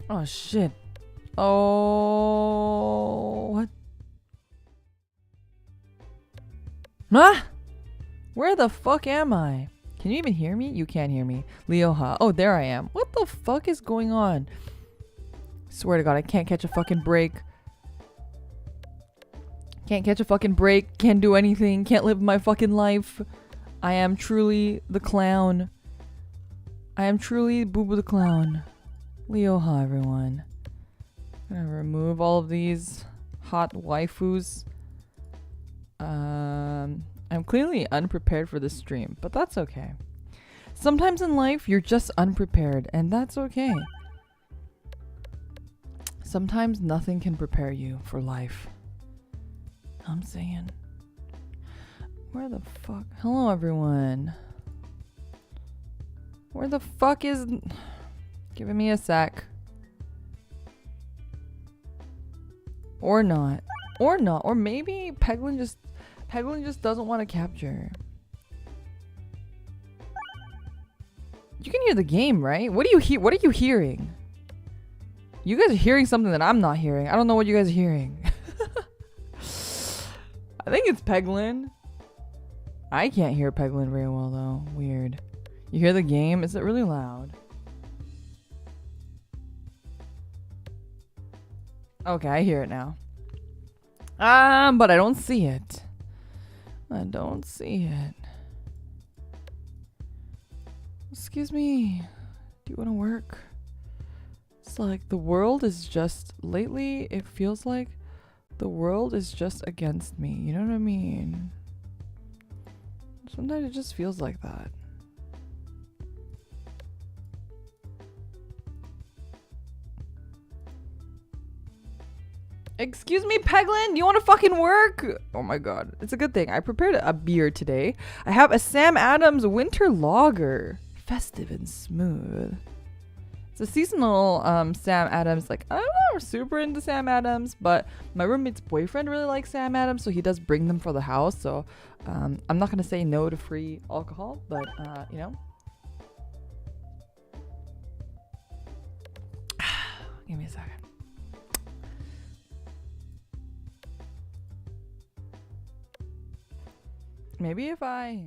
Oh shit. Oh, what? Huh? Where the fuck am I? Can you even hear me? You can't hear me. Leoha. Oh, there I am. What the fuck is going on? Swear to God, I can't catch a fucking break. Can't catch a fucking break. Can't do anything. Can't live my fucking life. I am truly the clown. I am truly Boo Boo the Clown. Leoha, everyone. I'm gonna remove all of these hot waifus. I'm clearly unprepared for this stream, but that's okay. Sometimes in life, you're just unprepared, and that's okay. Sometimes nothing can prepare you for life. I'm saying. Where the fuck? Hello, everyone. Where the fuck is... Giving me a sec. Or not. Or not. Or maybe Peglin just doesn't want to capture. You can hear the game, right? What do you hear? What are you hearing? You guys are hearing something that I'm not hearing. I don't know what you guys are hearing. I think it's Peglin. I can't hear Peglin very well though. Weird. You hear the game? Is it really loud? Okay, I hear it now. But I don't see it. I don't see it. Excuse me. Do you want to work? It's like the world is just... Lately, it feels like the world is just against me. You know what I mean? Sometimes it just feels like that. Excuse me, Peglin? You want to fucking work? Oh my god. It's a good thing. I prepared a beer today. I have a Sam Adams Winter Lager. Festive and smooth. It's a seasonal Sam Adams. Like, I'm not super into Sam Adams, but my roommate's boyfriend really likes Sam Adams, so he does bring them for the house. So I'm not going to say no to free alcohol, but, you know. Give me a second. Maybe if I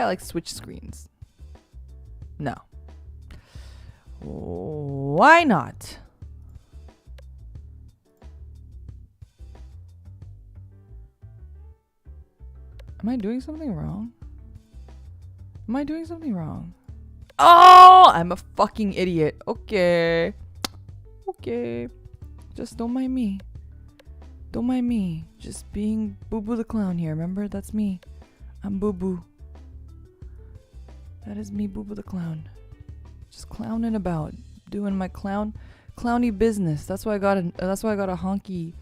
like switch screens. No. Why not? Am I doing something wrong? Am I doing something wrong? Oh, I'm a fucking idiot. Okay. Okay. Just don't mind me. Don't mind me. Just being Boo Boo the Clown here. Remember? That's me. I'm Boo Boo. That is me, Boo Boo the Clown. Just clowning about, doing my clowny business. That's why I got a honky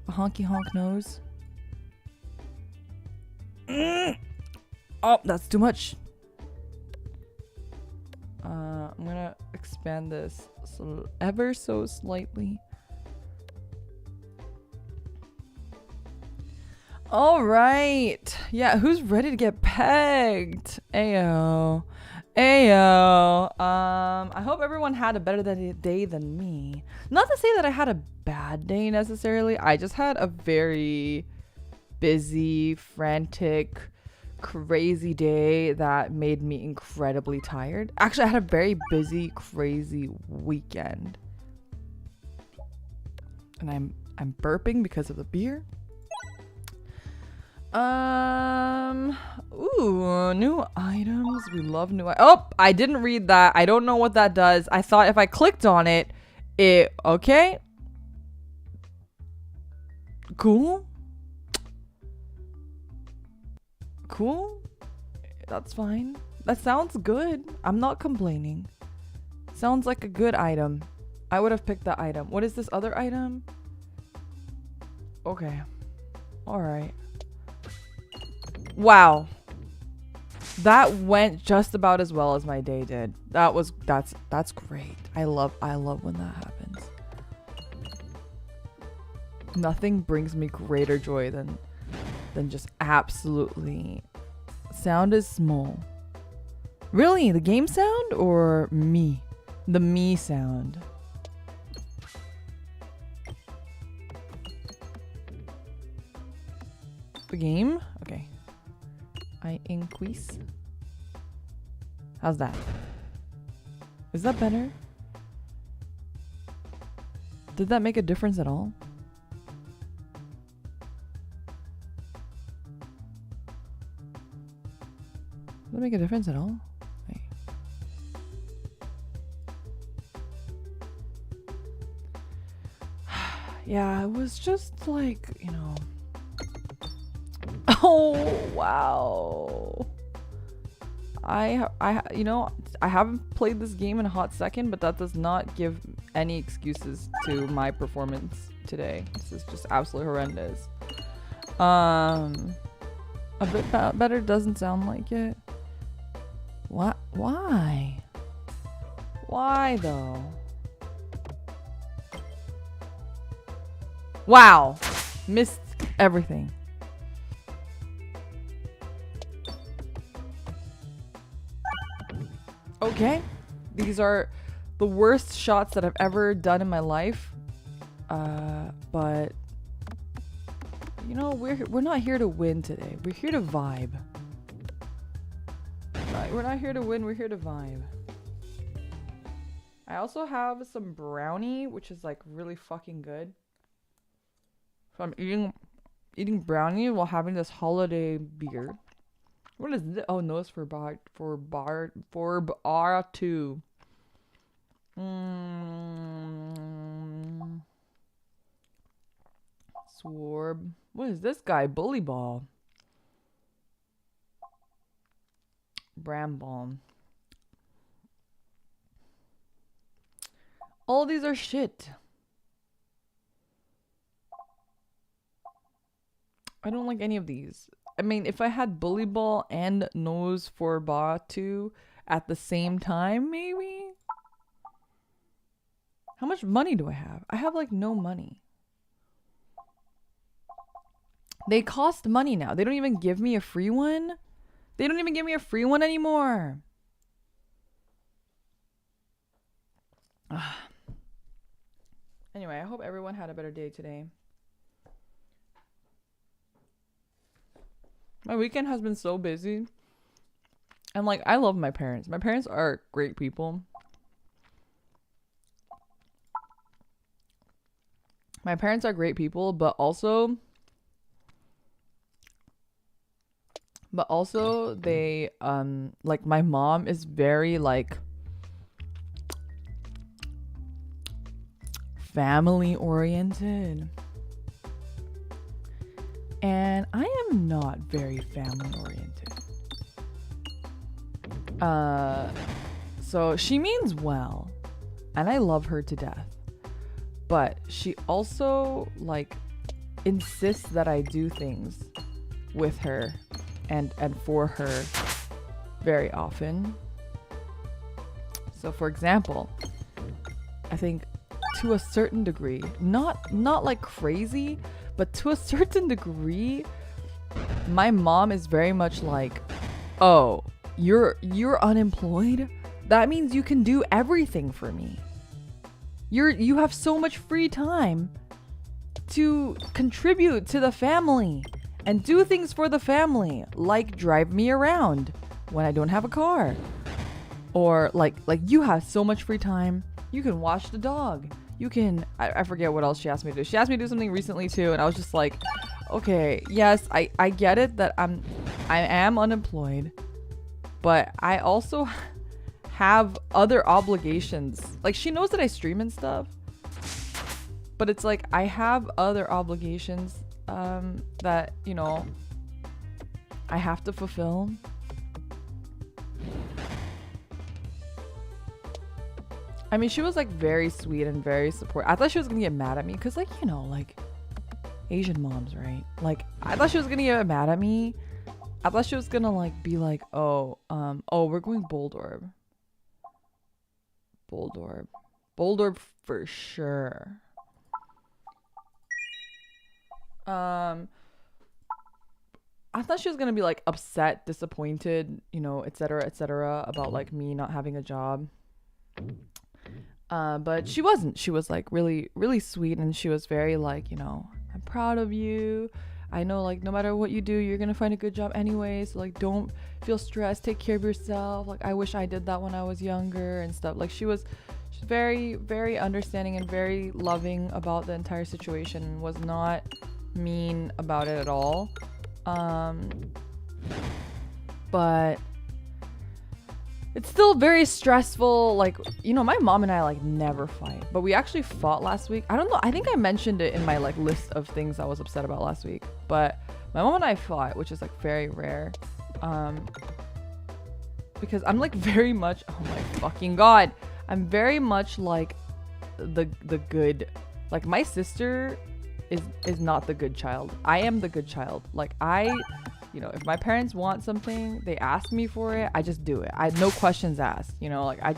honk nose. Oh, that's too much. I'm gonna expand this ever so slightly. All right. Yeah, who's ready to get pegged? Ayo. Ayo. I hope everyone had a better day than me. Not to say that I had a bad day necessarily. I just had a very busy, frantic, crazy day that made me incredibly tired. Actually, I had a very busy, crazy weekend. And I'm burping because of the beer. Ooh, new items. We love new Oh, I didn't read that. I don't know what that does. I thought if I clicked on it, okay. Cool. Cool. That's fine. That sounds good. I'm not complaining. Sounds like a good item. I would have picked that item. What is this other item? Okay. All right. Wow. That went just about as well as my day did. That's great. I love when that happens. Nothing brings me greater joy than just absolutely. Sound is small. Really? The game sound or me? The me sound. The game? Okay. I increase. How's that? Is that better? Did that make a difference at all? Did that make a difference at all? Wait. Yeah, it was just like, you know. Oh, wow. You know, I haven't played this game in a hot second, but that does not give any excuses to my performance today. This is just absolutely horrendous. A bit better doesn't sound like it. What? Why? Why though? Wow. Missed everything. Okay. These are the worst shots that I've ever done in my life. But you know, we're not here to win today. We're here to vibe. We're not here to win, we're here to vibe. I also have some brownie, which is like really fucking good. So I'm eating brownie while having this holiday beer. What is this? Oh no, it's for bar 2. Swarb. What is this guy? Bully ball. Brambalm. All these are shit. I don't like any of these. I mean, if I had Bully Ball and Nose for Ba 2 at the same time, maybe? How much money do I have? I have like no money. They cost money now. They don't even give me a free one. They don't even give me a free one anymore. Anyway, I hope everyone had a better day today. My weekend has been so busy. And like, I love my parents. My parents are great people. My parents are great people, but also they like my mom is very like family oriented. And I am not very family oriented. So she means well, and I love her to death. But she also like insists that I do things with her and for her very often. So for example, I think to a certain degree, not like crazy, but to a certain degree, my mom is very much like, oh, you're unemployed? That means you can do everything for me. You have so much free time to contribute to the family and do things for the family, like drive me around when I don't have a car. Or like you have so much free time, you can watch the dog. You can, I forget what else she asked me to do. She asked me to do something recently too, and I was just like, okay, yes, I get it that I am unemployed, but I also have other obligations. Like, she knows that I stream and stuff, but it's like I have other obligations that, you know, I have to fulfill. I mean, she was like very sweet and very supportive. I thought she was gonna get mad at me because, like, you know, like Asian moms, right? Like, I thought she was gonna get mad at me. I thought she was gonna like be like, oh, we're going Boldorb for sure. I thought she was gonna be like upset, disappointed, you know, etc., about like me not having a job. But she wasn't. She was like really, really sweet, and she was very like, you know, I'm proud of you. I know like no matter what you do, you're gonna find a good job anyway. So like don't feel stressed. Take care of yourself. Like I wish I did that when I was younger and stuff. Like she's very, very understanding and very loving about the entire situation and was not mean about it at all. But it's still very stressful. Like, you know, my mom and I like never fight, but we actually fought last week. I don't know. I think I mentioned it in my like list of things I was upset about last week, but my mom and I fought, which is like very rare. Because I'm like very much, oh my fucking God. I'm very much like the good, like my sister is not the good child. I am the good child. Like you know, if my parents want something, they ask me for it, I just do it. I no questions asked, you know, like I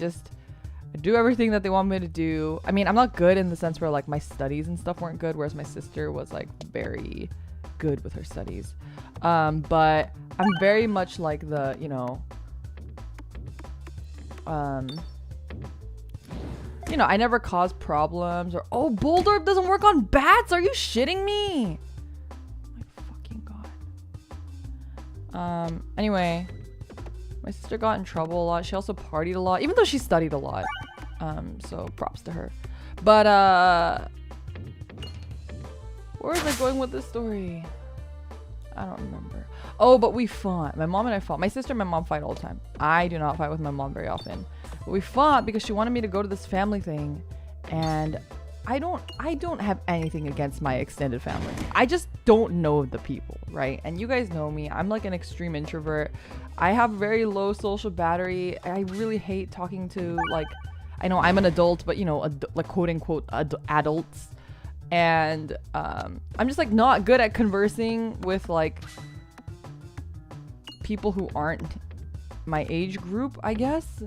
do everything that they want me to do. I mean, I'm not good in the sense where like my studies and stuff weren't good, whereas my sister was like very good with her studies. But I'm very much like the, you know, I never cause problems or, oh, Boulder doesn't work on bats. Are you shitting me? Anyway, my sister got in trouble a lot. She also partied a lot, even though she studied a lot. So props to her. But, where was I going with this story? I don't remember. Oh, but we fought. My mom and I fought. My sister and my mom fight all the time. I do not fight with my mom very often. But we fought because she wanted me to go to this family thing. And I don't have anything against my extended family. I just don't know the people, right? And you guys know me. I'm like an extreme introvert. I have very low social battery. I really hate talking to, like, I know I'm an adult, but you know, like quote unquote adults. And I'm just like not good at conversing with like people who aren't my age group, I guess.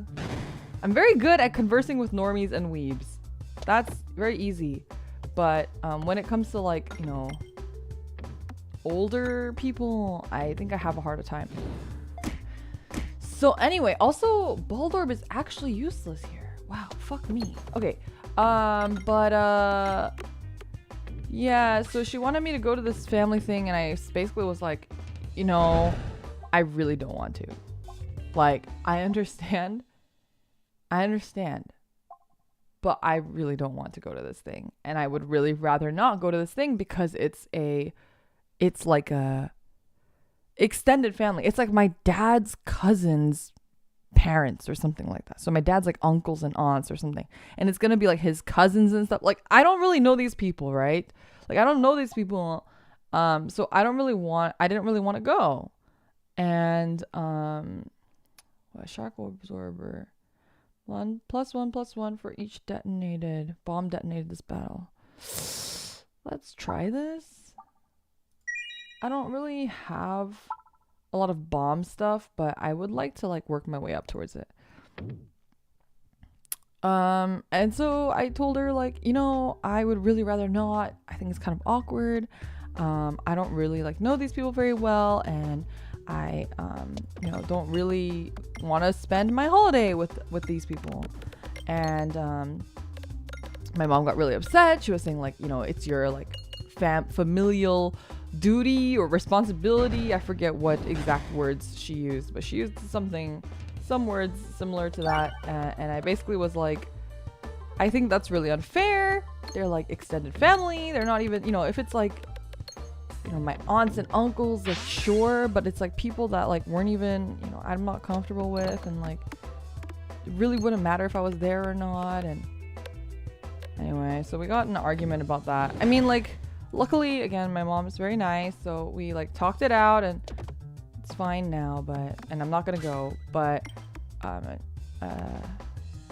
I'm very good at conversing with normies and weebs. That's very easy. But when it comes to like, you know, older people, I think I have a harder time. So anyway, also Baldorb is actually useless here. Wow, fuck me. Okay. Yeah, so she wanted me to go to this family thing and I basically was like, you know, I really don't want to. Like, I understand, but I really don't want to go to this thing. And I would really rather not go to this thing because it's like a extended family. It's like my dad's cousin's parents or something like that. So my dad's like uncles and aunts or something. And it's going to be like his cousins and stuff. Like, I don't really know these people, right? Like, I don't know these people. So I didn't really want to go. And, shock absorber. 1+1+1 for each detonated. Bomb detonated this battle. Let's try this. I don't really have a lot of bomb stuff, but I would like to like work my way up towards it. And so I told her like, you know, I would really rather not. I think it's kind of awkward. I don't really like know these people very well, and I you know, don't really want to spend my holiday with these people. And my mom got really upset. She was saying like, you know, it's your like familial duty or responsibility. I forget what exact words she used, but she used some words similar to that. And I basically was like, I think that's really unfair. They're like extended family. They're not even, you know, if it's like, you know, my aunts and uncles, like sure, but it's like people that like weren't even, you know, I'm not comfortable with, and like it really wouldn't matter if I was there or not. And anyway, so we got in an argument about that. I mean, like, luckily, again, my mom is very nice, so we like talked it out and it's fine now. And I'm not gonna go, but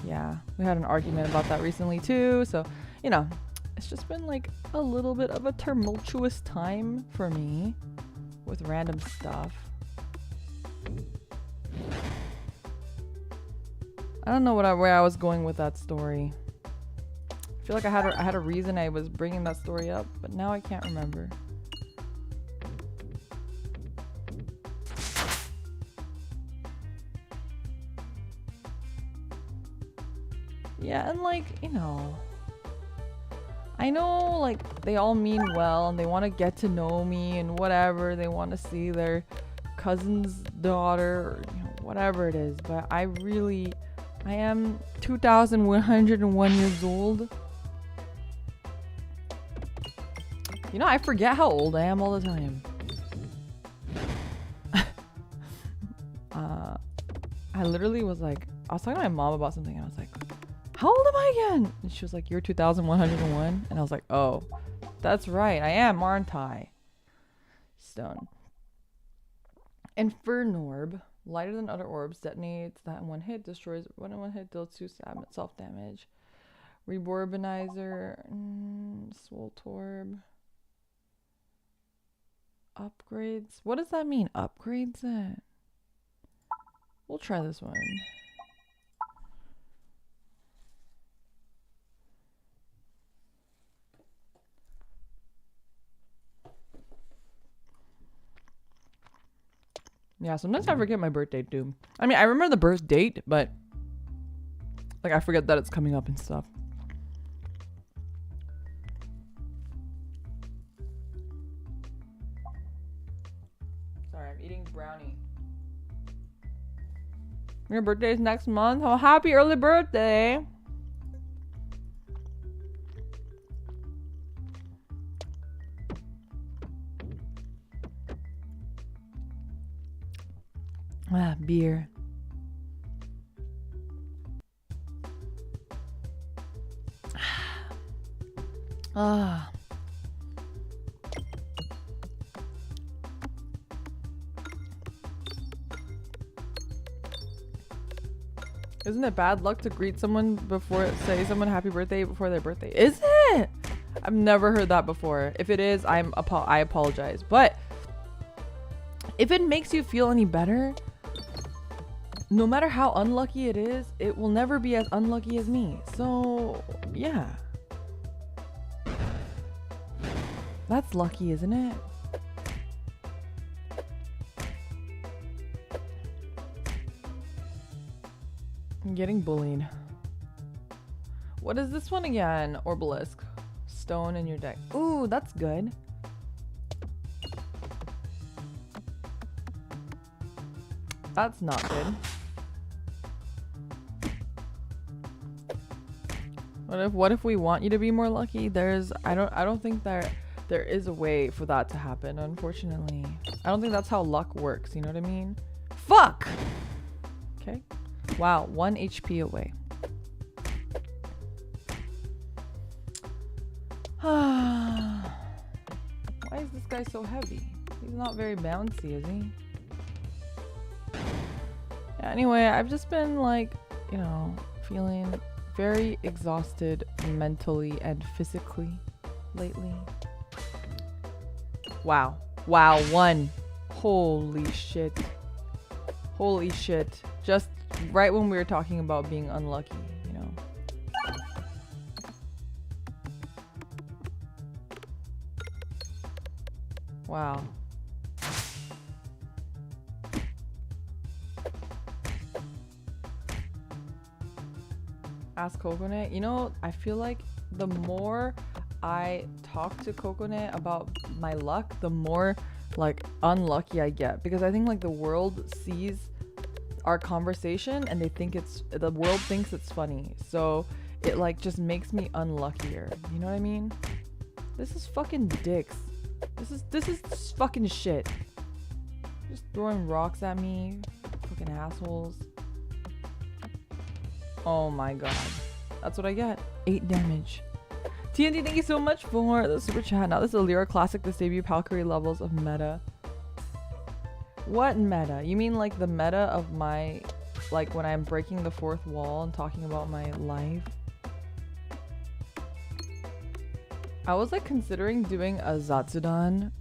yeah, we had an argument about that recently too, so you know, it's just been like a little bit of a tumultuous time for me with random stuff. I don't know where I was going with that story. I feel like I had a reason I was bringing that story up, but now I can't remember. Yeah, and like, you know, I know like they all mean well and they want to get to know me and whatever. They want to see their cousin's daughter or you know, whatever it is. But I am 2,101 years old. You know, I forget how old I am all the time. I literally was like, I was talking to my mom about something and I was like, how old am I again? And she was like, you're 2,101. And I was like, oh, that's right. I am, aren't I? Stone. Infernorb. Lighter than other orbs. Detonates that in one hit. Destroys one in one hit. Deals 2 self-damage. Reborbinizer. Swoltorb. Upgrades. What does that mean? Upgrades it. We'll try this one. Yeah, sometimes I forget my birthday too. I mean, I remember the birth date, but like I forget that it's coming up and stuff. Sorry, I'm eating brownie. Your birthday is next month. Oh, happy early birthday. Ah, beer. Ah. Isn't it bad luck to greet someone before, say someone happy birthday before their birthday? Is it? I've never heard that before. If it is, I apologize. But if it makes you feel any better, no matter how unlucky it is, it will never be as unlucky as me. So, yeah. That's lucky, isn't it? I'm getting bullied. What is this one again? Orbalisk. Stone in your deck. Ooh, that's good. That's not good. What if we want you to be more lucky? I don't think that there is a way for that to happen, unfortunately. I don't think that's how luck works, you know what I mean? Fuck! Okay. Wow, 1 HP away. Why is this guy so heavy? He's not very bouncy, is he? Yeah, anyway, I've just been like, you know, feeling very exhausted mentally and physically lately. Wow. Wow, 1. Holy shit. Holy shit. Just right when we were talking about being unlucky, you know. Wow. Ask Coconut. You know, I feel like the more I talk to Coconut about my luck, the more like unlucky I get, because I think like the world sees our conversation and the world thinks it's funny, so it like just makes me unluckier, you know what I mean? This is fucking dicks. This is fucking shit. Just throwing rocks at me, fucking assholes. Oh my god, that's what I get. 8 damage. TNT, thank you so much for the super chat. Now this is a Lyra Classic, this debut Valkyrie levels of meta. What meta? You mean like the meta of my, like when I'm breaking the 4th wall and talking about my life? I was like considering doing a Zatsudan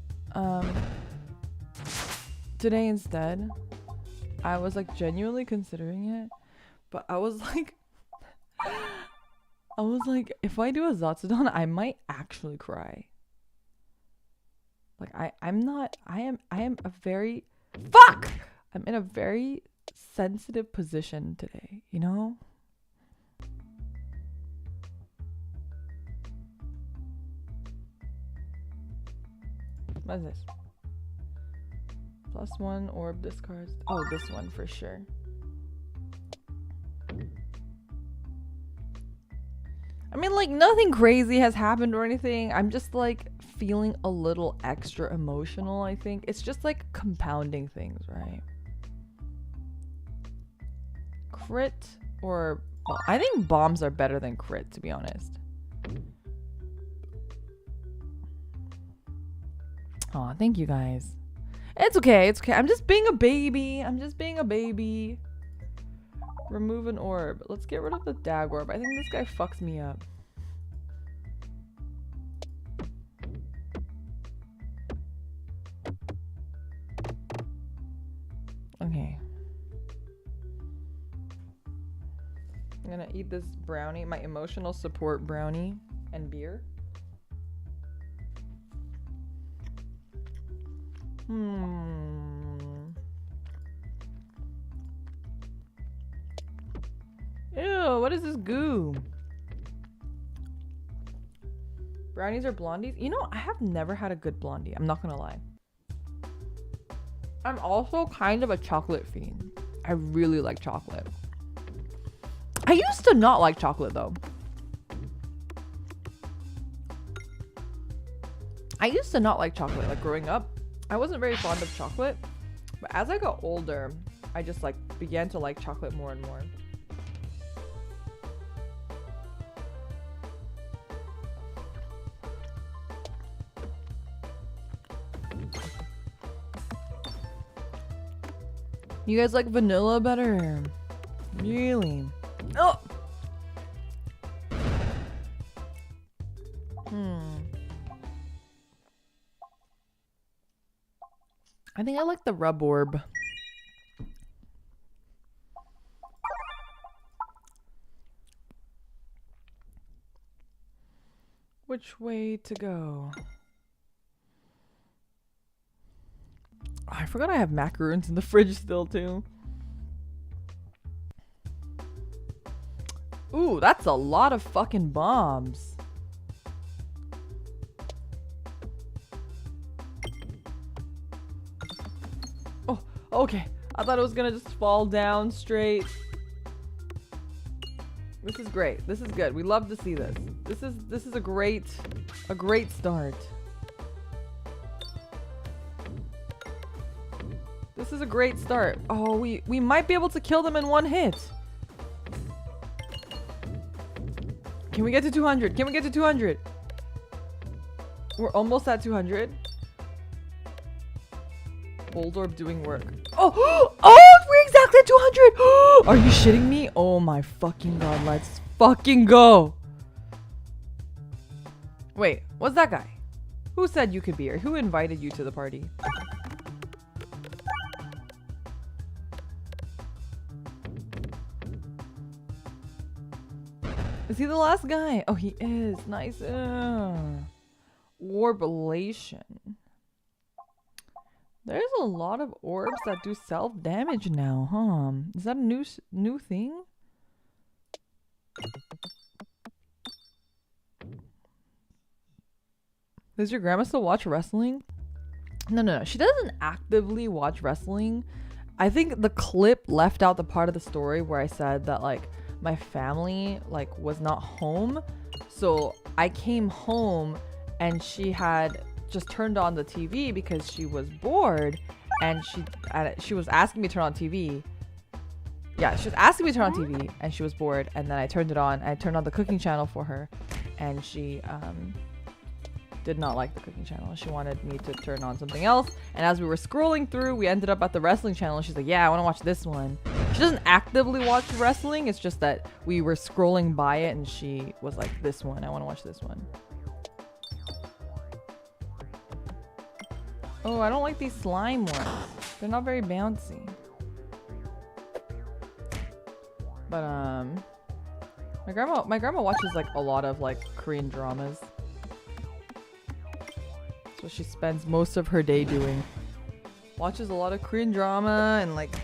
today instead. I was like genuinely considering it, but I was like if I do a Zatsudan, I might actually cry. Like I am a very fuck! I'm in a very sensitive position today, you know? What is this? +1 orb discards. Oh, this one for sure. I mean, like, nothing crazy has happened or anything. I'm just, like, feeling a little extra emotional, I think. It's just, like, compounding things, right? Crit or... Well, I think bombs are better than crit, to be honest. Aw, thank you guys. It's okay, it's okay. I'm just being a baby. I'm just being a baby. Remove an orb. Let's get rid of the dag orb. I think this guy fucks me up. Okay. I'm gonna eat this brownie, my emotional support brownie and beer. Ew, what is this goo? Brownies or blondies? You know, I have never had a good blondie. I'm not gonna lie. I'm also kind of a chocolate fiend. I really like chocolate. I used to not like chocolate though. I used to not like chocolate, like growing up. I wasn't very fond of chocolate, but as I got older, I just like began to like chocolate more and more. You guys like vanilla better? Really? Oh! I think I like the rub orb. Which way to go? Oh, I forgot I have macaroons in the fridge still too. Ooh, that's a lot of fucking bombs. Oh, okay. I thought it was gonna just fall down straight. This is great. This is good. We love to see this. This is a great start. This is a great start. Oh, we might be able to kill them in one hit. Can we get to 200? Can we get to 200? We're almost at 200. Bold orb doing work. Oh, oh, we're exactly at 200. Are you shitting me? Oh my fucking god, let's fucking go. Wait, what's that guy? Who said you could be here? Who invited you to the party? Is he the last guy? Oh, he is. Nice. Orblation. There's a lot of orbs that do self-damage now, huh? Is that a new thing? Does your grandma still watch wrestling? No. She doesn't actively watch wrestling. I think the clip left out the part of the story where I said that, like, my family, like, was not home. So I came home and she had just turned on the TV because she was bored, and she was asking me to turn on TV. Yeah, she was asking me to turn on TV and she was bored, and then I turned it on. I turned on the cooking channel for her, and she did not like the cooking channel. She wanted me to turn on something else, and as we were scrolling through, we ended up at the wrestling channel, and she's like, yeah, I want to watch this one. She doesn't actively watch wrestling, it's just that we were scrolling by it and she was like, this one, I want to watch this one. Oh, I don't like these slime ones. They're not very bouncy. But my grandma watches like a lot of like Korean dramas. That's what she spends most of her day doing. Watches a lot of Korean drama and like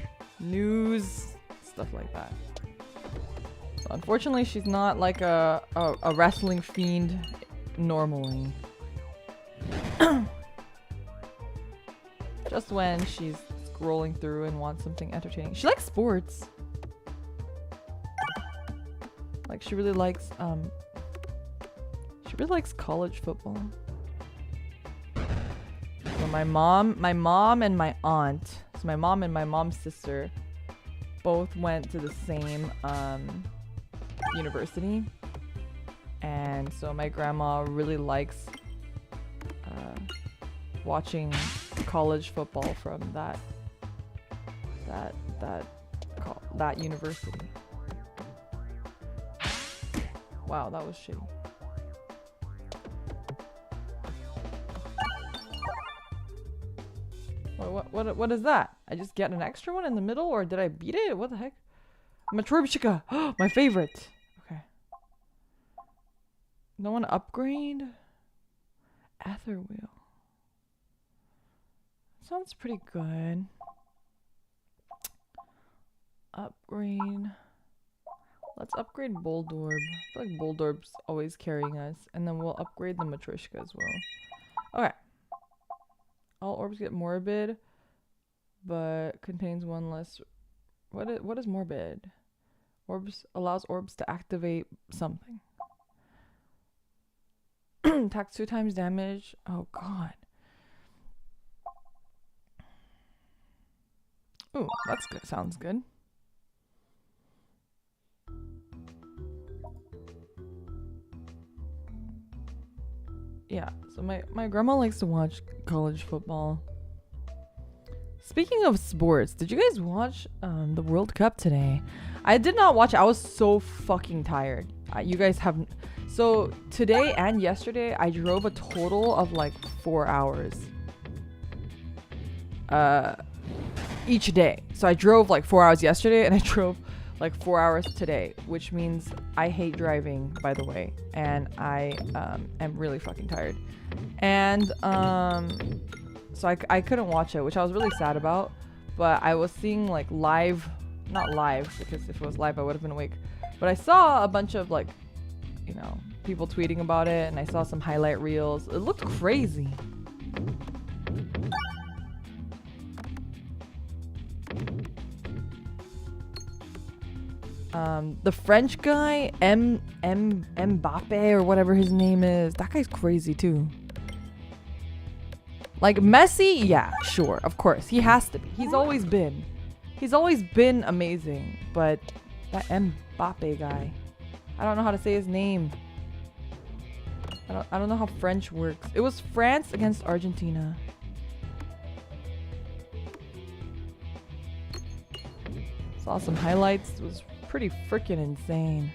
news, stuff like that. So unfortunately, she's not like a wrestling fiend normally. Just when she's scrolling through and wants something entertaining. She likes sports. Like she really likes college football. So my mom and my aunt, so my mom and my mom's sister both went to the same university. And so my grandma really likes watching college football from that university. Wow, that was shitty. What is that? I just get an extra one in the middle, or did I beat it? What the heck? Matryoshka, my favorite. Okay. No one upgrade? Ether wheel. Sounds pretty good. Upgrade. Let's upgrade Boldorb. I feel like Boldorb's always carrying us. And then we'll upgrade the Matryoshka as well. Okay. All orbs get morbid, but contains one less. What is morbid? Orbs allows orbs to activate something. Attacks 2 times damage. Oh god. Ooh, that's good. Sounds good. Yeah, so my grandma likes to watch college football. Speaking of sports, did you guys watch the World Cup today? I did not watch it. I was so fucking tired. You guys have... So today and yesterday, I drove a total of like 4 hours. Each day. So I drove like 4 hours yesterday and I drove like 4 hours today, which means I hate driving, by the way, and I am really fucking tired. And so I couldn't watch it, which I was really sad about, but I was seeing like live, not live, because if it was live I would have been awake, but I saw a bunch of like, you know, people tweeting about it, and I saw some highlight reels. It looked crazy. The French guy, Mbappe or whatever his name is, that guy's crazy too. Like Messi, yeah, sure, of course, he has to be. He's always been amazing, but that Mbappe guy, I don't know how to say his name. I don't know how French works. It was France against Argentina. Saw some highlights. It was pretty freaking insane.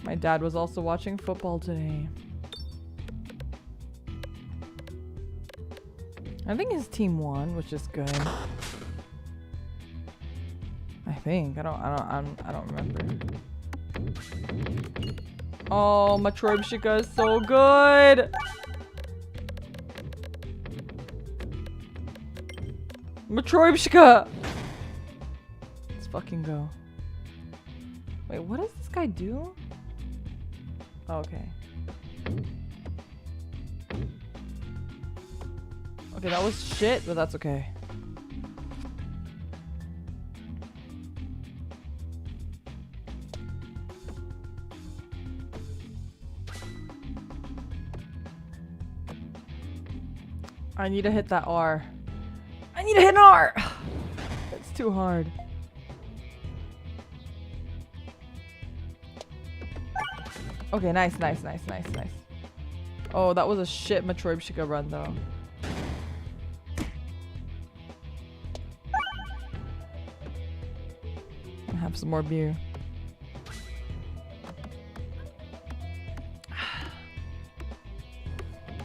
My dad was also watching football today. I think his team won, which is good. I think. I don't remember. Oh, Matryoshka is so good. Matryoshka. Let's fucking go. Wait, what does this guy do? Oh, okay. Okay, that was shit, but that's okay. I need to hit that R. I need to hit an R! It's too hard. Okay, nice. Oh, that was a shit Matryoshka run though. Have some more beer.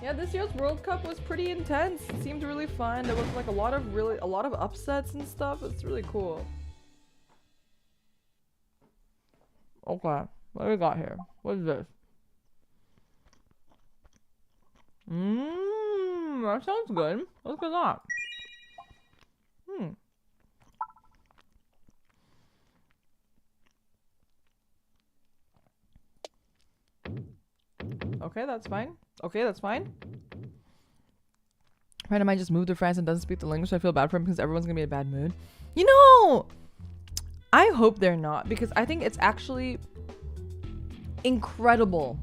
Yeah, this year's World Cup was pretty intense. It seemed really fun. There was like a lot of upsets and stuff. It's really cool. Okay, what do we got here? What is this? That sounds good. Let's get that. Okay, that's fine. Okay, that's fine. Friend of mine just moved to France and doesn't speak the language, so I feel bad for him because everyone's gonna be in a bad mood. You know, I hope they're not, because I think it's actually incredible.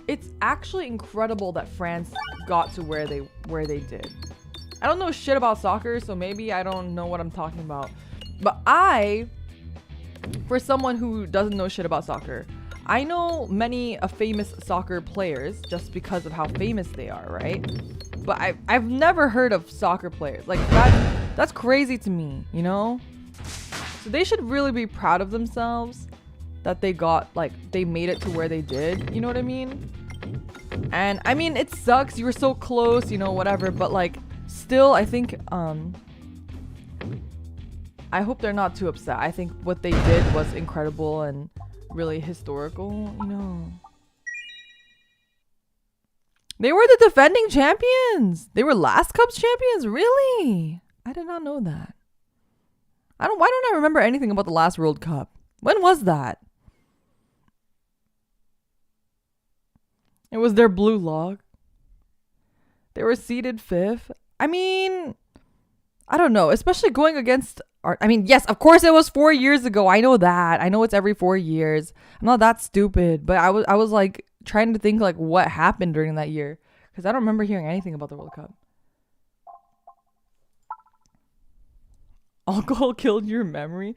It's actually incredible that France got to where they did. I don't know shit about soccer, so maybe I don't know what I'm talking about. But for someone who doesn't know shit about soccer, I know many famous soccer players just because of how famous they are, right? But I've never heard of soccer players. Like, that's crazy to me, you know? So they should really be proud of themselves that they made it to where they did, you know what I mean? And I mean, it sucks, you were so close, you know, whatever, but like, still, I think, I hope they're not too upset. I think what they did was incredible and really historical, you know. They were the defending champions. They were last Cup's champions, really? I did not know that. Why don't I remember anything about the last World Cup? When was that? It was their blue log. They were seeded 5th. I mean, I don't know, especially going against I mean, yes, of course it was 4 years ago. I know that. I know it's every 4 years. I'm not that stupid, but I was like trying to think like what happened during that year, because I don't remember hearing anything about the World Cup. Alcohol killed your memory.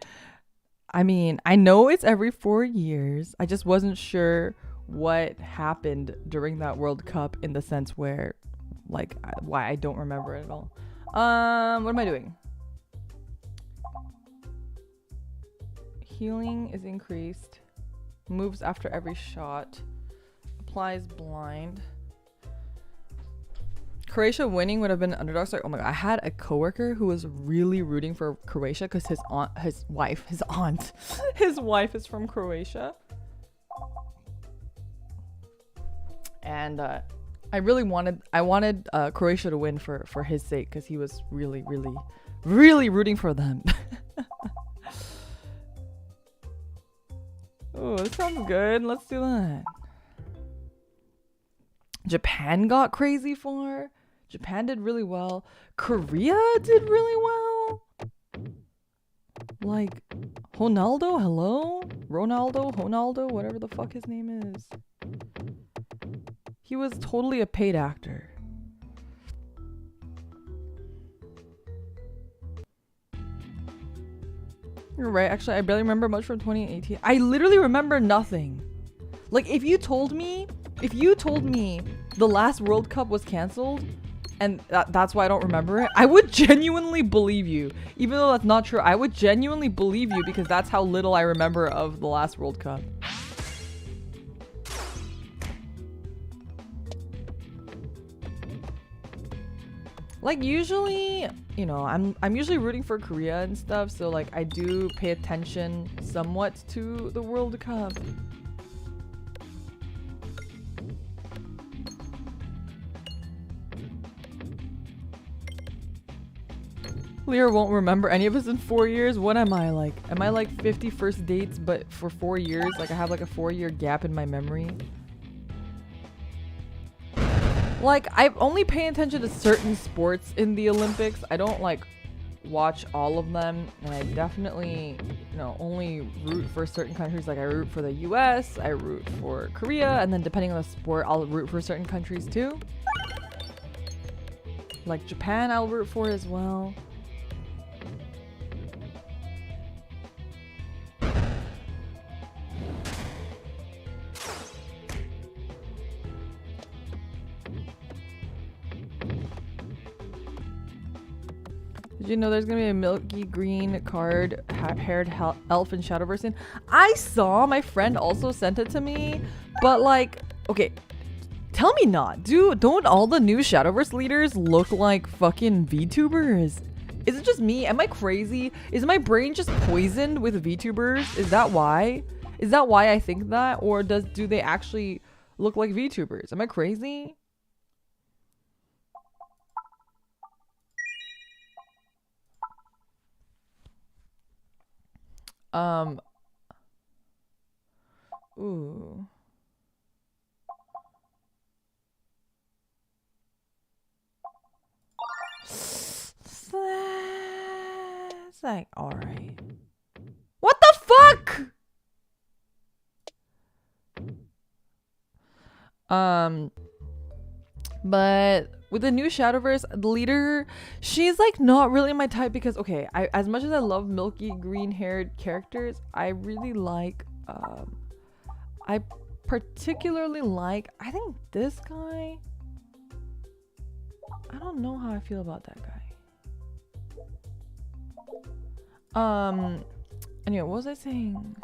I mean, I know it's every 4 years. I just wasn't sure what happened during that World Cup, in the sense where, like, why I don't remember it at all. What am I doing? Healing is increased. Moves after every shot. Applies blind. Croatia winning would have been underdogs. Like, oh my god, I had a coworker who was really rooting for Croatia because his wife is from Croatia. And I wanted Croatia to win for his sake, because he was really rooting for them. Oh, this sounds good. Let's do that. Japan got crazy far. Japan did really well. Korea did really well. Like, Ronaldo, hello? Ronaldo, whatever the fuck his name is. He was totally a paid actor. You're right. Actually, I barely remember much from 2018. I literally remember nothing. Like, if you told me the last World Cup was canceled and that's why I don't remember it, I would genuinely believe you. Even though that's not true, I would genuinely believe you, because that's how little I remember of the last World Cup. Like, usually, you know, I'm usually rooting for Korea and stuff, so like I do pay attention somewhat to the World Cup. Lear won't remember any of us in 4 years. What am I like? Am I like 50 first dates but for 4 years? Like, I have like a 4-year gap in my memory. Like, I've only paid attention to certain sports in the Olympics. I don't like watch all of them, and I definitely, you know, only root for certain countries. Like, I root for the US, I root for Korea, and then depending on the sport, I'll root for certain countries too. Like Japan, I'll root for as well. Did you know there's gonna be a milky green card haired elf in Shadowverse? I saw, my friend also sent it to me, but like, okay, tell me not. Don't all the new Shadowverse leaders look like fucking VTubers? Is it just me? Am I crazy? Is my brain just poisoned with VTubers? Is that why? Is that why I think that? Or do they actually look like VTubers? Am I crazy? Ooh. like alright. What the fuck? But with the new Shadowverse, the leader, she's like not really my type because okay, as much as I love milky green haired characters, I really like I particularly like, I think this guy, I don't know how I feel about that guy. Anyway, what was I saying?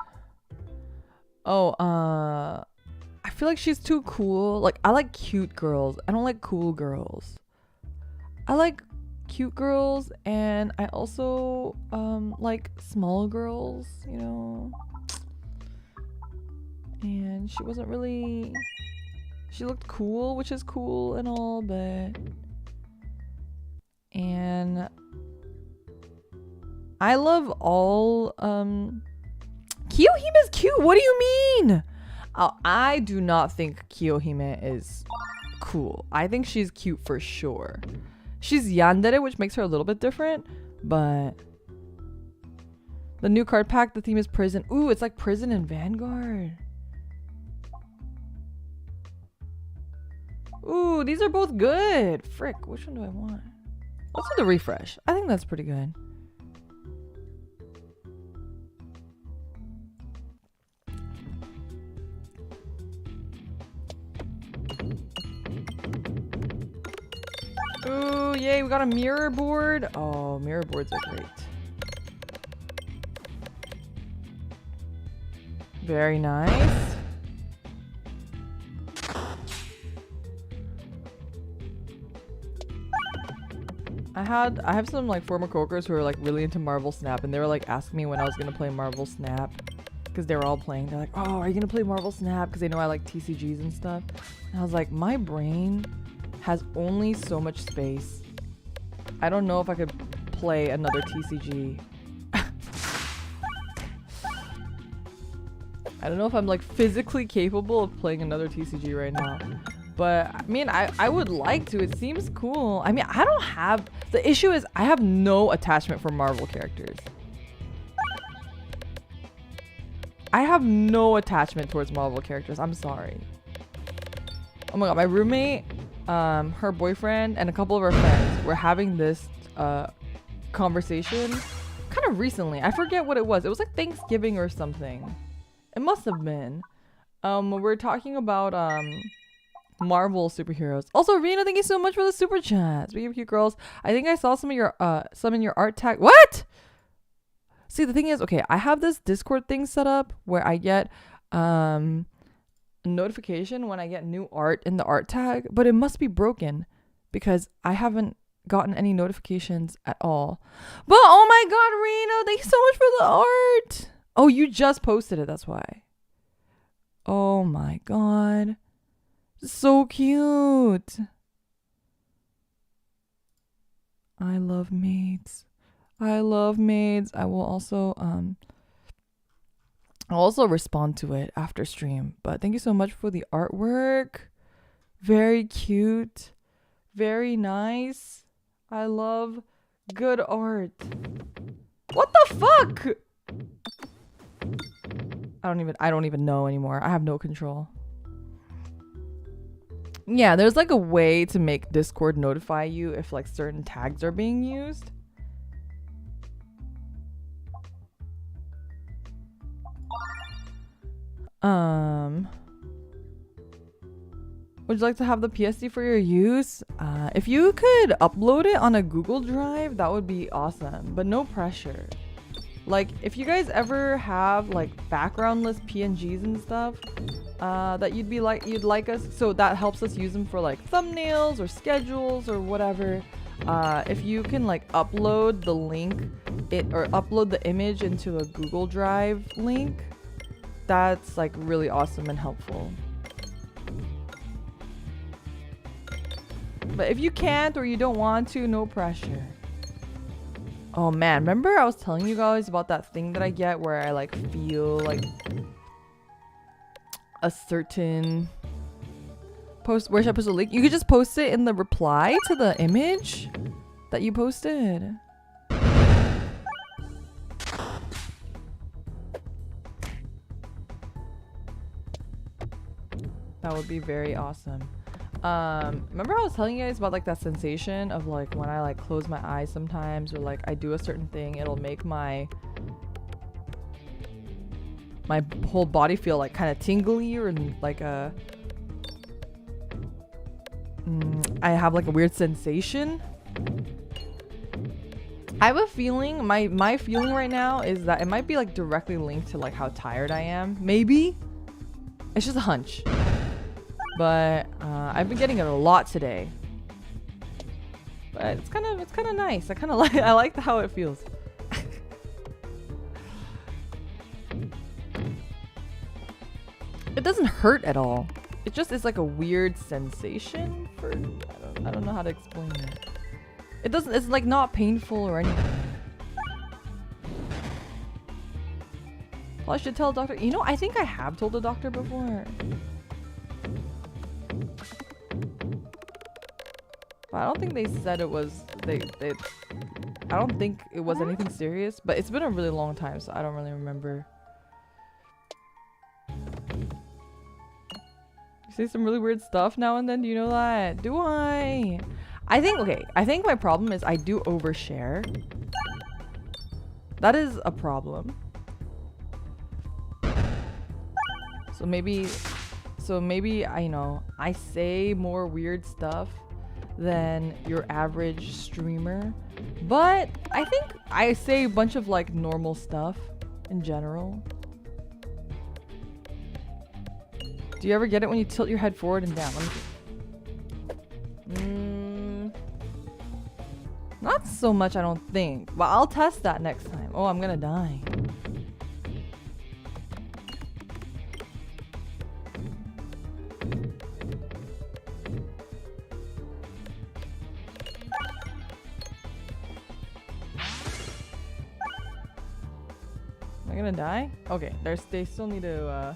Oh, I feel like she's too cool. Like, I like cute girls. I don't like cool girls. I like cute girls, and I also like small girls, you know. And she wasn't really, she looked cool, which is cool and all, but, and I love all Kiyohime's cute. What do you mean? I do not think Kiyohime is cool. I think she's cute for sure. She's yandere, which makes her a little bit different, but the new card pack, the theme is prison. Ooh, it's like prison and Vanguard. Ooh, these are both good. Frick, which one do I want? Let's do the refresh. I think that's pretty good. Ooh, yay, we got a mirror board. Oh, mirror boards are great. Very nice. I have some like former coworkers who are like really into Marvel Snap, and they were like asking me when I was gonna play Marvel Snap because they were all playing. They're like, "Oh, are you gonna play Marvel Snap?" Because they know I like TCGs and stuff. And I was like, my brain has only so much space. I don't know if I could play another TCG. I don't know if I'm like physically capable of playing another TCG right now. But I mean, I would like to. It seems cool. I mean, I don't have, the issue is I have no attachment for Marvel characters. I have no attachment towards Marvel characters. I'm sorry. Oh my god, my roommate, her boyfriend, and a couple of her friends were having this conversation kind of recently. I forget what it was. It was like Thanksgiving or something. It must have been. We're talking about Marvel superheroes. Also, Rena, thank you so much for the super chat. Speaking of cute girls, I think I saw some in your art tag. What? See, the thing is, okay, I have this Discord thing set up where I get a notification when I get new art in the art tag, but it must be broken because I haven't gotten any notifications at all. But oh my god, Rena, thank you so much for the art. Oh, you just posted it, that's why. Oh my god. So cute. I love maids. I love maids. I will also I'll also respond to it after stream. But thank you so much for the artwork. Very cute. Very nice. I love good art. What the fuck? I don't even know anymore. I have no control. Yeah, there's like a way to make Discord notify you if like certain tags are being used. Would you like to have the PSD for your use? If you could upload it on a Google Drive, that would be awesome, but no pressure. Like, if you guys ever have like backgroundless PNGs and stuff that you'd like us, so that helps us use them for like thumbnails or schedules or whatever. If you can like upload the link or upload the image into a Google Drive link, that's like really awesome and helpful. But if you can't or you don't want to, no pressure. Oh man, remember I was telling you guys about that thing that I get where I like feel like a certain post. Where should I post a link? You could just post it in the reply to the image that you posted. That would be very awesome. Remember I was telling you guys about like that sensation of like when I like close my eyes sometimes, or like I do a certain thing, it'll make my whole body feel like kind of tingly, or like a I have like a weird sensation. I have a feeling, my feeling right now is that it might be like directly linked to like how tired I am. Maybe. It's just a hunch. But I've been getting it a lot today. But it's kind of nice. I like how it feels. It doesn't hurt at all. It just is like a weird sensation for I don't know how to explain it. It's like not painful or anything. Well, I should tell a doctor. You know, I think I have told a doctor before. But I don't think they said it was I don't think it was anything serious, but it's been a really long time, so I don't really remember. You say some really weird stuff now and then, do you know that? Do I? I think my problem is I do overshare. That is a problem. So maybe I say more weird stuff than your average streamer, but I think I say a bunch of like normal stuff in general. Do you ever get it when you tilt your head forward and down? Let me see. Not so much, I don't think. But I'll test that next time. Oh, I'm gonna die. Am I gonna die? Okay, they still need to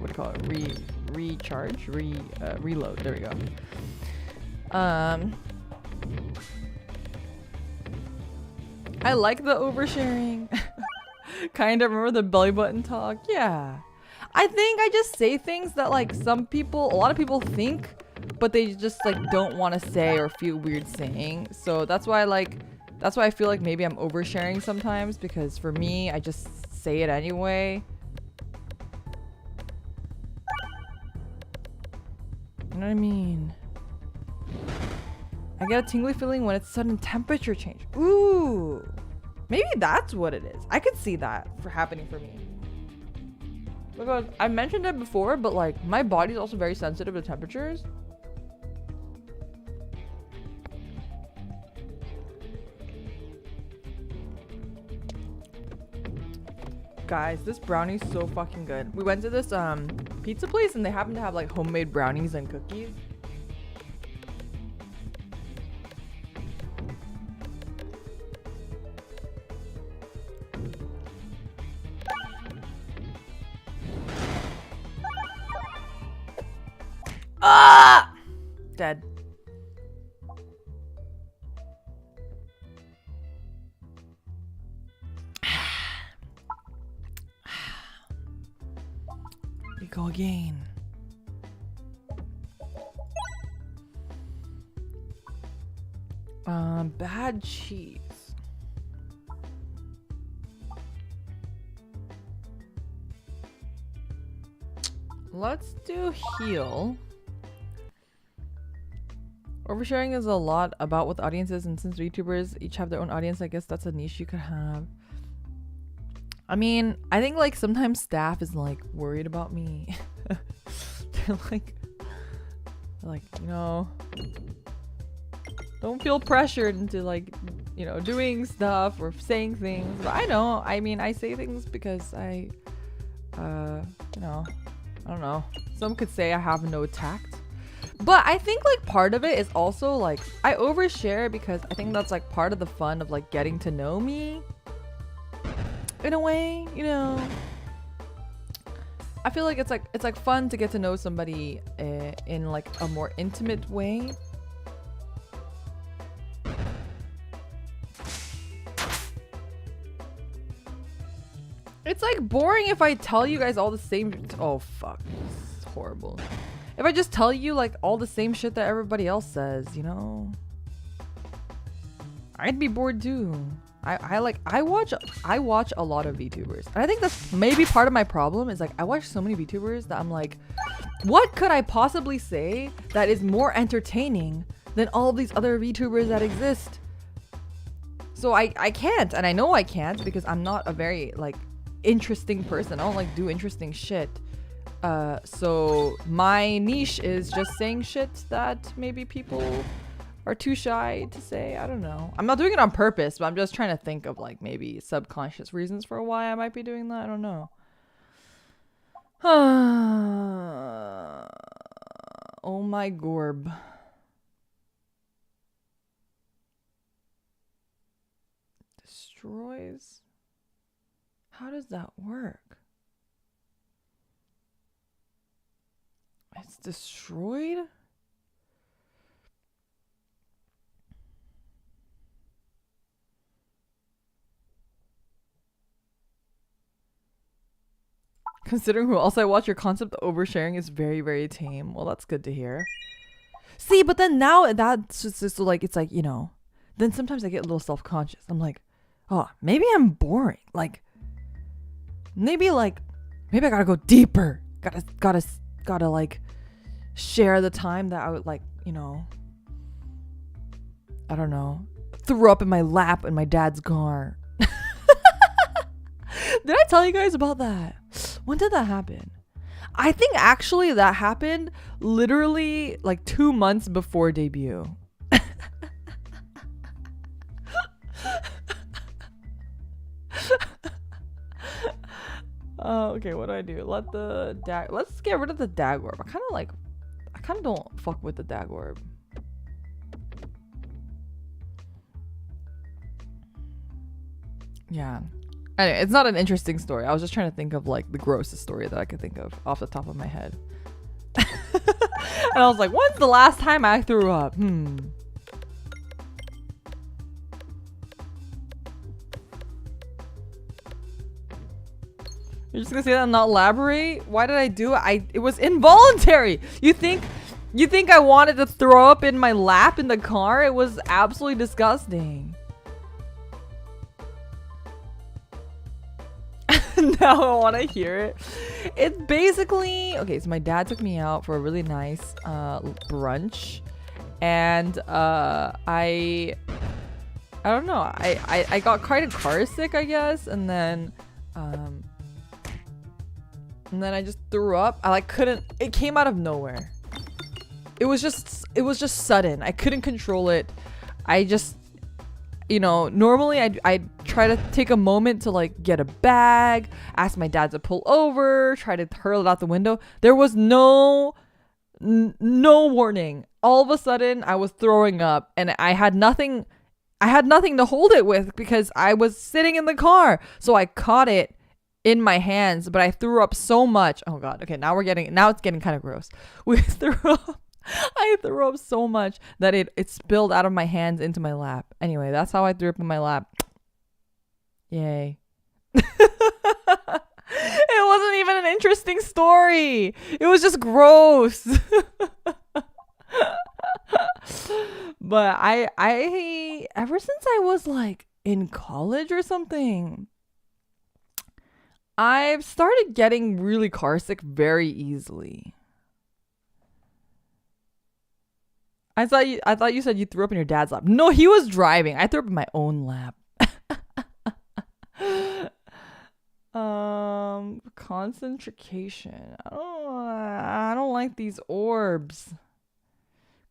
what do you call it? Recharge? Reload. There we go. I like the oversharing. Kind of remember the belly button talk? Yeah. I think I just say things that like a lot of people think, but they just like don't want to say or feel weird saying. So that's why I feel like maybe I'm oversharing sometimes, because for me, I just say it anyway. You know what I mean? I get a tingly feeling when it's sudden temperature change. Ooh, maybe that's what it is. I could see that happening for me. Because I mentioned it before, but like my body's also very sensitive to temperatures. Guys, this brownie's so fucking good. We went to this pizza place and they happen to have like homemade brownies and cookies. Ah! Dead. We go again. Bad cheese. Let's do heal. Oversharing is a lot about what the audience is, and since YouTubers each have their own audience, I guess that's a niche you could have. I mean, I think like sometimes staff is like worried about me. They're like, you know, don't feel pressured into like, you know, doing stuff or saying things. But I don't. I mean, I say things because I, you know, I don't know. Some could say I have no tact. But I think like part of it is also like I overshare because I think that's like part of the fun of like getting to know me in a way, you know. I feel like it's like fun to get to know somebody in like a more intimate way. It's like boring if I tell you guys all the same. Oh fuck, it's horrible. If I just tell you like all the same shit that everybody else says, you know, I'd be bored too. I watch a lot of VTubers, and I think that's maybe part of my problem is like I watch so many VTubers that I'm like, what could I possibly say that is more entertaining than all of these other VTubers that exist? So I can't, and I know I can't because I'm not a very like interesting person. I don't like do interesting shit. So my niche is just saying shit that maybe people are too shy to say. I don't know. I'm not doing it on purpose, but I'm just trying to think of like maybe subconscious reasons for why I might be doing that. I don't know. Oh my gorb. Destroys? How does that work? It's destroyed? Considering who else I watch, your concept of oversharing is very, very tame. Well, that's good to hear. See, but then now that's just like, it's like, you know, then sometimes I get a little self-conscious. I'm like, oh, maybe I'm boring. Like, maybe I gotta go deeper. Gotta like share the time that I would like, you know, I don't know, threw up in my lap in my dad's car. Did I tell you guys about that? When did that happen? I think actually that happened literally like 2 months before debut. Okay, what do I do? Let's get rid of the dag orb. I kind of don't fuck with the dag orb. Yeah. Anyway, it's not an interesting story. I was just trying to think of like the grossest story that I could think of off the top of my head. And I was like, when's the last time I threw up? You're just gonna say that and not elaborate? Why did I do it? It was involuntary. You think I wanted to throw up in my lap in the car? It was absolutely disgusting. Now I want to hear it. It's basically okay. So my dad took me out for a really nice brunch, and I don't know. I got quite a car sick, I guess, and then I just threw up. I like couldn't. It came out of nowhere. It was just sudden. I couldn't control it. I just, you know, normally I'd try to take a moment to like get a bag, ask my dad to pull over, try to hurl it out the window. There was no warning. All of a sudden I was throwing up and I had nothing to hold it with because I was sitting in the car. So I caught it in my hands, but I threw up so much. Oh god. Okay, now it's getting kind of gross. I threw up so much that it spilled out of my hands into my lap. Anyway, that's how I threw up in my lap. Yay. It wasn't even an interesting story. It was just gross. But I ever since I was like in college or something, I've started getting really car sick very easily. I thought you said you threw up in your dad's lap. No, he was driving. I threw up in my own lap. Concentration. I don't like these orbs.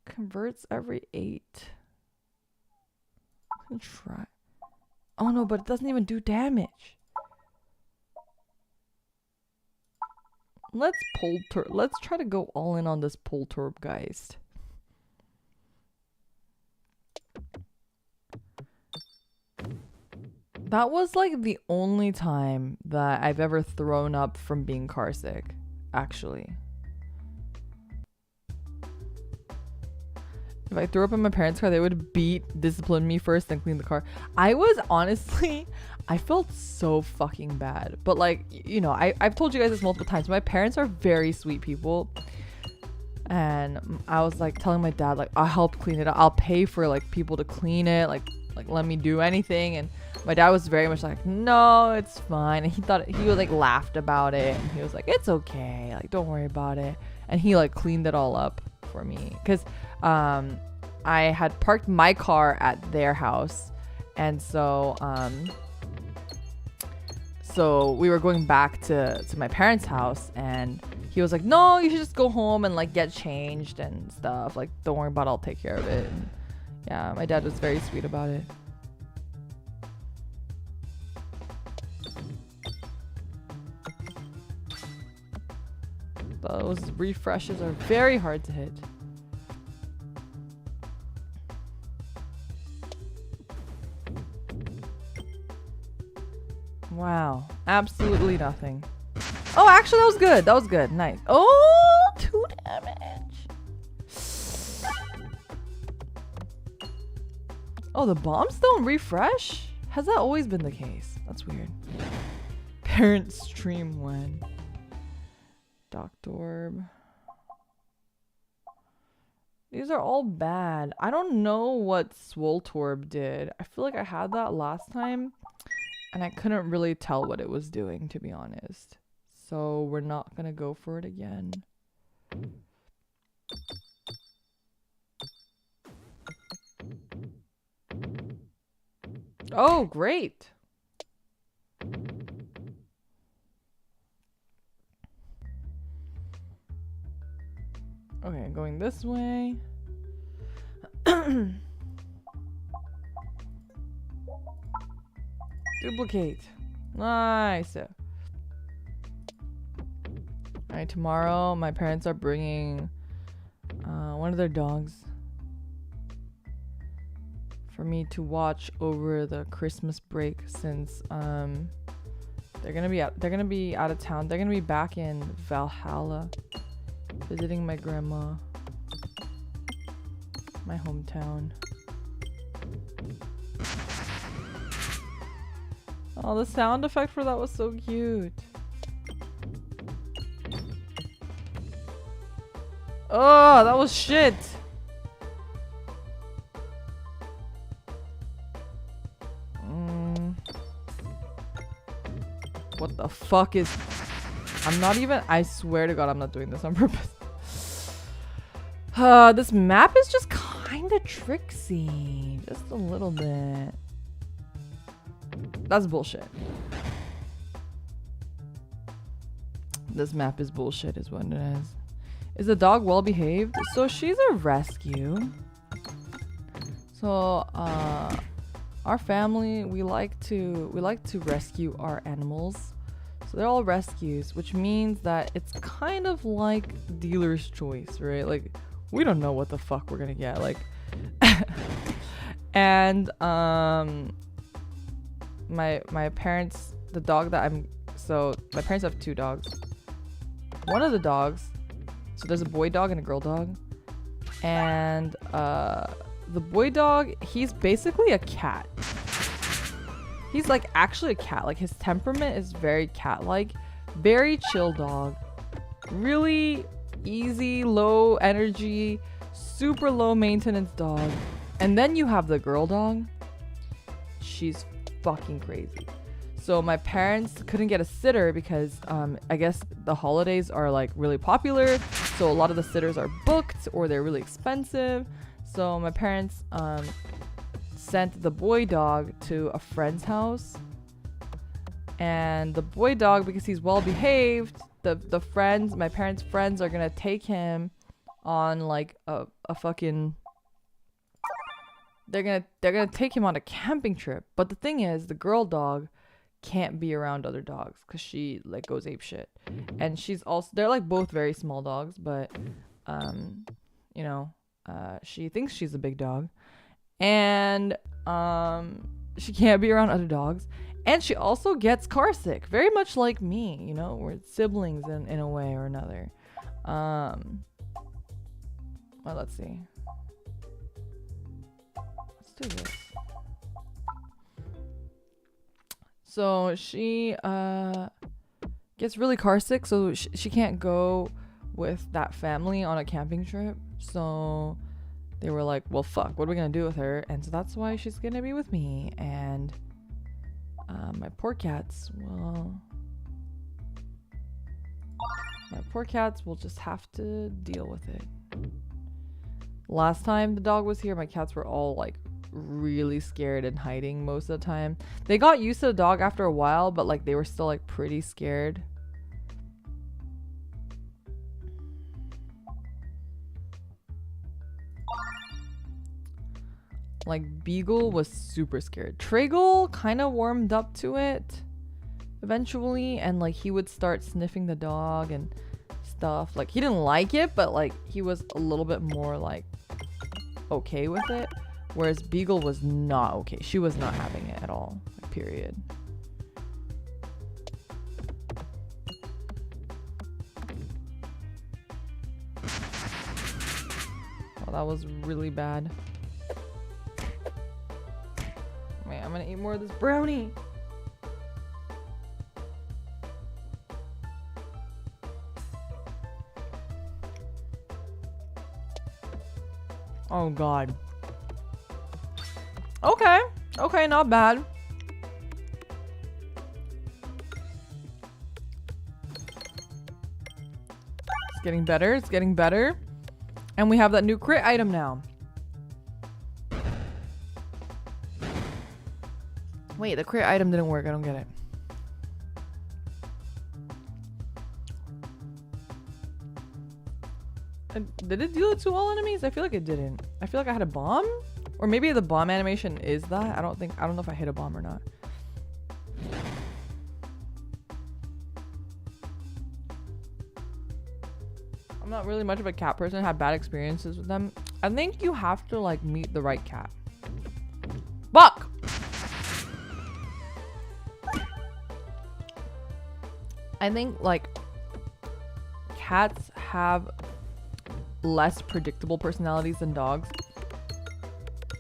Converts every 8. Try. Oh no, but it doesn't even do damage. Let's try to go all in on this Poltergeist. That was like the only time that I've ever thrown up from being car sick, actually. If I threw up in my parents' car, they would discipline me first, then clean the car. I was honestly, I felt so fucking bad. But like, you know, I've told you guys this multiple times. My parents are very sweet people. And I was like telling my dad, like, I'll help clean it up. I'll pay for like people to clean it. Like let me do anything. And my dad was very much like, no, it's fine. And he was like laughed about it. And he was like, it's okay. Like, don't worry about it. And he like cleaned it all up for me. Because I had parked my car at their house. And so we were going back to my parents' house, and he was like, no, you should just go home and like get changed and stuff. Like, don't worry about it, I'll take care of it. And yeah, my dad was very sweet about it. Those refreshes are very hard to hit. Wow, absolutely nothing. Oh, actually, that was good. That was good. Nice. Oh, 2 damage. Oh, the bombs don't refresh? Has that always been the case? That's weird. Parent stream when? Doctorb. These are all bad. I don't know what Swoltorb did. I feel like I had that last time, and I couldn't really tell what it was doing, to be honest. So we're not gonna go for it again. Oh, great. Okay, going this way. Duplicate. Nice. Alright, tomorrow my parents are bringing one of their dogs for me to watch over the Christmas break, since they're gonna be out of town. They're gonna be back in Valhalla visiting my grandma, my hometown. Oh, the sound effect for that was so cute. Oh, that was shit. What the fuck is... I'm not even... I swear to God, I'm not doing this on purpose. This map is just kind of tricksy. Just a little bit. That's bullshit. This map is bullshit is what it is. Is the dog well behaved? So she's a rescue. So our family, we like to rescue our animals. So they're all rescues, which means that it's kind of like dealer's choice, right? Like, we don't know what the fuck we're gonna get. Like and my parents, the dog that my parents have 2 dogs. One of the dogs, so there's a boy dog and a girl dog, and the boy dog, he's basically a cat. He's like actually a cat. Like, his temperament is very cat-like, very chill dog, really easy, low energy, super low maintenance dog. And then you have the girl dog. She's fucking crazy. So my parents couldn't get a sitter because I guess the holidays are like really popular, so a lot of the sitters are booked or they're really expensive. So my parents sent the boy dog to a friend's house, and the boy dog, because he's well behaved, my parents' friends are gonna take him on like a fucking... They're gonna take him on a camping trip. But the thing is, the girl dog can't be around other dogs because she like goes ape shit, and they're like both very small dogs, but you know, she thinks she's a big dog, and she can't be around other dogs, and she also gets car sick, very much like me, you know, we're siblings in a way or another. Well, let's see. do this. So she gets really car sick, so she can't go with that family on a camping trip. So they were like, well, fuck, what are we gonna do with her? And so that's why she's gonna be with me. And my poor cats will just have to deal with it. Last time the dog was here, my cats were all like really scared and hiding most of the time. They got used to the dog after a while, but like they were still like pretty scared. Like Beagle was super scared. Tragle kind of warmed up to it eventually, and like he would start sniffing the dog and stuff. Like he didn't like it, but like he was a little bit more like okay with it, whereas Beagle was not okay. She was not having it at all, period. Oh, that was really bad. Wait, I'm gonna eat more of this brownie. Oh god. Okay. Okay, not bad. It's getting better. It's getting better. And we have that new crit item now. Wait, the crit item didn't work. I don't get it. Did it deal it to all enemies? I feel like it didn't. I feel like I had a bomb? Or maybe the bomb animation is that? I don't know if I hit a bomb or not. I'm not really much of a cat person. I had bad experiences with them. I think you have to like meet the right cat. Buck! I think like cats have less predictable personalities than dogs.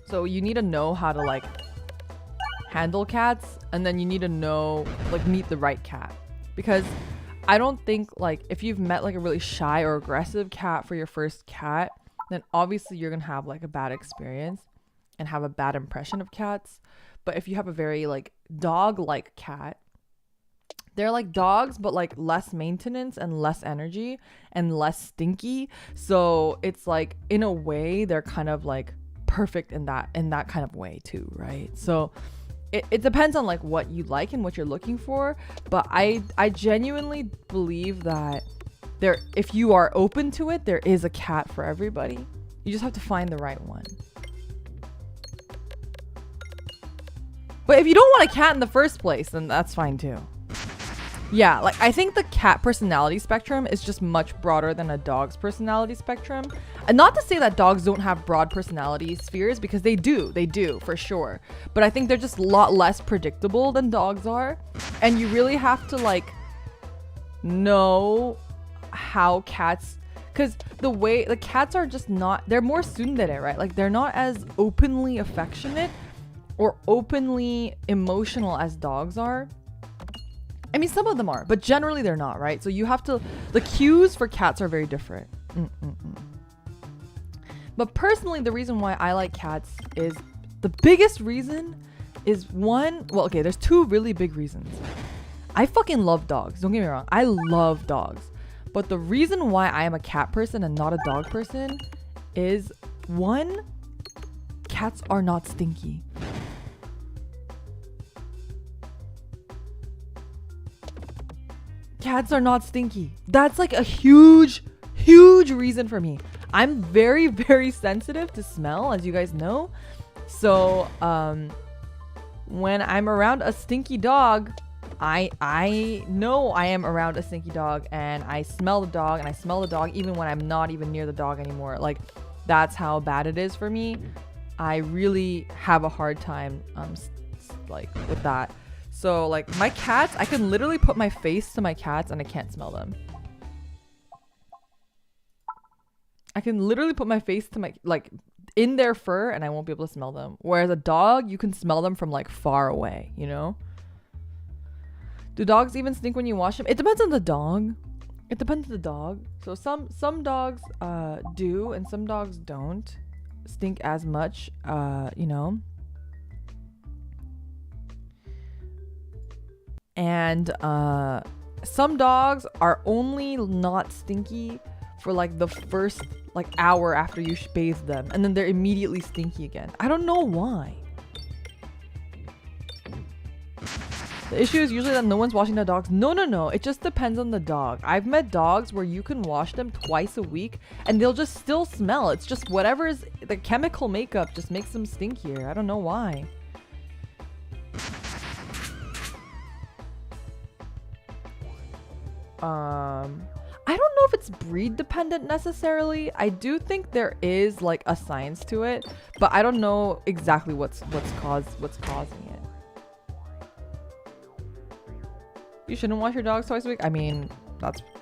So you need to know how to like handle cats, and then you need to know like meet the right cat. Because I don't think like if you've met like a really shy or aggressive cat for your first cat, then obviously you're gonna have like a bad experience and have a bad impression of cats. But if you have a very like dog-like cat, they're like dogs, but like less maintenance and less energy and less stinky. So it's like in a way they're kind of like perfect in that kind of way too, right? So it depends on like what you like and what you're looking for. But I genuinely believe that if you are open to it, there is a cat for everybody. You just have to find the right one. But if you don't want a cat in the first place, then that's fine too. Yeah, like I think the cat personality spectrum is just much broader than a dog's personality spectrum. And not to say that dogs don't have broad personality spheres, because they do for sure. But I think they're just a lot less predictable than dogs are. And you really have to like know how cats, because the way the cats are just not, they're more tsundere, right? Like they're not as openly affectionate or openly emotional as dogs are. I mean, some of them are, but generally they're not, right? So you have to, the cues for cats are very different. But personally, the reason why I like cats is, the biggest reason is one, well, okay, there's two really big reasons. I fucking love dogs. Don't get me wrong. I love dogs. But the reason why I am a cat person and not a dog person is, one, cats are not stinky. Cats are not stinky. That's like a huge reason for me. I'm very, very sensitive to smell, as you guys know. So when I'm around a stinky dog, I know I am around a stinky dog, and I smell the dog, and I smell the dog even when I'm not even near the dog anymore. Like, that's how bad it is for me. I really have a hard time like with that. So like my cats, I can literally put my face to my cats and I can't smell them. I can literally put my face to my, like, in their fur and I won't be able to smell them. Whereas a dog, you can smell them from like far away, you know? Do dogs even stink when you wash them? It depends on the dog. It depends on the dog. So some dogs do and some dogs don't stink as much, you know? And some dogs are only not stinky for like the first like hour after you bathe them, and then they're immediately stinky again. I don't know why. The issue is usually that no one's washing the dogs. No. It just depends on the dog. I've met dogs where you can wash them twice a week and they'll just still smell. It's just whatever is the chemical makeup just makes them stinkier. I don't know why. I don't know if it's breed dependent necessarily. I do think there is like a science to it, but I don't know exactly what's causing it. You shouldn't wash your dogs twice a week. I mean,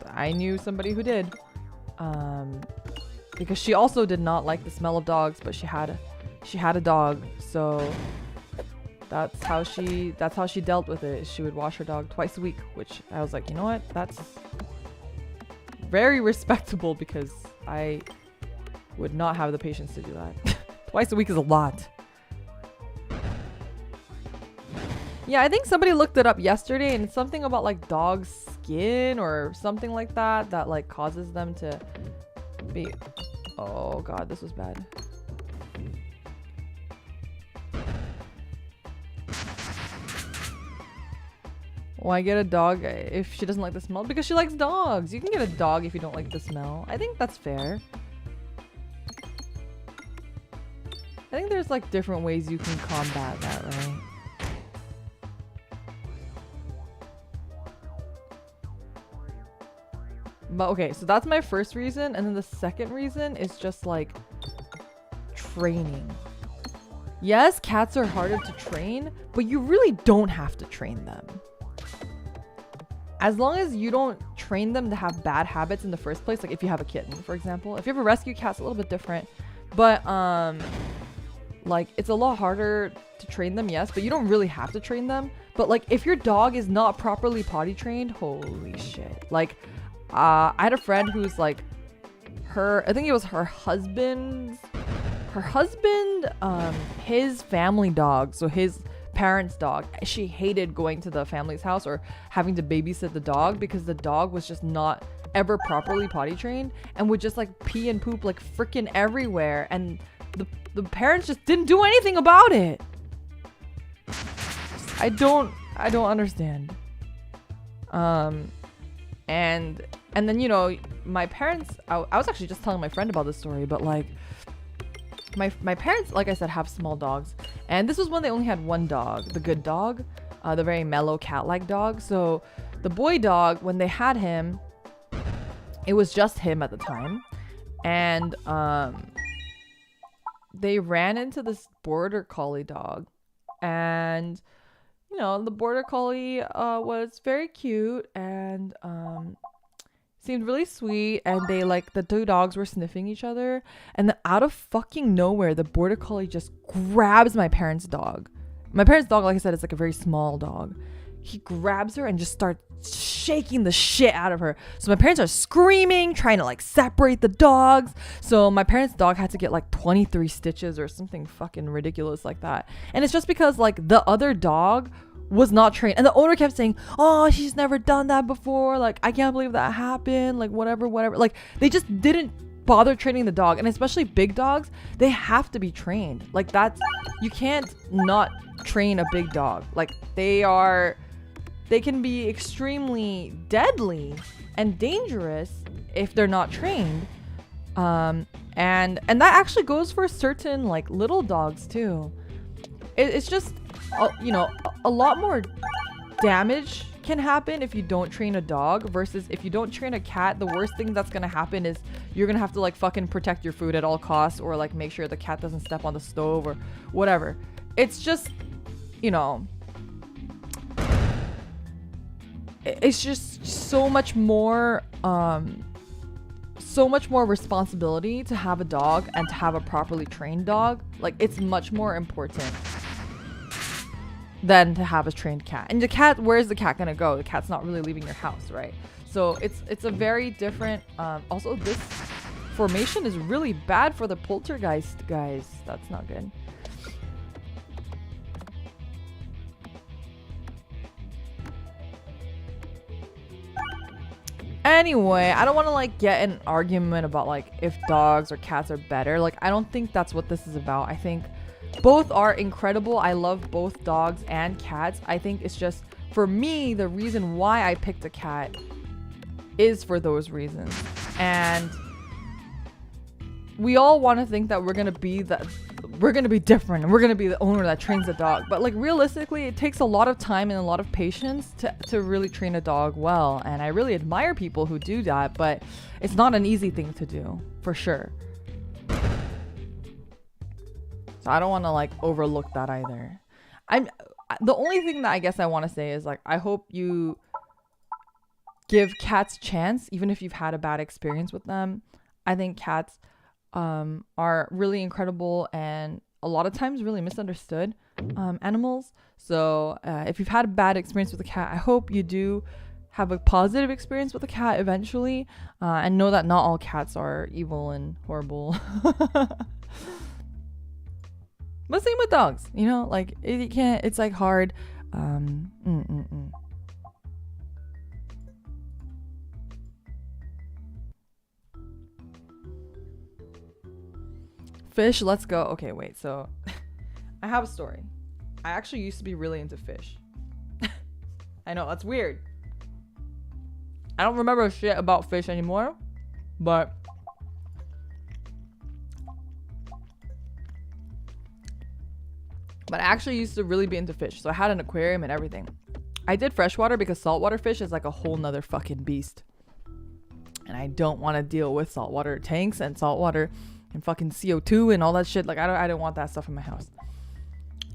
I knew somebody who did. Because she also did not like the smell of dogs, but she had a dog, so that's how she dealt with it. She would wash her dog twice a week, which I was like, you know what? That's very respectable because I would not have the patience to do that. Twice a week is a lot. Yeah, I think somebody looked it up yesterday and it's something about like dog skin or something like that like causes them to be... Oh god, this was bad. Why get a dog if she doesn't like the smell? Because she likes dogs. You can get a dog if you don't like the smell. I think that's fair. I think there's like different ways you can combat that, right? But okay, so that's my first reason. And then the second reason is just like training. Yes, cats are harder to train, but you really don't have to train them. As long as you don't train them to have bad habits in the first place, like if you have a kitten, for example. If you have a rescue cat, it's a little bit different. But like it's a lot harder to train them, yes, but you don't really have to train them. But like if your dog is not properly potty trained, holy shit. Like I had a friend who's like I think it was her husband, his family dog, so his parents' dog, she hated going to the family's house or having to babysit the dog because the dog was just not ever properly potty trained and would just like pee and poop like freaking everywhere, and the parents just didn't do anything about it. I don't understand. And then, you know, my parents, I was actually just telling my friend about this story, but like my parents, like I said, have small dogs, and this was when they only had one dog, the good dog, the very mellow cat-like dog. So the boy dog, when they had him, it was just him at the time, and they ran into this border collie dog, and you know, the border collie was very cute and seemed really sweet, and they like the two dogs were sniffing each other, and then out of fucking nowhere the border collie just grabs my parents' dog. My parents' dog, like I said, is like a very small dog. He grabs her and just starts shaking the shit out of her. So my parents are screaming, trying to like separate the dogs. So my parents' dog had to get like 23 stitches or something fucking ridiculous like that. And it's just because like the other dog was not trained, and the owner kept saying, oh, she's never done that before, like I can't believe that happened, like whatever, like they just didn't bother training the dog. And especially big dogs, they have to be trained. Like that's, you can't not train a big dog. Like they can be extremely deadly and dangerous if they're not trained. And that actually goes for certain like little dogs too. It's just, you know, a lot more damage can happen if you don't train a dog versus if you don't train a cat. The worst thing that's gonna happen is you're gonna have to like fucking protect your food at all costs, or like make sure the cat doesn't step on the stove or whatever. It's just, you know, it's just so much more so much more responsibility to have a dog and to have a properly trained dog. Like, it's much more important than to have a trained cat. And the cat, where's the cat gonna go? The cat's not really leaving your house, right? So it's a very different, also this formation is really bad for the poltergeist, guys. That's not good. Anyway, I don't want to like get an argument about like if dogs or cats are better. Like, I don't think that's what this is about. I think both are incredible. I love both dogs and cats. I think it's just, for me, the reason why I picked a cat is for those reasons. And we all want to think that we're gonna be different and we're gonna be the owner that trains a dog, but like realistically it takes a lot of time and a lot of patience to really train a dog well, and I really admire people who do that, but it's not an easy thing to do, for sure. So I don't want to like overlook that either. The only thing that I guess I want to say is like, I hope you give cats a chance even if you've had a bad experience with them. I think cats are really incredible and a lot of times really misunderstood animals. So if you've had a bad experience with a cat, I hope you do have a positive experience with a cat eventually, and know that not all cats are evil and horrible. But same with dogs, you know, like you can't, it's like hard. Fish, let's go. Okay, wait, so I have a story. I actually used to be really into fish. I know, that's weird. I don't remember shit about fish anymore, but I actually used to really be into fish. So I had an aquarium and everything. I did freshwater because saltwater fish is like a whole nother fucking beast. And I don't want to deal with saltwater tanks and saltwater and fucking CO2 and all that shit. Like, I don't want that stuff in my house.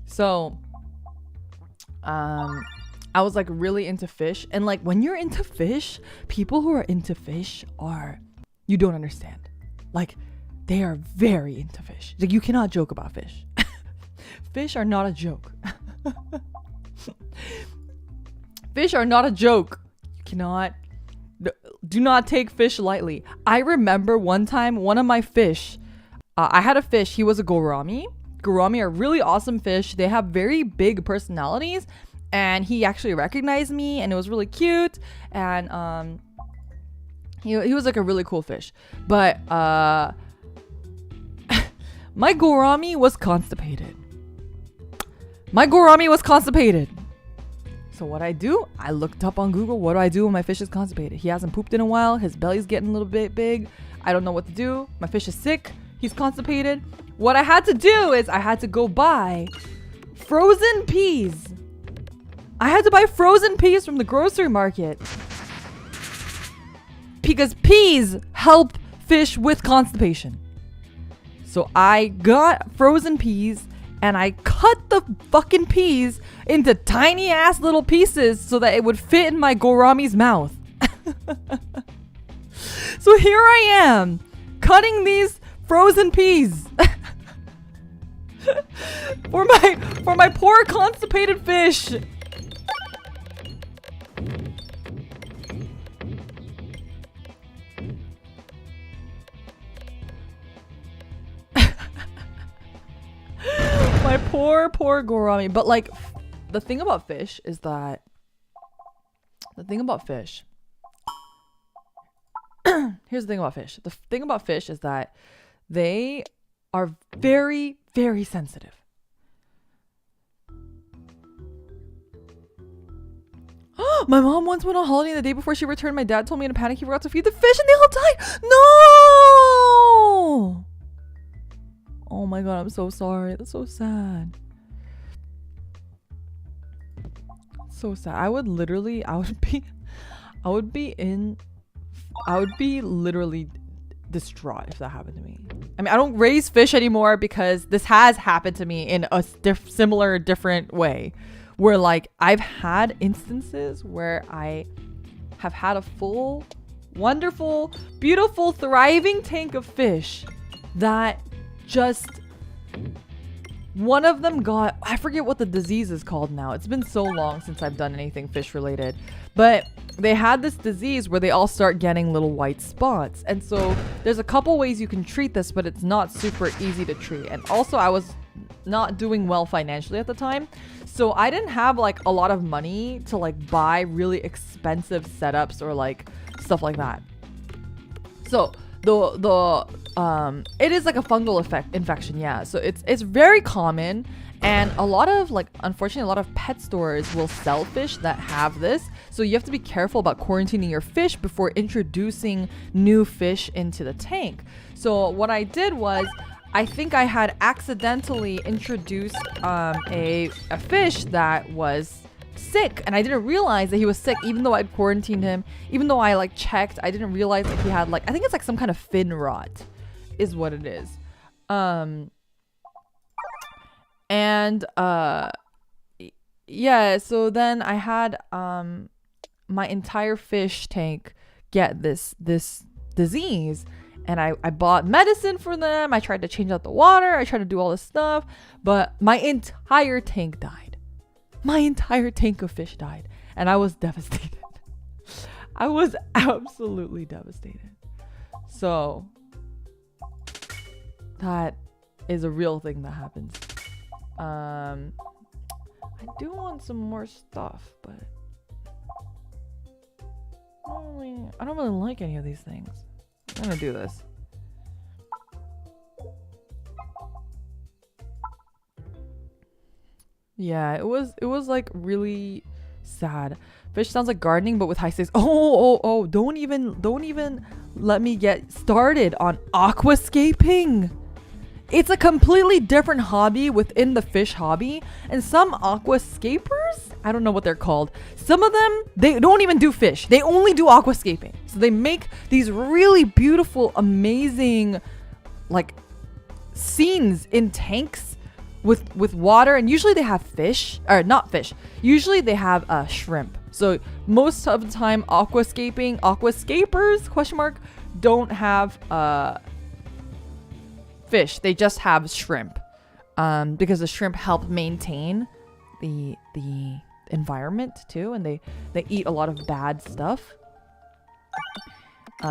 So I was like really into fish. And like, when you're into fish, people who are into fish are, you don't understand. Like, they are very into fish. Like, you cannot joke about fish. Fish are not a joke. Fish are not a joke. You cannot, do not take fish lightly. I remember one time, one of my fish, I had a fish. He was a gourami. Gourami are really awesome fish. They have very big personalities, and he actually recognized me, and it was really cute. And he was like a really cool fish. But my gourami was constipated. So what I do, I looked up on Google, what do I do when my fish is constipated? He hasn't pooped in a while. His belly's getting a little bit big. I don't know what to do. My fish is sick. He's constipated. What I had to do is I had to go buy frozen peas. I had to buy frozen peas from the grocery market. Because peas help fish with constipation. So I got frozen peas and I cut the fucking peas into tiny ass little pieces so that it would fit in my gourami's mouth. So here I am cutting these frozen peas for my poor constipated fish. My poor gourami. But like, the thing about fish is that here's the thing about fish. The thing about fish is that they are very, very sensitive. My mom once went on holiday, and the day before she returned, my dad told me in a panic he forgot to feed the fish and they all died. No! Oh my god, I'm so sorry. That's so sad. So sad. I would be literally distraught if that happened to me. I mean, I don't raise fish anymore because this has happened to me in a similar, different way. Where like, I've had instances where I have had a full wonderful, beautiful, thriving tank of fish that just, one of them got, I forget what the disease is called now. It's been so long since I've done anything fish related, but they had this disease where they all start getting little white spots. And so there's a couple ways you can treat this, but it's not super easy to treat. And also I was not doing well financially at the time, so I didn't have like a lot of money to like buy really expensive setups or like stuff like that. So it is like a fungal infection, yeah. So it's very common, and a lot of like, unfortunately, a lot of pet stores will sell fish that have this. So you have to be careful about quarantining your fish before introducing new fish into the tank. So what I did was, I think I had accidentally introduced a fish that was sick, and I didn't realize that he was sick, even though I'd quarantined him. Even though I like checked, I didn't realize that he had like, I think it's like some kind of fin rot is what it is. Yeah, so then I had my entire fish tank get this disease, and I bought medicine for them. I tried to change out the water. I tried to do all this stuff, but my entire tank died. My entire tank of fish died, and I was devastated. I was absolutely devastated. So that is a real thing that happens. I do want some more stuff, but I don't really like any of these things. I'm gonna do this. Yeah, it was like really sad. Fish sounds like gardening, but with high stakes. Oh, don't even let me get started on aquascaping. It's a completely different hobby within the fish hobby, and some aquascapers, I don't know what they're called. Some of them, they don't even do fish. They only do aquascaping. So they make these really beautiful, amazing, like, scenes in tanks with water, and usually they have fish, or not fish. Usually they have shrimp. So most of the time, aquascapers, ? Don't have fish. They just have shrimp, because the shrimp help maintain the environment too, and they eat a lot of bad stuff.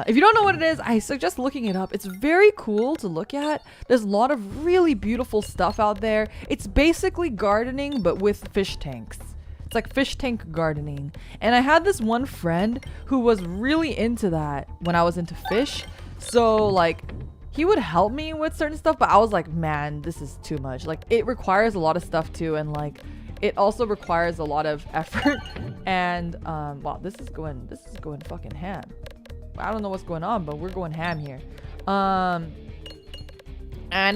If you don't know what it is, I suggest looking it up. It's very cool to look at. There's a lot of really beautiful stuff out there. It's basically gardening, but with fish tanks. It's like fish tank gardening. And I had this one friend who was really into that when I was into fish. So like, he would help me with certain stuff, but I was like, man, this is too much. Like, it requires a lot of stuff too, and like, it also requires a lot of effort. And wow, this is going fucking ham. I don't know what's going on, but we're going ham here. And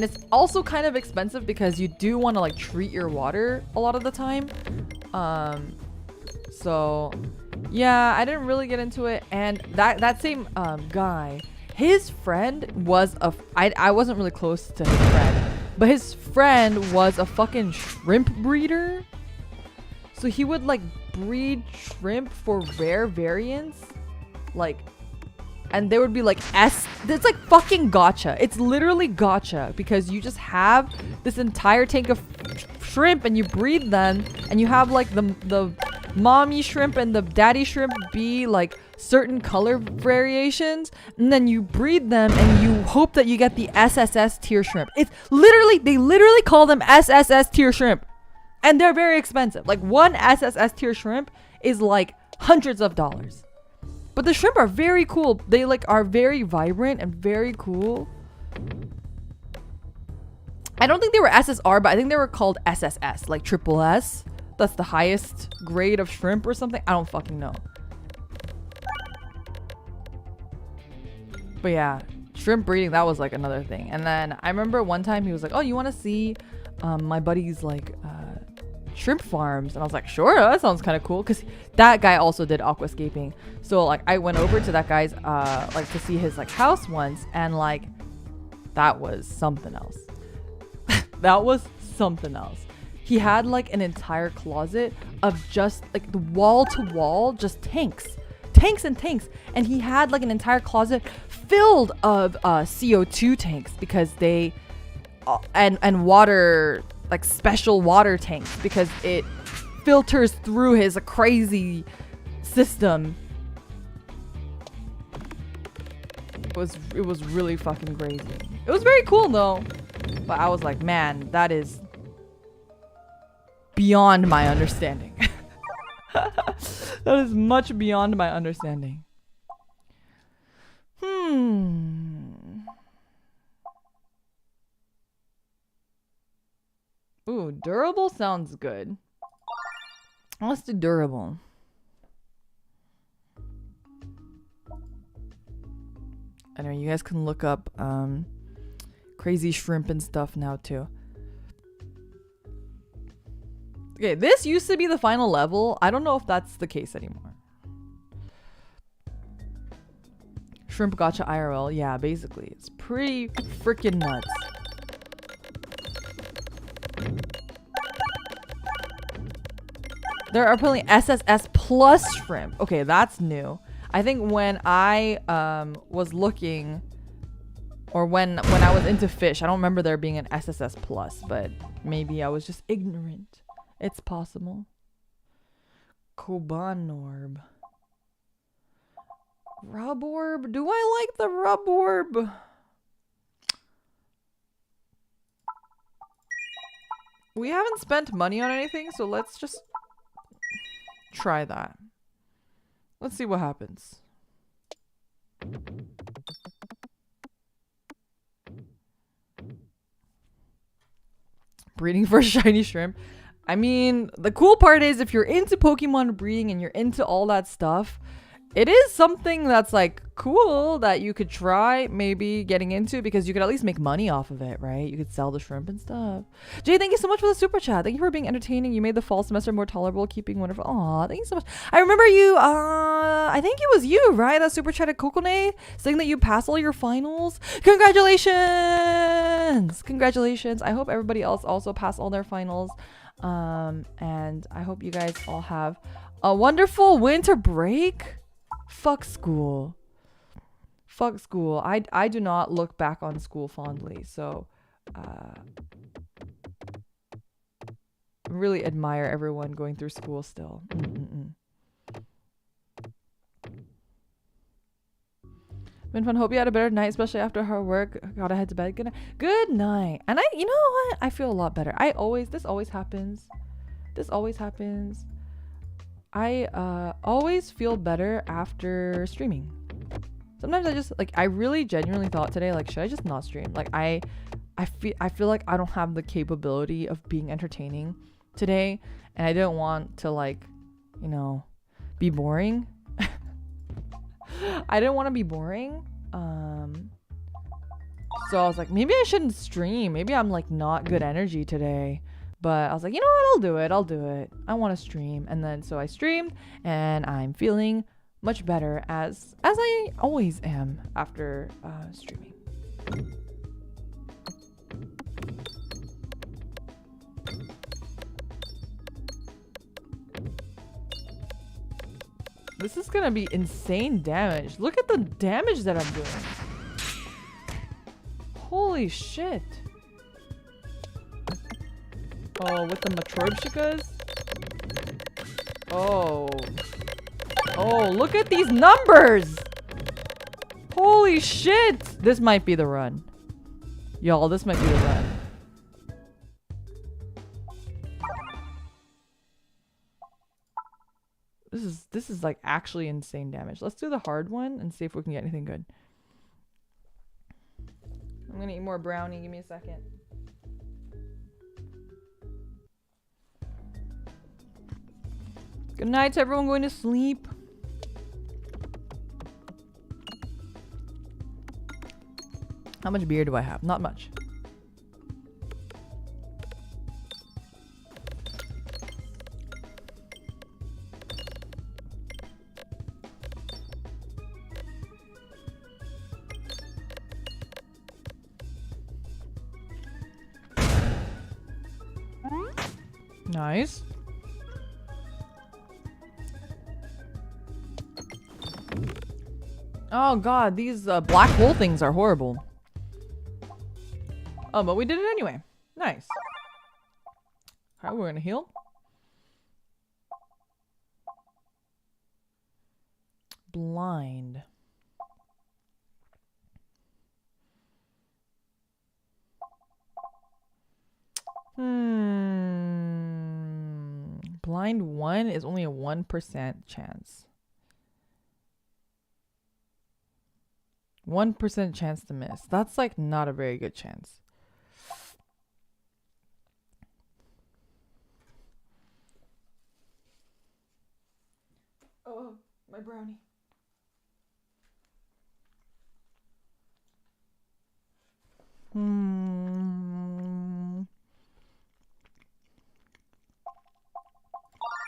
it's also kind of expensive because you do want to like treat your water a lot of the time. So yeah, I didn't really get into it. And that same guy, his friend was I wasn't really close to his friend, but his friend was a fucking shrimp breeder. So he would like breed shrimp for rare variants, like, and there would be like it's like fucking gotcha. It's literally gotcha, because you just have this entire tank of shrimp and you breed them, and you have like the mommy shrimp and the daddy shrimp be like certain color variations, and then you breed them and you hope that you get the SSS tier shrimp. It's literally, they literally call them SSS tier shrimp, and they're very expensive. Like one SSS tier shrimp is like hundreds of dollars. But the shrimp are very cool. They like are very vibrant and very cool. I don't think they were SSR, but I think they were called SSS, like triple S. That's the highest grade of shrimp or something. I don't fucking know. But yeah, shrimp breeding, that was like another thing. And then I remember one time he was like, oh, you want to see my buddy's like shrimp farms? And I was like, sure, that sounds kind of cool, because that guy also did aquascaping. So like I went over to that guy's like to see his like house once, and like that was something else. That was something else. He had like an entire closet of just like the wall to wall, just tanks tanks and tanks, and he had like an entire closet filled of CO2 tanks because they and water, like special water tanks, because it filters through his crazy system. It was really fucking crazy. It was very cool though, but I was like, man, that is beyond my understanding. That is much beyond my understanding. Ooh, durable sounds good. Let's do durable. I know you guys can look up crazy shrimp and stuff now too. Okay, this used to be the final level. I don't know if that's the case anymore. Shrimp Gacha IRL. Yeah, basically. It's pretty freaking nuts. There are apparently SSS plus shrimp. Okay, that's new. I think when I was looking, or when I was into fish, I don't remember there being an SSS plus, but maybe I was just ignorant. It's possible. Kobanorb. Rub orb? Do I like the rub orb? We haven't spent money on anything, so let's just try that. Let's see what happens. Breeding for shiny shrimp. I mean, the cool part is if you're into Pokemon breeding and you're into all that stuff, it is something that's like cool that you could try maybe getting into, because you could at least make money off of it, right? You could sell the shrimp and stuff. Jay, thank you so much for the super chat. Thank you for being entertaining. You made the fall semester more tolerable, keeping wonderful. Aw, thank you so much. I remember you, I think it was you, right? That super chat at Kokone saying that you passed all your finals. Congratulations! Congratulations. I hope everybody else also passed all their finals. And I hope you guys all have a wonderful winter break. Fuck school. Fuck school. I do not look back on school fondly, so really admire everyone going through school still. Been fun. Hope you had a better night, especially after hard work. Gotta head to bed. Good night. Good night. And you know what? I feel a lot better. This always happens. This always happens. I always feel better after streaming. Sometimes I just I really genuinely thought today, like, should I just not stream? Like I feel like I don't have the capability of being entertaining today, and I didn't want to, like, you know, be boring. I didn't want to be boring. So I was like, maybe I shouldn't stream. Maybe I'm like not good energy today. But I was like, you know what? I'll do it. I want to stream. And then so I streamed, and I'm feeling much better, as I always am after streaming. This is gonna be insane damage. Look at the damage that I'm doing. Holy shit. Oh, with the Matryoshkas? Oh. Oh, look at these numbers! Holy shit! This might be the run. Y'all, this might be the run. This is like actually insane damage. Let's do the hard one and see if we can get anything good. I'm gonna eat more brownie. Give me a second. Good night to everyone going to sleep. How much beer do I have? Not much. Nice. Oh god, these black hole things are horrible. Oh, but we did it anyway. Nice. Alright, we're gonna heal. Blind. Blind 1 is only a 1% chance. 1% chance to miss. That's like not a very good chance. Oh, my brownie.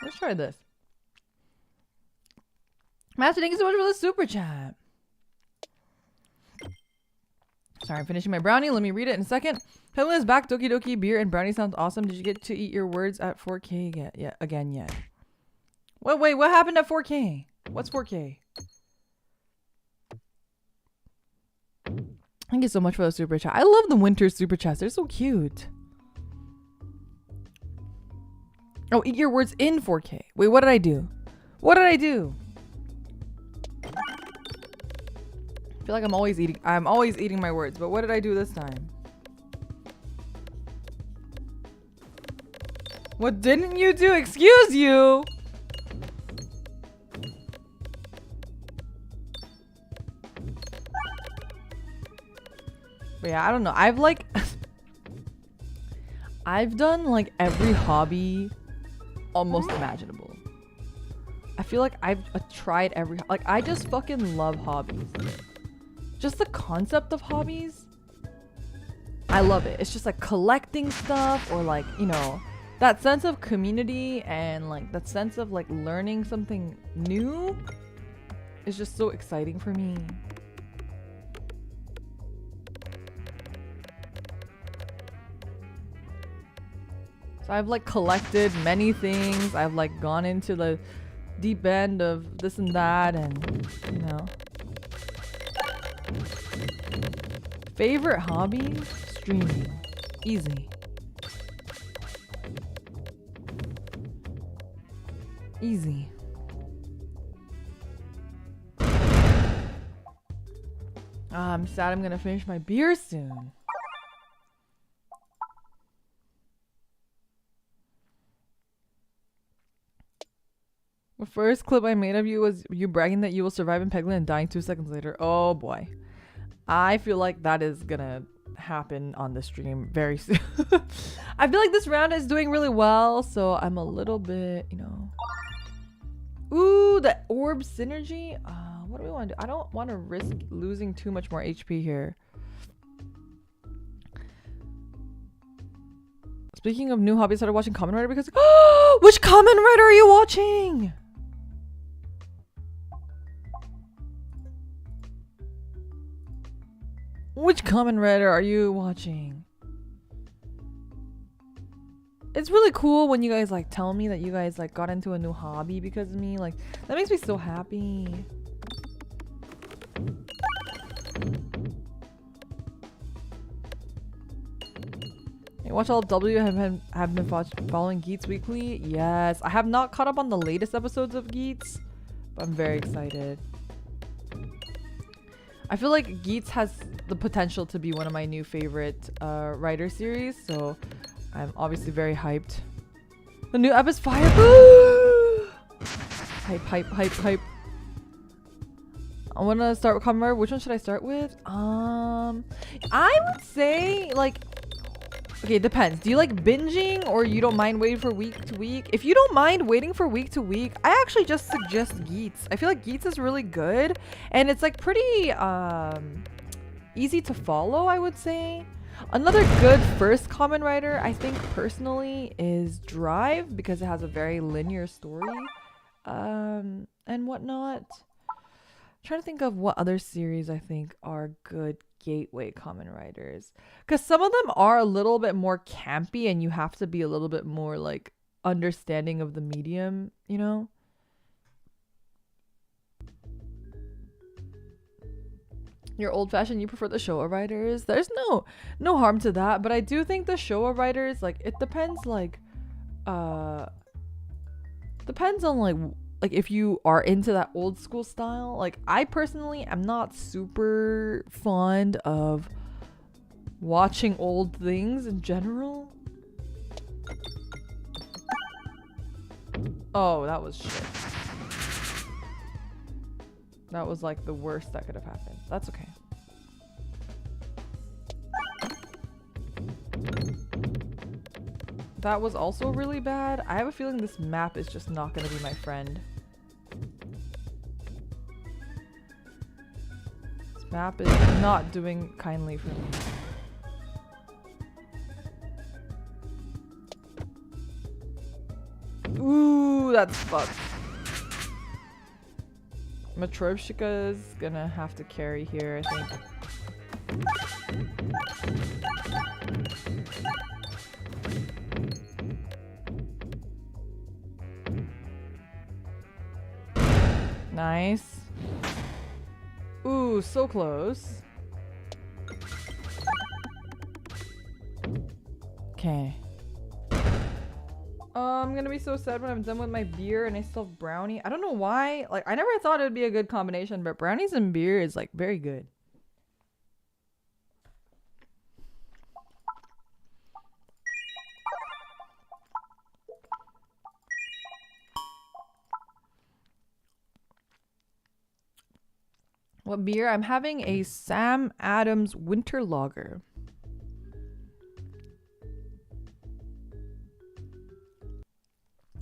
Let's try this. Master, thank you so much for the super chat. Sorry, I'm finishing my brownie. Let me read it in a second. Peglin is back. Doki Doki beer and brownie sounds awesome. Did you get to eat your words at 4K yet? Yeah, again yet. Wait, what happened at 4K? What's 4K? Thank you so much for the super chat. I love the winter super chats. They're so cute. Oh, eat your words in 4K. Wait, what did I do? What did I do? I feel like I'm always eating my words, but what did I do this time? What didn't you do? Excuse you! But yeah, I don't know. I've like I've done like every hobby almost imaginable. I feel like I've tried every, like I just fucking love hobbies. Just the concept of hobbies, I love it. It's just like collecting stuff, or like, you know, that sense of community and like that sense of like learning something new is just so exciting for me. So I've like collected many things. I've like gone into the deep end of this and that, and you know. Favorite hobby? Streaming. Easy. Easy. I'm sad I'm gonna finish my beer soon. The first clip I made of you was you bragging that you will survive in Peglin and dying 2 seconds later. Oh boy. I feel like that is gonna happen on the stream very soon. I feel like this round is doing really well, so I'm a little bit, you know. Ooh, the orb synergy. What do we want to do? I don't want to risk losing too much more HP here. Speaking of new hobbies, I started watching Kamen Rider because which Kamen Rider are you watching? Which Kamen Rider are you watching? It's really cool when you guys like tell me that you guys like got into a new hobby because of me. Like that makes me so happy. Hey, watch all of W. Have been following Geats weekly. Yes, I have not caught up on the latest episodes of Geats, but I'm very excited. I feel like Geats has the potential to be one of my new favorite writer series, so I'm obviously very hyped. The new app is fire. Hype. I want to start with Kamen Rider. Which one should I start with? I would say like, okay, it depends. Do you like binging or you don't mind waiting for week to week? If you don't mind waiting for week to week, I actually just suggest Geats. I feel like Geats is really good and it's like pretty easy to follow, I would say. Another good first Kamen Rider, I think personally, is Drive because it has a very linear story and whatnot. I'm trying to think of what other series I think are good gateway Kamen Riders, because some of them are a little bit more campy and you have to be a little bit more like understanding of the medium, you know. You're old-fashioned. You prefer the Showa writers. There's no harm to that, but I do think the Showa writers, like, it depends, like, depends on like if you are into that old school style. Like, I personally am not super fond of watching old things in general. Oh, that was shit. That was like the worst that could have happened. That's okay. That was also really bad. I have a feeling this map is just not going to be my friend. This map is not doing kindly for me. Ooh, that's fucked. Matryoshka's gonna have to carry here, I think. Nice. Ooh, so close. Okay. I'm gonna be so sad when I'm done with my beer and I still have brownie. I don't know why. Like, I never thought it would be a good combination, but brownies and beer is like very good. What beer? I'm having a Sam Adams Winter Lager.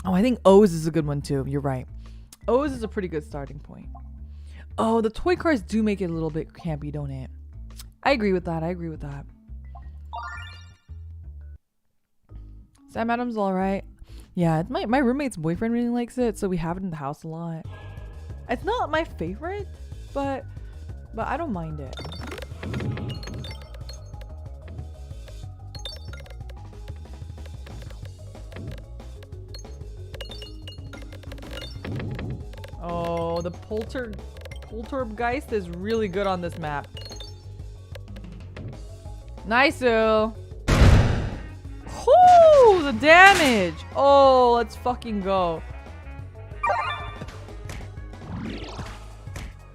Oh, I think O's is a good one too. You're right. O's is a pretty good starting point. Oh, the toy cars do make it a little bit campy, don't it? I agree with that. I agree with that. Sam Adams, all right. Yeah, my roommate's boyfriend really likes it, so we have it in the house a lot. It's not my favorite, but I don't mind it. Oh, the Poltergeist is really good on this map. Nice-oo. Whoo, the damage. Oh, let's fucking go.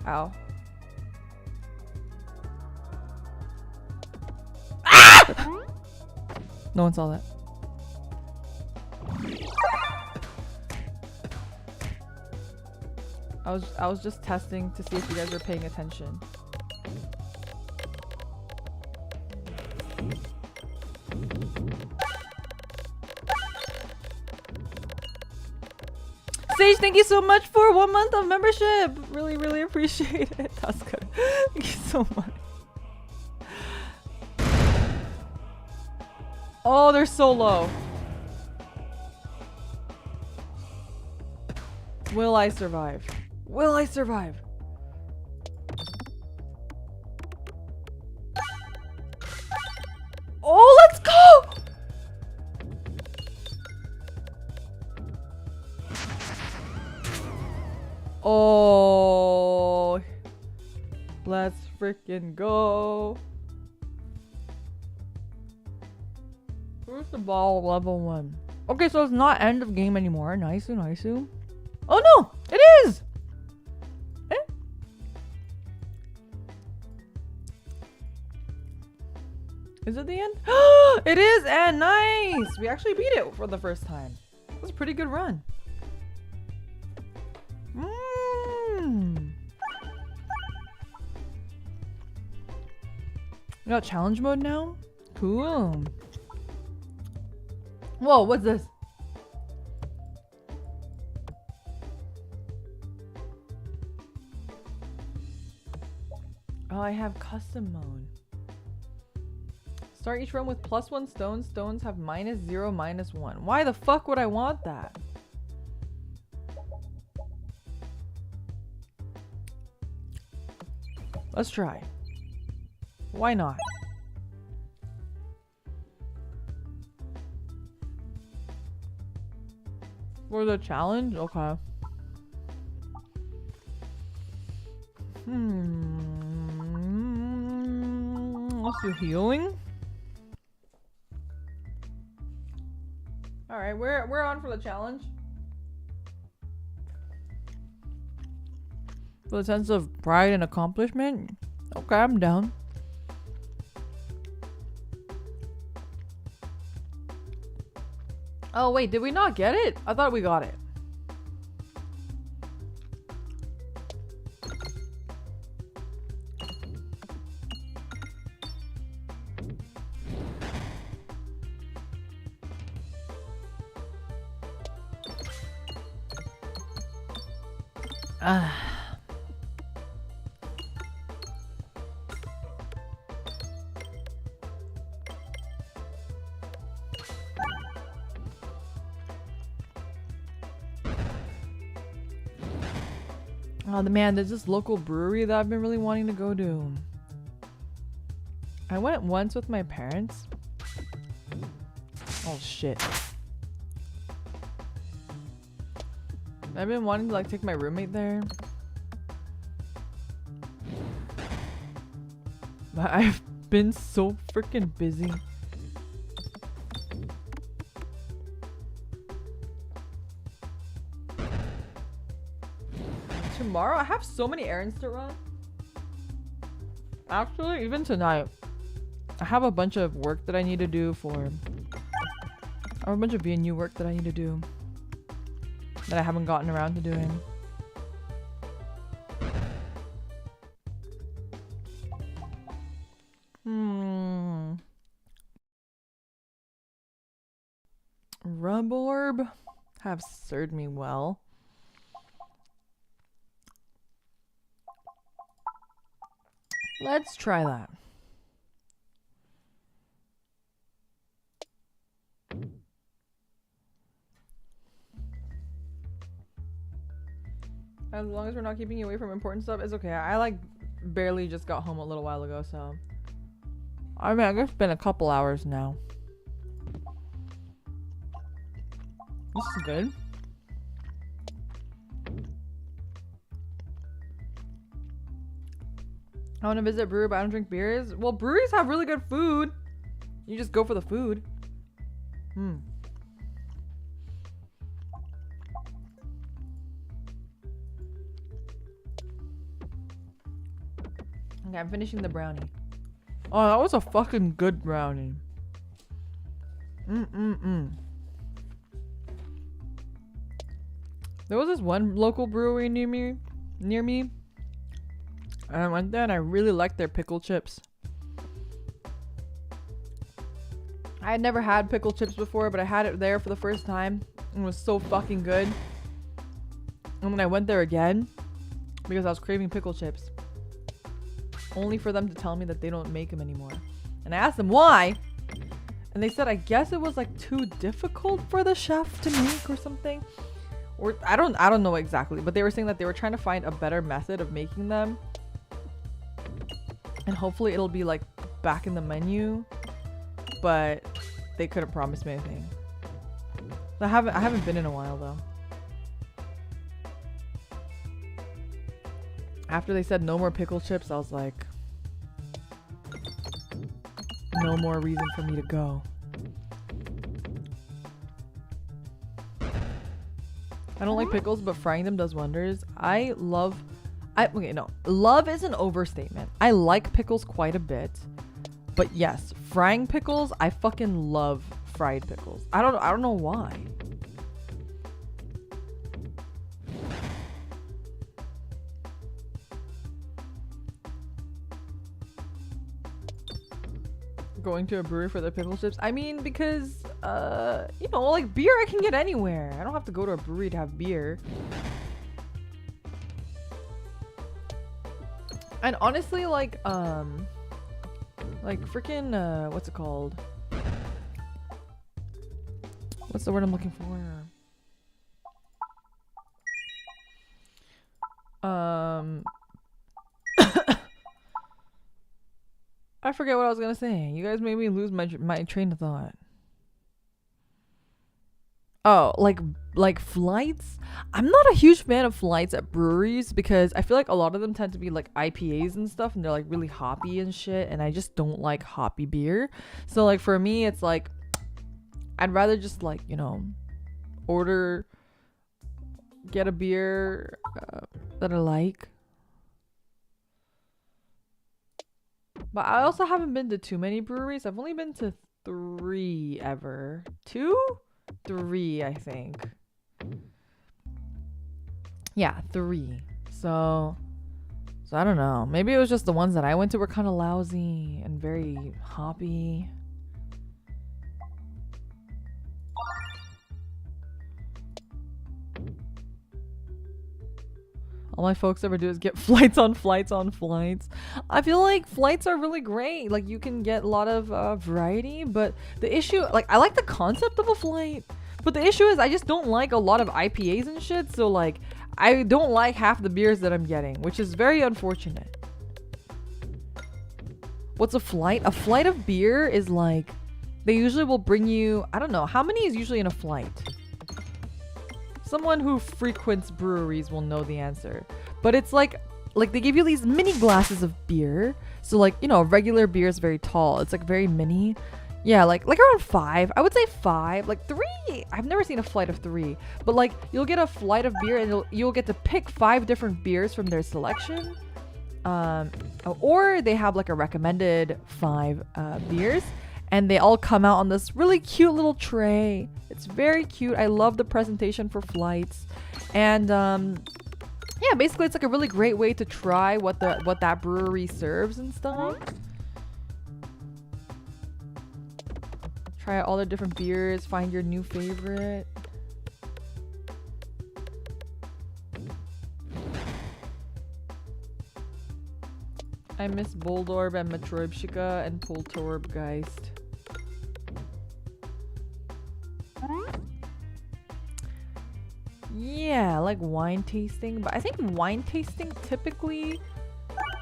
Ow. Ah! No one saw that. I was just testing to see if you guys were paying attention. Sage, thank you so much for 1 month of membership. Really, really appreciate it. That's good. Thank you so much. Oh, they're so low. Will I survive? Will I survive? Oh, let's go! Oh, let's freaking go. Where's the ball? Level 1. Okay, so it's not end of game anymore. Nice, nice. Oh no, it is! Eh? Is it the end? It is end! Nice! We actually beat it for the first time. That was a pretty good run. We got challenge mode now? Cool. Whoa, what's this? Oh, I have custom mode. Start each run with +1 stones. Stones have -0, -1. Why the fuck would I want that? Let's try. Why not? For the challenge? Okay. comes to healing. All right, we're on for the challenge. For the sense of pride and accomplishment. Okay, I'm down. Oh wait, did we not get it? I thought we got it. Oh man, there's this local brewery that I've been really wanting to go to. I went once with my parents. Oh shit. I've been wanting to like take my roommate there. But I've been so freaking busy. Tomorrow I have so many errands to run. Actually, even tonight I have a bunch of work that I need to do for or a bunch of VNU work that I need to do that I haven't gotten around to doing. Rub orb have served me well. Let's try that. As long as we're not keeping you away from important stuff, it's okay. I like barely just got home a little while ago, so I mean, I guess it's been a couple hours now. This is good. I want to visit a brewery, but I don't drink beers. Well, breweries have really good food. You just go for the food. Okay, I'm finishing the brownie. Oh, that was a fucking good brownie. There was this one local brewery near me. And I went there and I really liked their pickle chips. I had never had pickle chips before, but I had it there for the first time. And it was so fucking good. And then I went there again because I was craving pickle chips. Only for them to tell me that they don't make them anymore. And I asked them why. And they said, I guess it was like too difficult for the chef to make or something. Or I don't know exactly, but they were saying that they were trying to find a better method of making them. And hopefully it'll be like back in the menu, but they couldn't promise me anything. I haven't been in a while though. After they said no more pickle chips, I was like, no more reason for me to go. I don't like pickles, but frying them does wonders. Okay, no. Love is an overstatement. I like pickles quite a bit. But yes, frying pickles, I fucking love fried pickles. I don't know why. Going to a brewery for the pickle chips? I mean, because you know, like beer I can get anywhere. I don't have to go to a brewery to have beer. And honestly, like freaking what's it called? What's the word I'm looking for? I forget what I was gonna say. You guys made me lose my train of thought. Oh, like flights? I'm not a huge fan of flights at breweries because I feel like a lot of them tend to be like IPAs and stuff, and they're like really hoppy and shit, and I just don't like hoppy beer. So like for me, it's like I'd rather just like, you know, get a beer that I like. But I also haven't been to too many breweries. I've only been to 3 ever. 2? 3, I think. Yeah, 3. So I don't know. Maybe it was just the ones that I went to were kind of lousy and very hoppy. All my folks ever do is get flights on flights on flights. I feel like flights are really great. Like you can get a lot of variety, but the issue, like I like the concept of a flight, but the issue is I just don't like a lot of IPAs and shit. So like I don't like half the beers that I'm getting, which is very unfortunate. What's a flight? A flight of beer is like, they usually will bring you, I don't know, how many is usually in a flight? Someone who frequents breweries will know the answer. But it's like they give you these mini glasses of beer. So like, you know, regular beer is very tall. It's like very mini. Yeah, like around 5. I would say 5. Like 3. I've never seen a flight of 3. But like you'll get a flight of beer and you'll get to pick 5 different beers from their selection. Or they have like a recommended 5 beers. And they all come out on this really cute little tray. It's very cute. I love the presentation for flights. And yeah, basically it's like a really great way to try what that brewery serves and stuff. Try out all the different beers, find your new favorite. I miss Boldorb and Metroibshika and Poltorbgeist. Yeah, like wine tasting, but I think wine tasting typically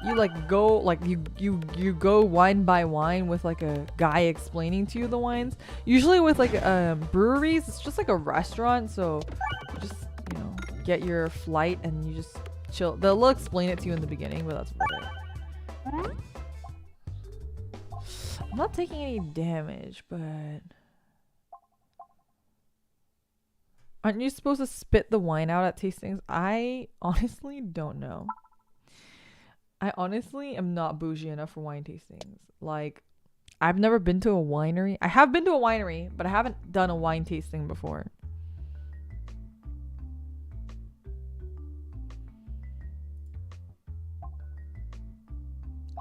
you like go like you go wine by wine with like a guy explaining to you the wines. Usually with like breweries, it's just like a restaurant, so you just, you know, get your flight and you just chill. They'll explain it to you in the beginning, but that's about it. I'm not taking any damage, but aren't you supposed to spit the wine out at tastings? I honestly don't know. I honestly am not bougie enough for wine tastings. Like, I've never been to a winery. I have been to a winery, but I haven't done a wine tasting before.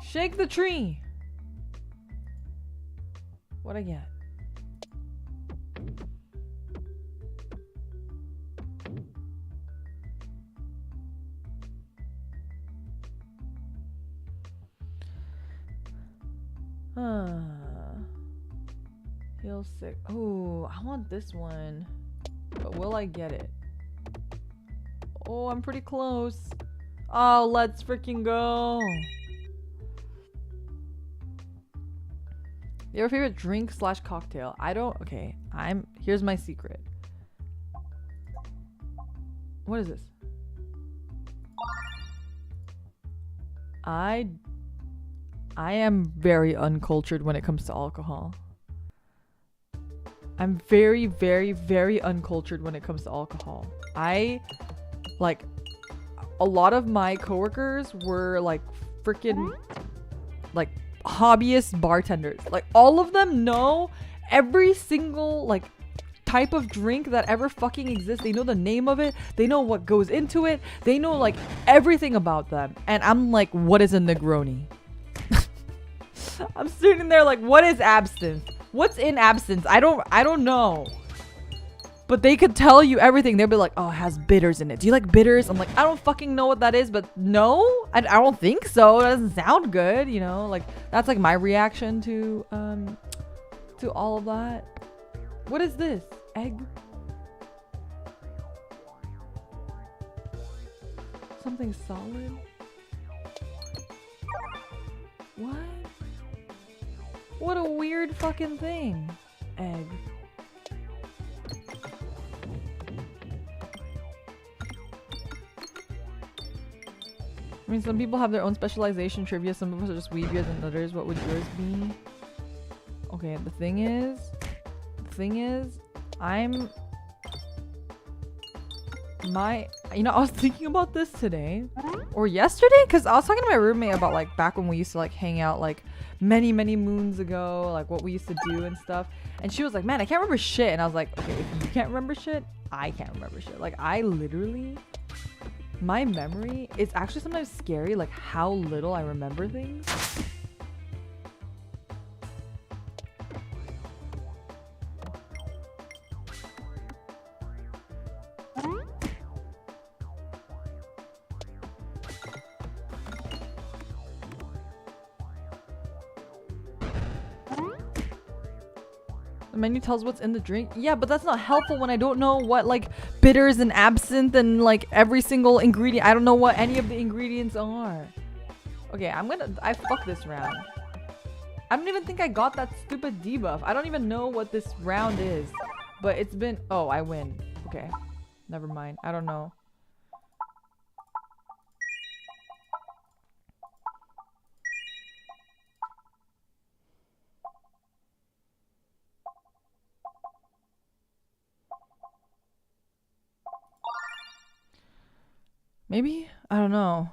Shake the tree. What'd I get? Heal sick. Oh, I want this one. But will I get it? Oh, I'm pretty close. Oh, let's freaking go. Your favorite drink / cocktail? I don't. Okay, here's my secret. What is this? I am very uncultured when it comes to alcohol. I'm very, very, very uncultured when it comes to alcohol. A lot of my coworkers were like freaking like hobbyist bartenders. Like all of them know every single like type of drink that ever fucking exists. They know the name of it. They know what goes into it. They know like everything about them. And I'm like, what is a Negroni? I'm sitting there like, what is absinthe? What's in absinthe? I don't know. But they could tell you everything. They'll be like, oh, it has bitters in it. Do you like bitters? I'm like, I don't fucking know what that is, but no, I don't think so. It doesn't sound good, you know? Like, that's like my reaction to all of that. What is this? Egg? Something solid? What? What a weird fucking thing. Egg. I mean, some people have their own specialization trivia. Some of us are just weebier than others. What would yours be? Okay, the thing is, I'm you know, I was thinking about this today or yesterday because I was talking to my roommate about like back when we used to like hang out like many moons ago, like what we used to do and stuff. And she was like, man, I can't remember shit. And I was like, okay, if you can't remember shit, I can't remember shit. Like I literally, my memory is actually sometimes scary, like how little I remember things. The menu tells what's in the drink. Yeah, but that's not helpful when I don't know what like bitters and absinthe and like every single ingredient. I don't know what any of the ingredients are. Okay, I fuck this round. I don't even think I got that stupid debuff. I don't even know what this round is. But it's been, oh, I win. Okay, never mind. I don't know. Maybe? I don't know.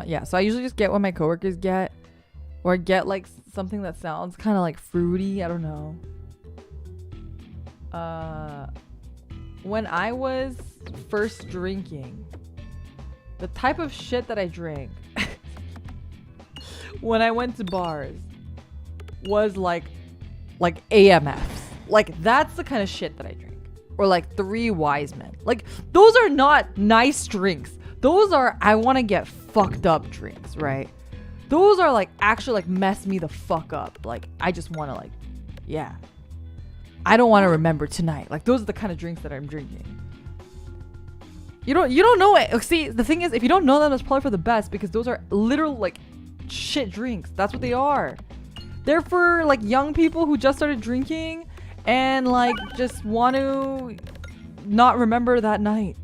Yeah, so I usually just get what my coworkers get. Or get like something that sounds kind of like fruity. I don't know. When I was first drinking, the type of shit that I drank when I went to bars was like AMFs. Like that's the kind of shit that I drink. Or like 3 Wise Men. Like those are not nice drinks. Those are I want to get fucked up drinks, right? Those are like actually like mess me the fuck up. Like I just want to like, yeah. I don't want to remember tonight. Like those are the kind of drinks that I'm drinking. You don't know it. See, the thing is, if you don't know them, that's probably for the best because those are literal like shit drinks. That's what they are. They're for like young people who just started drinking and like just want to not remember that night.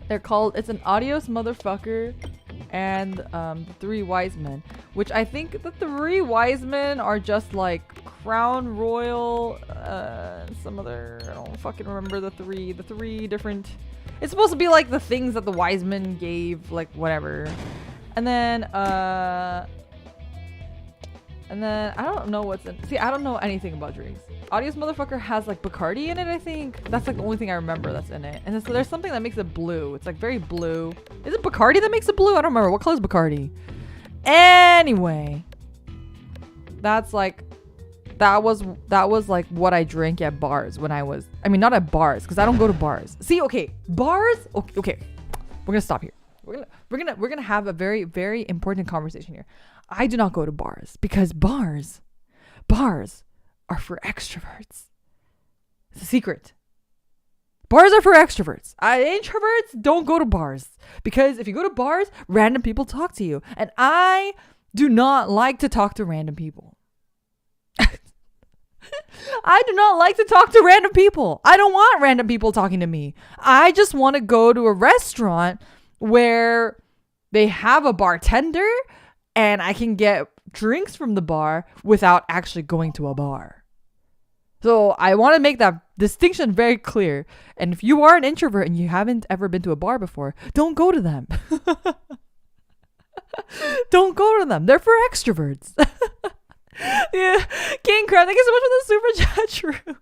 They're called, it's an Adios Motherfucker and the 3 Wise Men, which I think the 3 Wise Men are just like Crown Royal, some other, I don't fucking remember the three different, it's supposed to be like the things that the Wise Men gave, like whatever. And then I don't know what's in, see, I don't know anything about drinks. Adios Motherfucker has like Bacardi in it, I think. That's like the only thing I remember that's in it. And so there's something that makes it blue. It's like very blue. Is it Bacardi that makes it blue? I don't remember. What color is Bacardi? Anyway. That's like, that was like what I drank at bars when I was, I mean, not at bars, because I don't go to bars. See, okay, bars, okay. We're gonna stop here. We're gonna have a very, very important conversation here. I do not go to bars because bars are for extroverts. It's a secret. Bars are for extroverts. Introverts don't go to bars because if you go to bars, random people talk to you, and I do not like to talk to random people. I do not like to talk to random people. I don't want random people talking to me. I just want to go to a restaurant where they have a bartender and I can get drinks from the bar without actually going to a bar. So I want to make that distinction very clear. And if you are an introvert and you haven't ever been to a bar before, don't go to them. Don't go to them. They're for extroverts. Yeah, King Crab, thank you so much for the super chat, True.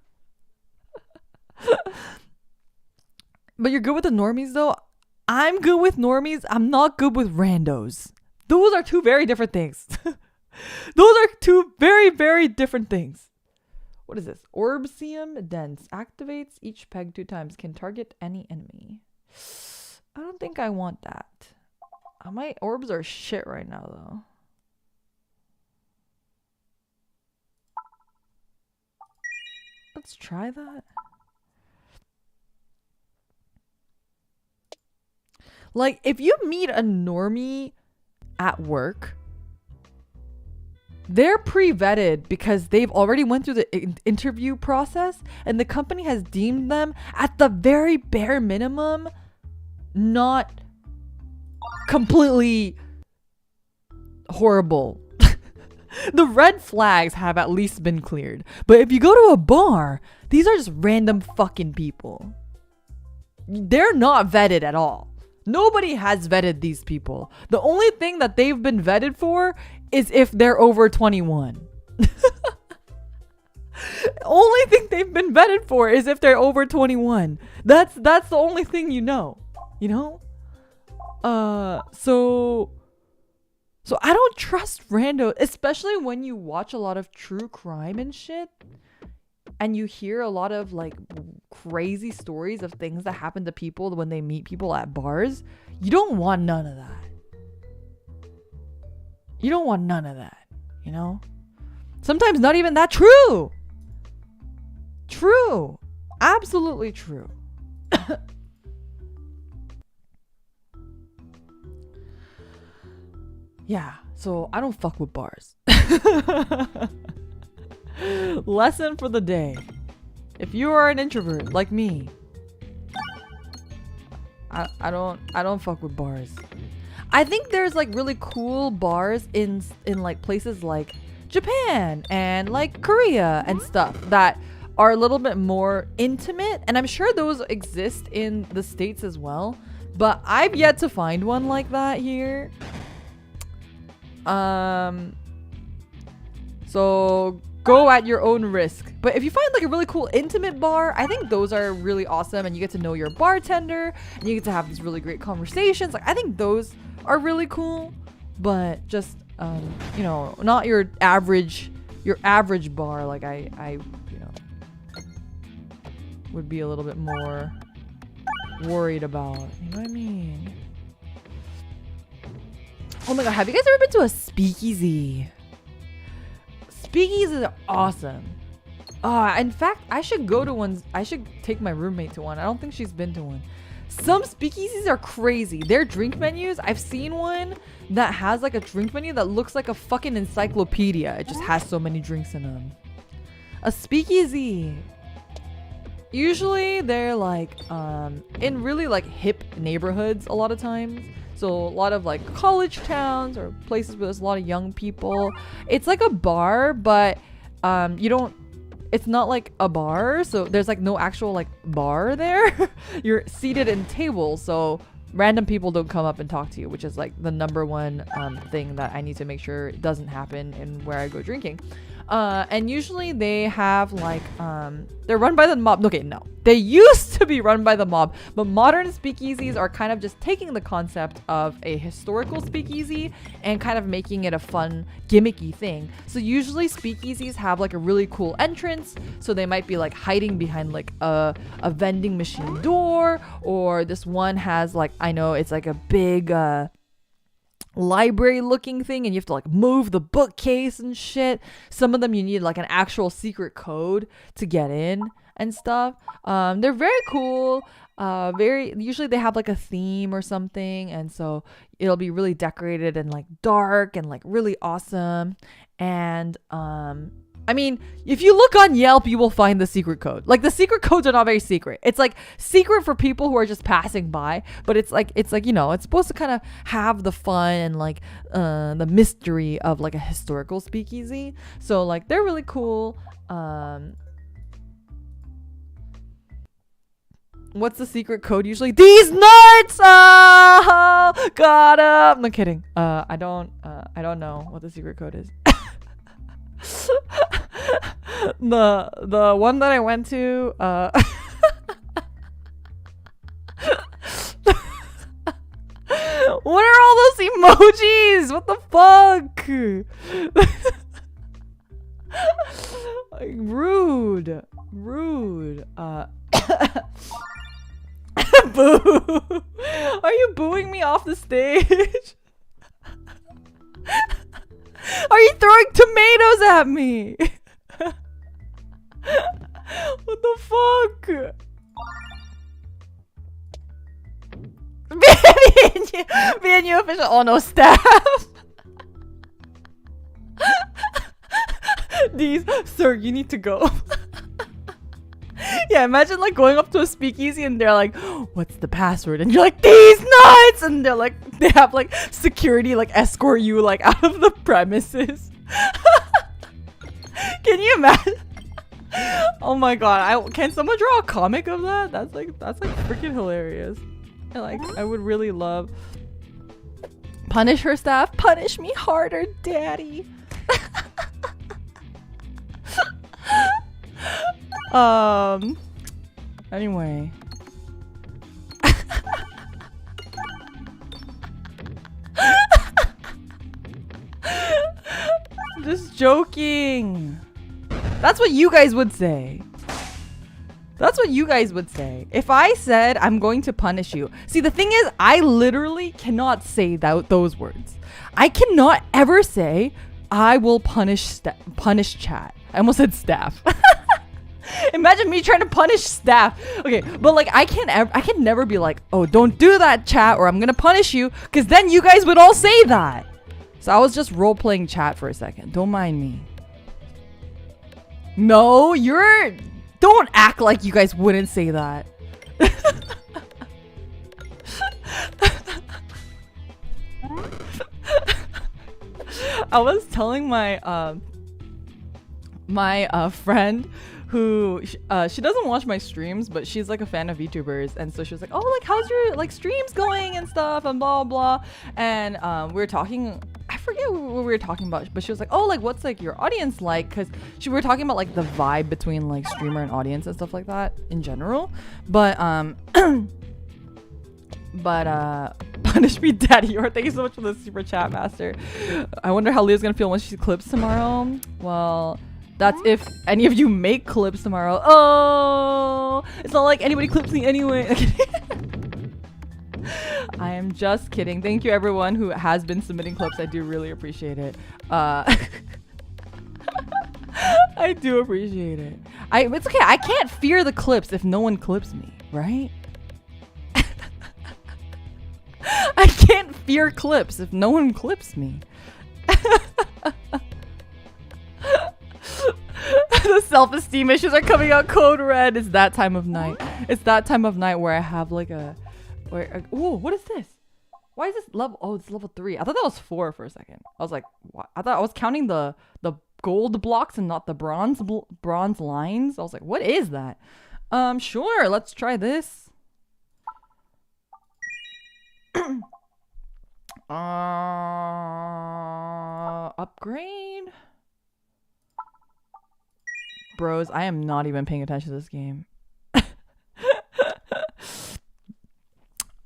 But you're good with the normies though? I'm good with normies. I'm not good with randos. Those are 2 very different things. Those are 2 very, very different things. What is this? Orbsium dense. Activates each peg 2 times. Can target any enemy. I don't think I want that. My orbs are shit right now though. Let's try that. Like, if you meet a normie at work, they're pre-vetted because they've already went through the interview process, and the company has deemed them at the very bare minimum not completely horrible. The red flags have at least been cleared. But if you go to a bar, these are just random fucking people. They're not vetted at all. Nobody has vetted these people. The only thing that they've been vetted for is if they're over 21. Only thing they've been vetted for is if they're over 21. That's the only thing you know. So I don't trust rando, especially when you watch a lot of true crime and shit, and you hear a lot of like crazy stories of things that happen to people when they meet people at bars. You don't want none of that. You don't want none of that, you know? Sometimes not even that true. True. Absolutely true. Yeah, so I don't fuck with bars. Lesson for the day. If you are an introvert like me, I don't fuck with bars. I think there's like really cool bars in like places like Japan and like Korea and stuff that are a little bit more intimate, and I'm sure those exist in the States as well, but I've yet to find one like that here. So go at your own risk. But if you find like a really cool intimate bar, I think those are really awesome, and you get to know your bartender and you get to have these really great conversations. Like I think those are really cool, but just you know, not your average bar. Like I you know, would be a little bit more worried about. You know what I mean? Oh my god, have you guys ever been to a speakeasy? Speakeasies are awesome. In fact, I should go to one. I should take my roommate to one. I don't think she's been to one. Some speakeasies are crazy. Their drink menus, I've seen one that has like a drink menu that looks like a fucking encyclopedia. It just has so many drinks in them. A speakeasy. Usually they're like in really like hip neighborhoods a lot of times. So a lot of like college towns or places where there's a lot of young people. It's like a bar, but it's not like a bar. So there's like no actual like bar there. You're seated in tables. So random people don't come up and talk to you, which is like the number one thing that I need to make sure doesn't happen in where I go drinking. And usually they have like they're run by the mob. Okay, no, they used to be run by the mob, but modern speakeasies are kind of just taking the concept of a historical speakeasy and kind of making it a fun gimmicky thing. So usually speakeasies have like a really cool entrance, so they might be like hiding behind like a vending machine door, or this one has like, I know it's like a big library looking thing, and you have to like move the bookcase and shit. Some of them you need like an actual secret code to get in and stuff. They're very cool. Usually they have like a theme or something, and so it'll be really decorated and like dark and like really awesome. And I mean, if you look on Yelp, you will find the secret code. Like the secret codes are not very secret. It's like secret for people who are just passing by, but it's like, you know, it's supposed to kind of have the fun and like the mystery of like a historical speakeasy. So like they're really cool. What's the secret code usually? These nuts! Oh, got him. No kidding. I don't know what the secret code is. The one that I went to, what are all those emojis? What the fuck? Like, rude. Boo. Are you booing me off the stage? Are you throwing tomatoes at me? What the fuck? Me and you official. Oh no, staff. These, sir, you need to go. Yeah, imagine like going up to a speakeasy and they're like, what's the password? And you're like, these nuts! And they're like, they have like security like escort you like out of the premises. Can you imagine? Oh my god, can someone draw a comic of that? That's like freaking hilarious. I would really love. Punish her staff. Punish me harder, daddy. Anyway. Just joking. That's what you guys would say. That's what you guys would say. If I said I'm going to punish you. See, the thing is, I literally cannot say those words. I cannot ever say I will punish chat. I almost said staff. Imagine me trying to punish staff. Okay, but like I can never be like, oh, don't do that, chat, or I'm gonna punish you, because then you guys would all say that. So I was just role-playing chat for a second. Don't mind me. No, don't act like you guys wouldn't say that. I was telling my friend who she doesn't watch my streams, but she's like a fan of VTubers, and so she was like, oh, like how's your like streams going and stuff and blah blah. And we were talking, I forget what we were talking about, but she was like, oh, like what's like your audience like, because we were talking about like the vibe between like streamer and audience and stuff like that in general. But punish me, daddy. Or thank you so much for the super chat, master. I wonder how Leah's gonna feel when she clips tomorrow. Well, that's if any of you make clips tomorrow. Oh, it's not like anybody clips me anyway. I am just kidding. Thank you everyone who has been submitting clips. I do really appreciate it. I do appreciate it. It's okay. I can't fear the clips if no one clips me, right? I can't fear clips if no one clips me. The self-esteem issues are coming out. Code red. It's that time of night. It's that time of night where I have like oh, what is this? Why is this level? Oh, it's level 3. I thought that was 4 for a second. I was like, what? I thought I was counting the gold blocks and not the bronze lines. I was like, what is that? Sure, let's try this. Upgrade. Bros, I am not even paying attention to this game.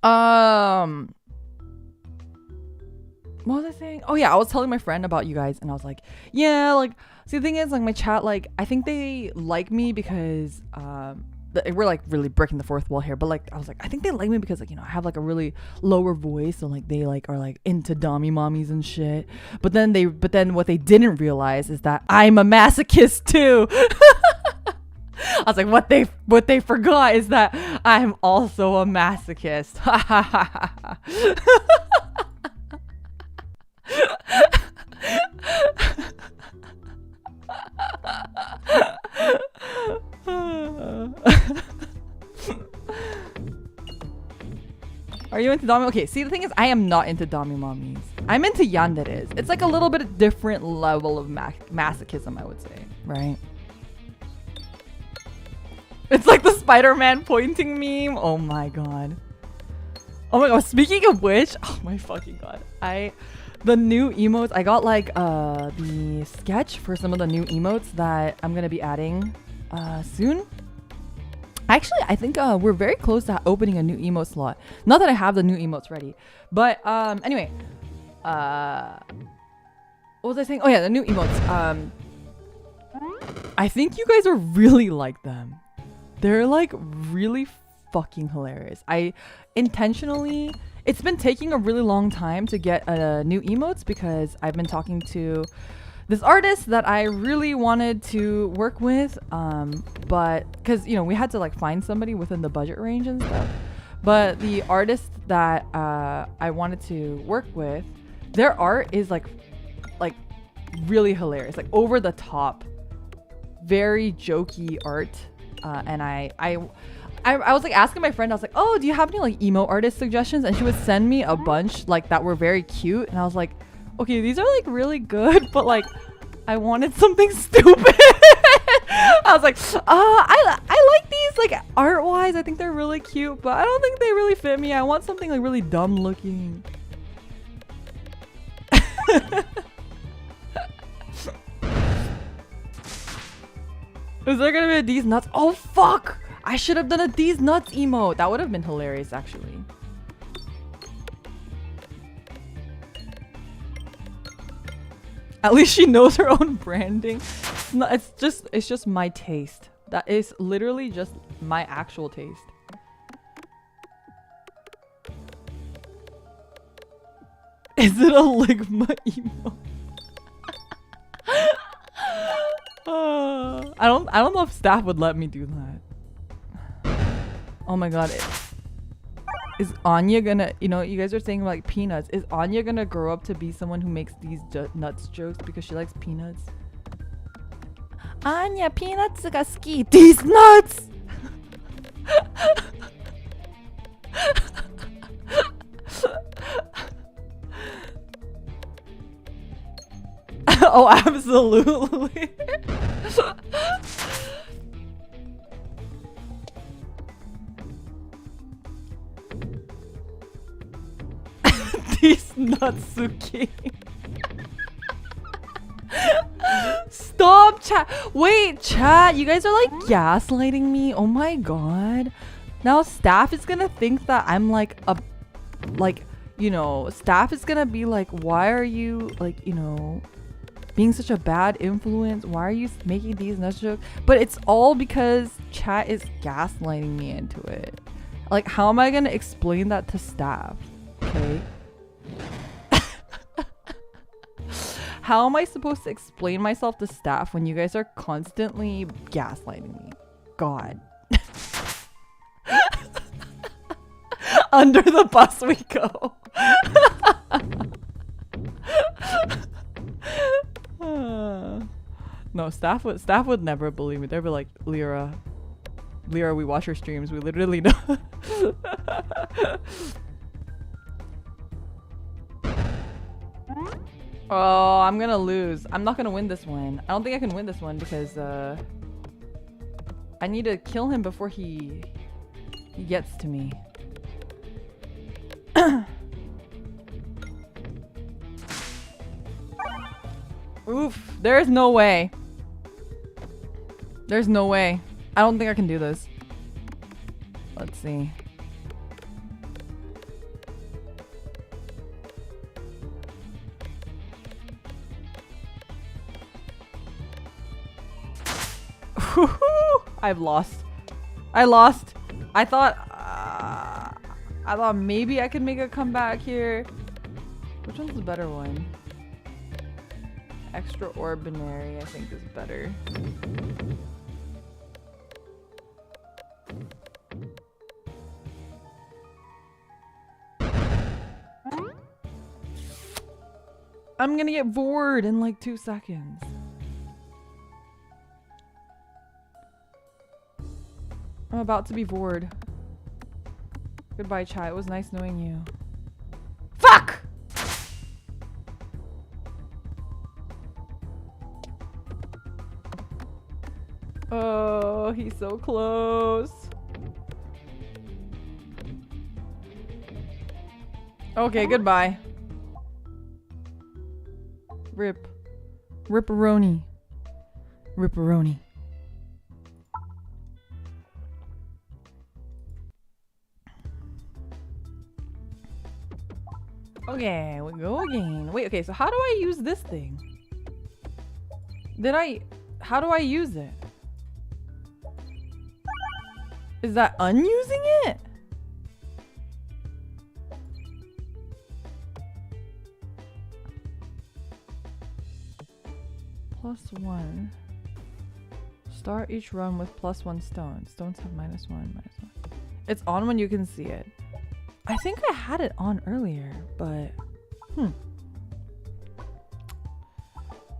What was I saying? Oh yeah, I was telling my friend about you guys, and I was like, yeah, like, see, the thing is, like, my chat, like, I think they like me because we're like really breaking the fourth wall here, but like I was like, I think they like me because, like, you know, I have like a really lower voice, so like they like are like into dommy mommies and shit. But then what they didn't realize is that I'm a masochist too. I was like, what they forgot is that I'm also a masochist. Are you into Dami? Okay, see, the thing is, I am not into Dami mommies. I'm into yanderes. It's like a little bit different level of masochism, I would say, right? It's like the Spider-Man pointing meme. Oh my god. Oh my god, speaking of which, oh my fucking god. The new emotes, I got like the sketch for some of the new emotes that I'm gonna be adding soon. Actually, I think we're very close to opening a new emote slot. Not that I have the new emotes ready, but anyway, what was I saying? Oh yeah, the new emotes. I think you guys are really like them. They're like really fucking hilarious. I intentionally, it's been taking a really long time to get new emotes because I've been talking to this artist that I really wanted to work with, but because, you know, we had to like find somebody within the budget range and stuff. But the artist that I wanted to work with, their art is like really hilarious, like over the top very jokey art, and I was like asking my friend, I was like, oh, do you have any like emo artist suggestions? And she would send me a bunch like that were very cute, and I was like, okay, these are like really good, but like I wanted something stupid. I was like, I like these like art wise, I think they're really cute, but I don't think they really fit me. I want something like really dumb looking. Is there gonna be a Deez nuts? Oh fuck! I should have done a Deez nuts emote. That would have been hilarious actually. At least she knows her own branding. It's just my taste. That is literally just my actual taste. Is it a Ligma emo? I don't know if staff would let me do that. Oh my god. Is Anya gonna, you know, you guys are saying like peanuts. Is Anya gonna grow up to be someone who makes these nuts jokes because she likes peanuts? Anya, peanuts ga suki. These nuts! Oh, absolutely. These Natsuki. Stop, chat. Wait, chat. You guys are like gaslighting me. Oh my god. Now staff is gonna think that I'm like a, like, you know, staff is gonna be like, why are you like, you know, being such a bad influence? Why are you making these nuts jokes? But it's all because chat is gaslighting me into it. Like, how am I gonna explain that to staff? Okay. How am I supposed to explain myself to staff when you guys are constantly gaslighting me? God. Under the bus we go. No, staff would never believe me. They'd be like, Lyra, we watch her streams. We literally know. Oh, I'm gonna lose. I'm not gonna win this one. I don't think I can win this one because I need to kill him before he gets to me. Oof, there's no way. There's no way. I don't think I can do this. Let's see. I've lost. I lost. I thought maybe I could make a comeback here. Which one's the better one? Extraordinary, I think, is better. I'm gonna get bored in like 2 seconds. I'm about to be bored. Goodbye, chat. It was nice knowing you. Fuck! Oh, he's so close. Okay, goodbye. Rip. Ripperoni. Ripperoni. Okay, we go again. Wait, okay, so how do I use this thing? How do I use it? Is that unusing it? +1. Start each run with +1 stone. Stones have -1. It's on when you can see it. I think I had it on earlier, but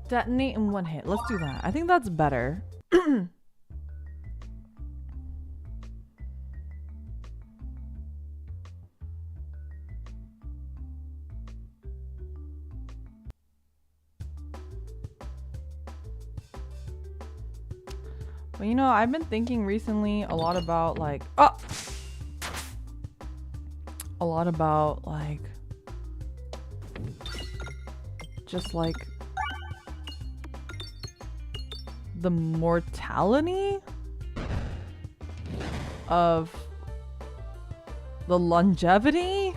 detonate in 1 hit. Let's do that. I think that's better. But you know, I've been thinking recently a lot about like just like the mortality of the longevity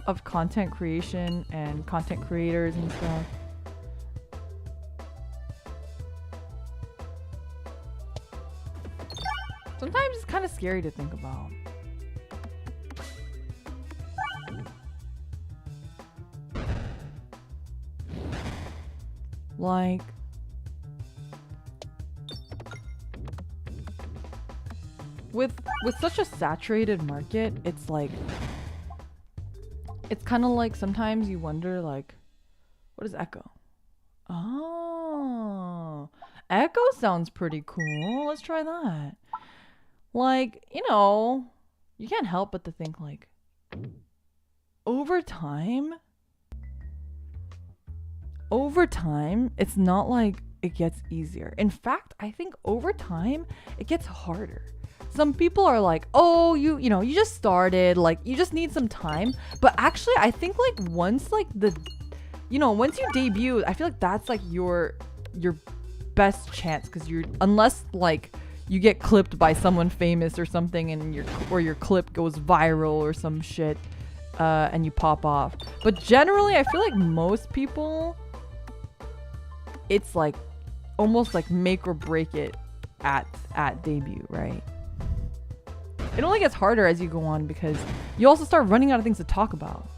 of content creation and content creators and stuff. Sometimes it's kind of scary to think about. Like, with such a saturated market, it's like, it's kind of like sometimes you wonder like, what is echo? Oh, echo sounds pretty cool. Let's try that. Like, you know, you can't help but to think like, over time, it's not like it gets easier. In fact, I think over time, it gets harder. Some people are like, oh, you know, you just started, like, you just need some time. But actually, I think like once like once you debut, I feel like that's like your best chance, because unless like you get clipped by someone famous or something and your clip goes viral or some shit, and you pop off. But generally, I feel like most people, it's like almost like make or break it at debut, right? It only gets harder as you go on because you also start running out of things to talk about.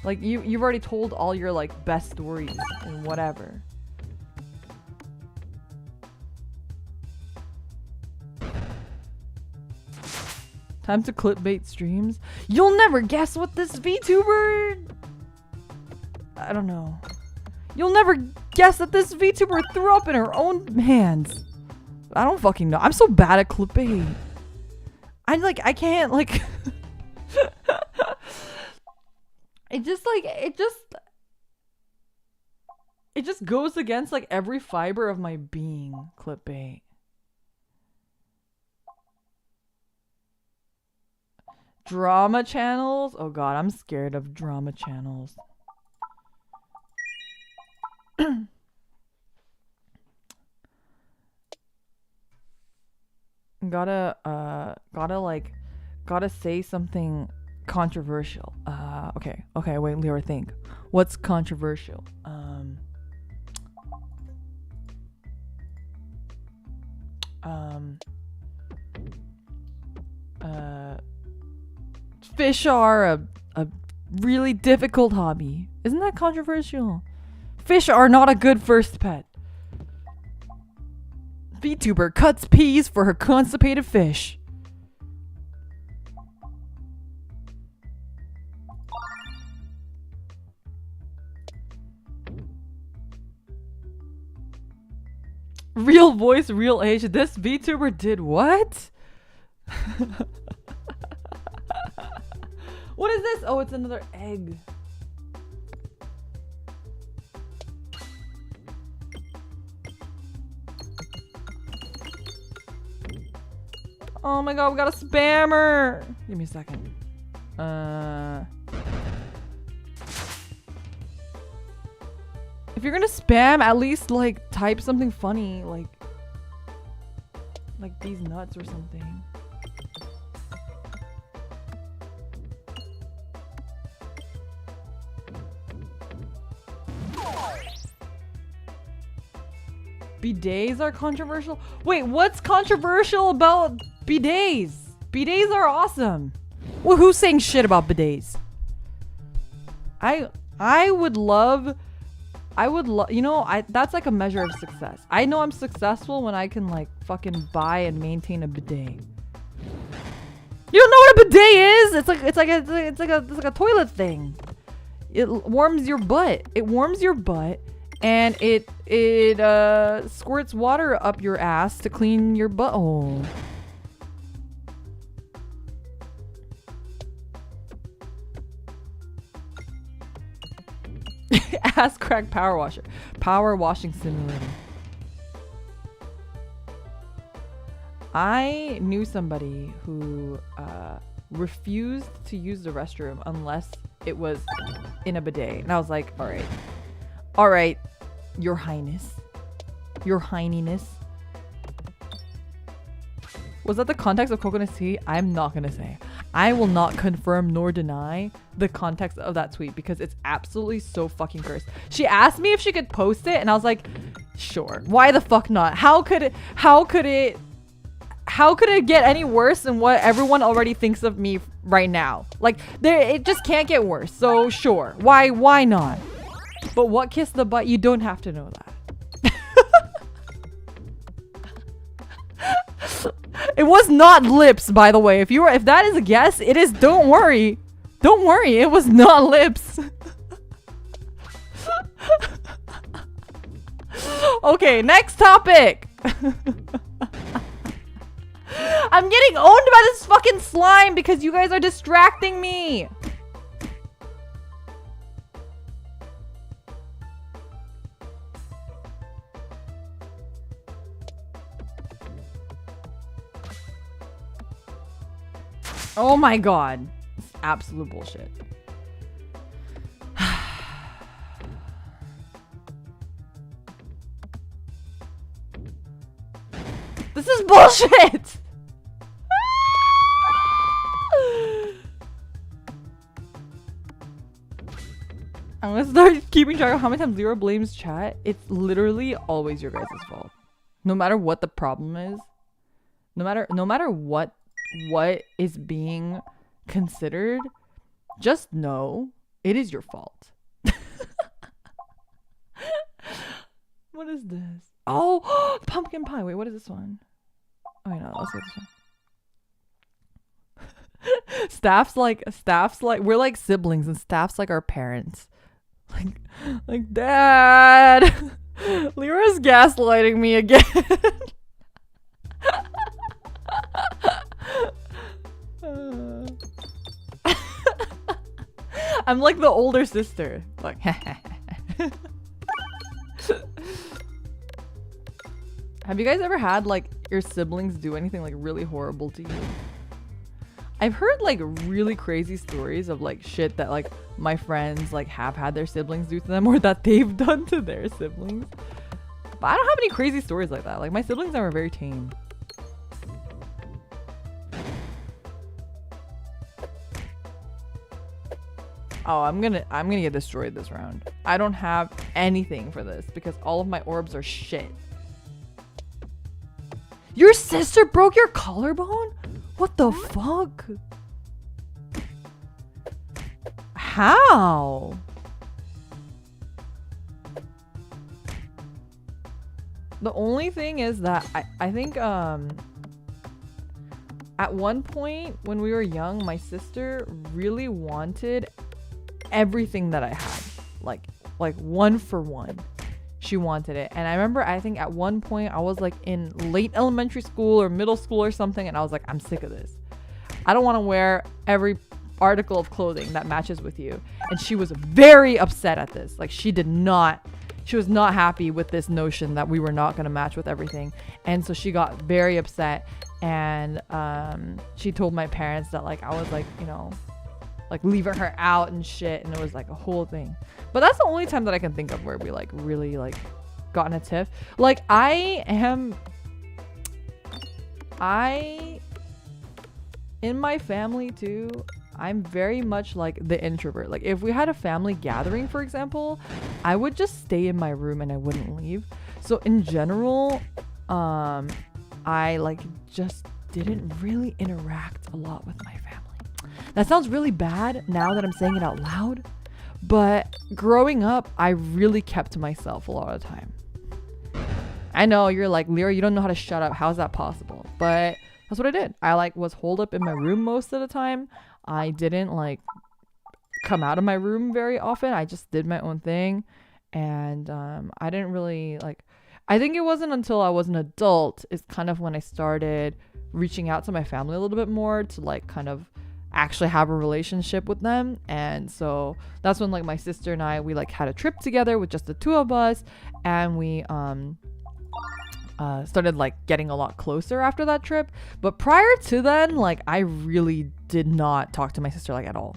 Like you've already told all your like best stories and whatever. Time to clickbait streams. You'll never guess what this VTuber... I don't know. You'll never guess that this VTuber threw up in her own hands. I don't fucking know. I'm so bad at clickbait. I can't like... It just goes against like every fiber of my being, clickbait. Drama channels? Oh god, I'm scared of drama channels. Gotta say something controversial. Okay, wait, Leora, think. What's controversial? Fish are a really difficult hobby. Isn't that controversial? Fish are not a good first pet. VTuber cuts peas for her constipated fish. Real voice, real age. This VTuber did what? What is this? Oh, it's another egg. Oh my god, we got a spammer. Give me a second. If you're gonna spam, at least like type something funny, like these nuts or something. Bidets are controversial? Wait, what's controversial about bidets? Bidets are awesome. Well, who's saying shit about bidets? I would love, you know, that's like a measure of success. I know I'm successful when I can like fucking buy and maintain a bidet. You don't know what a bidet is? It's like a toilet thing. It warms your butt. It warms your butt, and it squirts water up your ass to clean your butthole. Ass crack power washer. Power washing simulator. I knew somebody who refused to use the restroom unless it was in a bidet. And I was like, all right, your highness. Your hininess. Was that the context of coconut tea? I'm not gonna say. I will not confirm nor deny the context of that tweet because it's absolutely so fucking cursed. She asked me if she could post it and I was like, sure. Why the fuck not? How could it get any worse than what everyone already thinks of me right now? Like, it just can't get worse. So sure. Why not? But what kissed the butt? You don't have to know that. It was not lips, by the way. If that is a guess, it is. Don't worry. Don't worry. It was not lips. Okay, next topic. I'm getting owned by this fucking slime because you guys are distracting me. Oh my god. It's absolute bullshit. This is bullshit! I'm gonna start keeping track of how many times Lyra blames chat. It's literally always your guys' fault. No matter what the problem is. No matter what is being considered, just know it is your fault. What is this? Oh, pumpkin pie. Wait, what is this one? Oh, no, let's get this one. Staff's like we're like siblings and Staff's like our parents. Like Dad. Lyra's gaslighting me again. I'm like the older sister. Like, have you guys ever had like your siblings do anything like really horrible to you? I've heard like really crazy stories of like shit that like my friends like have had their siblings do to them or that they've done to their siblings. But I don't have any crazy stories like that. Like my siblings are very tame. Oh, I'm gonna get destroyed this round. I don't have anything for this because all of my orbs are shit. Your sister broke your collarbone? What the fuck? How? The only thing is that I think at one point when we were young, my sister really wanted everything that I had, like one for one. She wanted it, and I remember I think at one point I was like in late elementary school or middle school or something, and I was like, I'm sick of this. I don't want to wear every article of clothing that matches with you. And she was very upset at this. Like she was not happy with this notion that we were not going to match with everything, and so she got very upset, and she told my parents that like I was like, you know, like leaving her out and shit, and it was like a whole thing. But that's the only time that I can think of where we like really like got in a tiff. Like in my family too, I'm very much like the introvert. Like if we had a family gathering, for example, I would just stay in my room and I wouldn't leave. So in general, I like just didn't really interact a lot with my family. That sounds really bad now that I'm saying it out loud, but growing up, I really kept to myself a lot of the time. I know you're like, Lyra, you don't know how to shut up. How's that possible? But that's what I did. I like was holed up in my room most of the time. I didn't like come out of my room very often. I just did my own thing, and I didn't really like. I think it wasn't until I was an adult is kind of when I started reaching out to my family a little bit more to like kind of actually have a relationship with them. And so that's when like my sister and we like had a trip together with just the two of us, and we started like getting a lot closer after that trip. But prior to then, like I really did not talk to my sister like at all.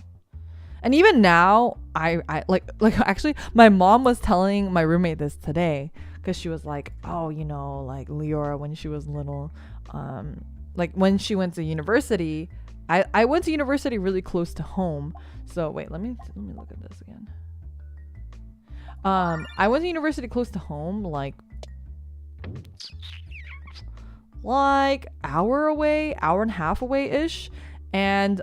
And even now, I like actually my mom was telling my roommate this today, because she was like, oh, you know, like Leora when she was little, like when she went to university, I went to university really close to home. So wait, let me look at this again. I went to university close to home, like hour away, hour and a half away ish. And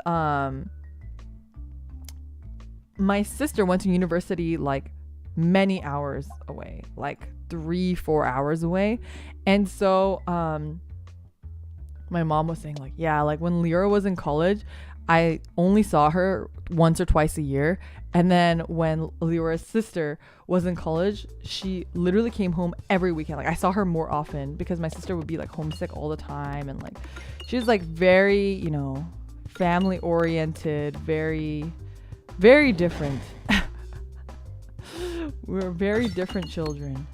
my sister went to university like many hours away, like 3-4 hours away. And so my mom was saying like, yeah, like when Lyra was in college, I only saw her once or twice a year. And then when Lyra's sister was in college, she literally came home every weekend. Like I saw her more often because my sister would be like homesick all the time. And like she was like very, you know, family oriented, very, very different. We were very different children.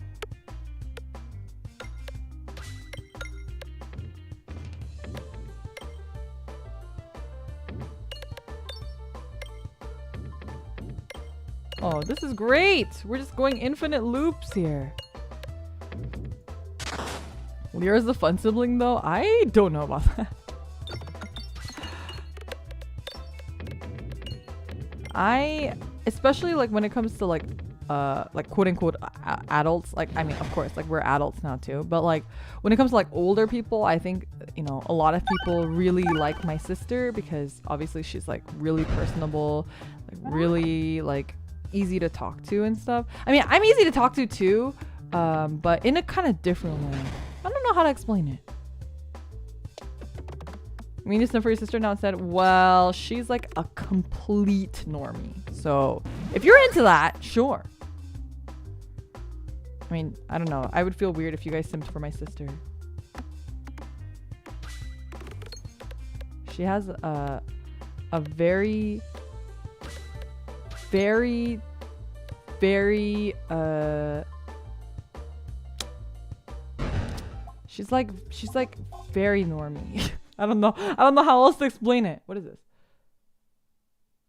Oh, this is great. We're just going infinite loops here. Lyra's the fun sibling though? I don't know about that. Especially like when it comes to like quote unquote adults, like I mean of course like we're adults now too, but like when it comes to like older people, I think, you know, a lot of people really like my sister because obviously she's like really personable, like really like easy to talk to and stuff. I mean, I'm easy to talk to too, but in a kind of different way. I don't know how to explain it. I mean, just for your sister now and said, well, she's like a complete normie. So if you're into that, sure. I mean, I don't know. I would feel weird if you guys simped for my sister. She has a very, very, very, she's like very normie. I don't know how else to explain it. What is this?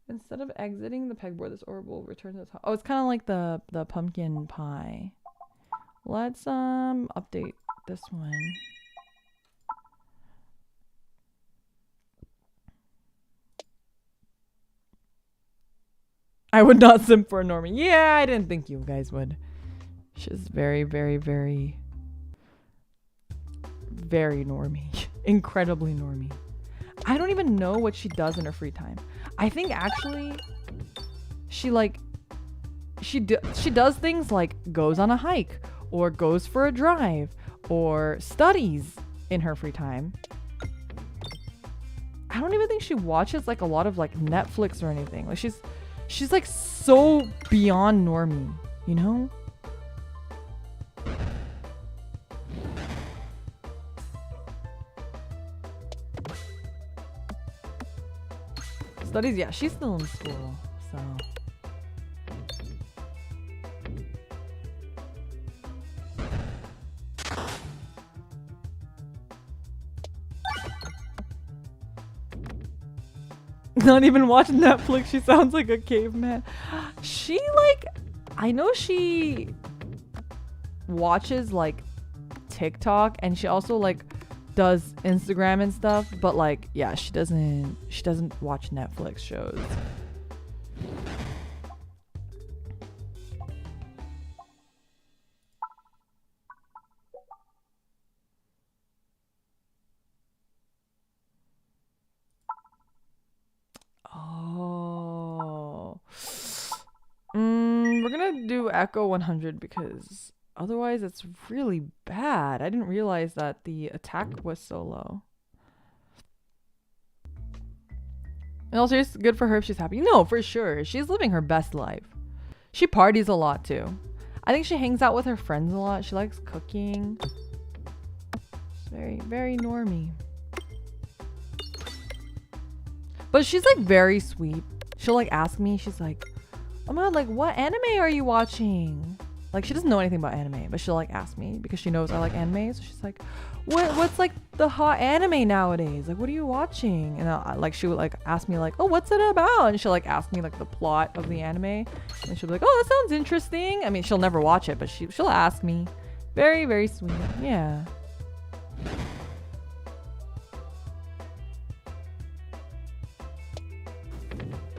Instead of exiting the pegboard, this orb will return to the top. Oh, it's kind of like the pumpkin pie. Let's update this one. I would not simp for a normie. Yeah, I didn't think you guys would. She's very, very, very, very normie. Incredibly normie. I don't even know what she does in her free time. I think actually she like she does things like goes on a hike or goes for a drive or studies in her free time. I don't even think she watches like a lot of like Netflix or anything. Like she's like so beyond normie, you know? Studies, yeah, she's still in school, so. Not even watching Netflix, she sounds like a caveman. She like, I know she watches like TikTok and she also like does Instagram and stuff, but like yeah, she doesn't watch Netflix shows. Oh. We're gonna do Echo 100 because otherwise it's really bad. I didn't realize that the attack was so low. And also, it's good for her if she's happy. No, for sure. She's living her best life. She parties a lot too. I think she hangs out with her friends a lot. She likes cooking. It's very, very normie. But she's like very sweet. She'll like ask me, she's like, oh my god, like what anime are you watching? Like she doesn't know anything about anime, but she'll like ask me because she knows I like anime. So she's like, what's like the hot anime nowadays? Like what are you watching? And like she would like ask me like, oh, what's it about? And she'll like ask me like the plot of the anime. And she'll be like, oh, that sounds interesting. I mean, she'll never watch it, but she'll ask me. Very, very sweet. Yeah.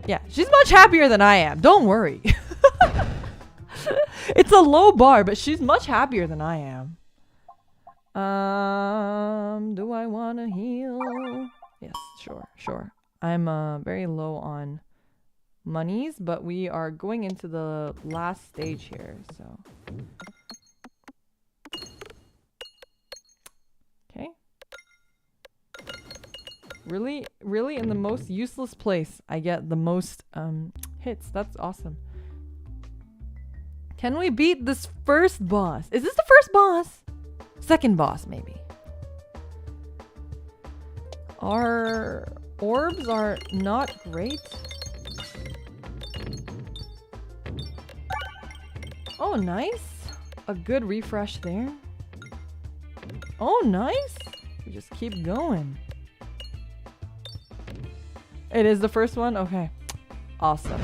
Yeah, she's much happier than I am. Don't worry. It's a low bar, but she's much happier than I am. Do I want to heal? Yes, sure. I'm very low on monies, but we are going into the last stage here, so. Okay. Really in the most useless place, I get the most hits. That's awesome. Can we beat this first boss? Is this the first boss? Second boss, maybe. Our orbs are not great. Oh, nice. A good refresh there. Oh, nice. We just keep going. It is the first one? Okay. Awesome.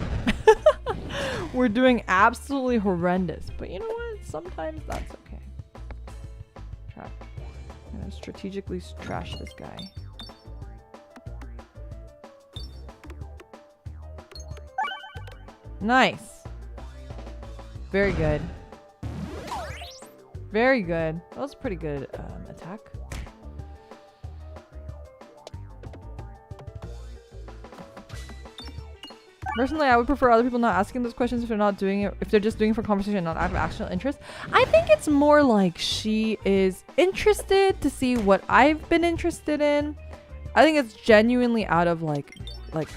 We're doing absolutely horrendous. But you know what? Sometimes that's okay. I'm gonna strategically trash this guy. Nice. Very good. Very good. That was a pretty good attack. Personally, I would prefer other people not asking those questions if they're not doing it, if they're just doing it for conversation and not out of actual interest. I think it's more like she is interested to see what I've been interested in. I think it's genuinely out of like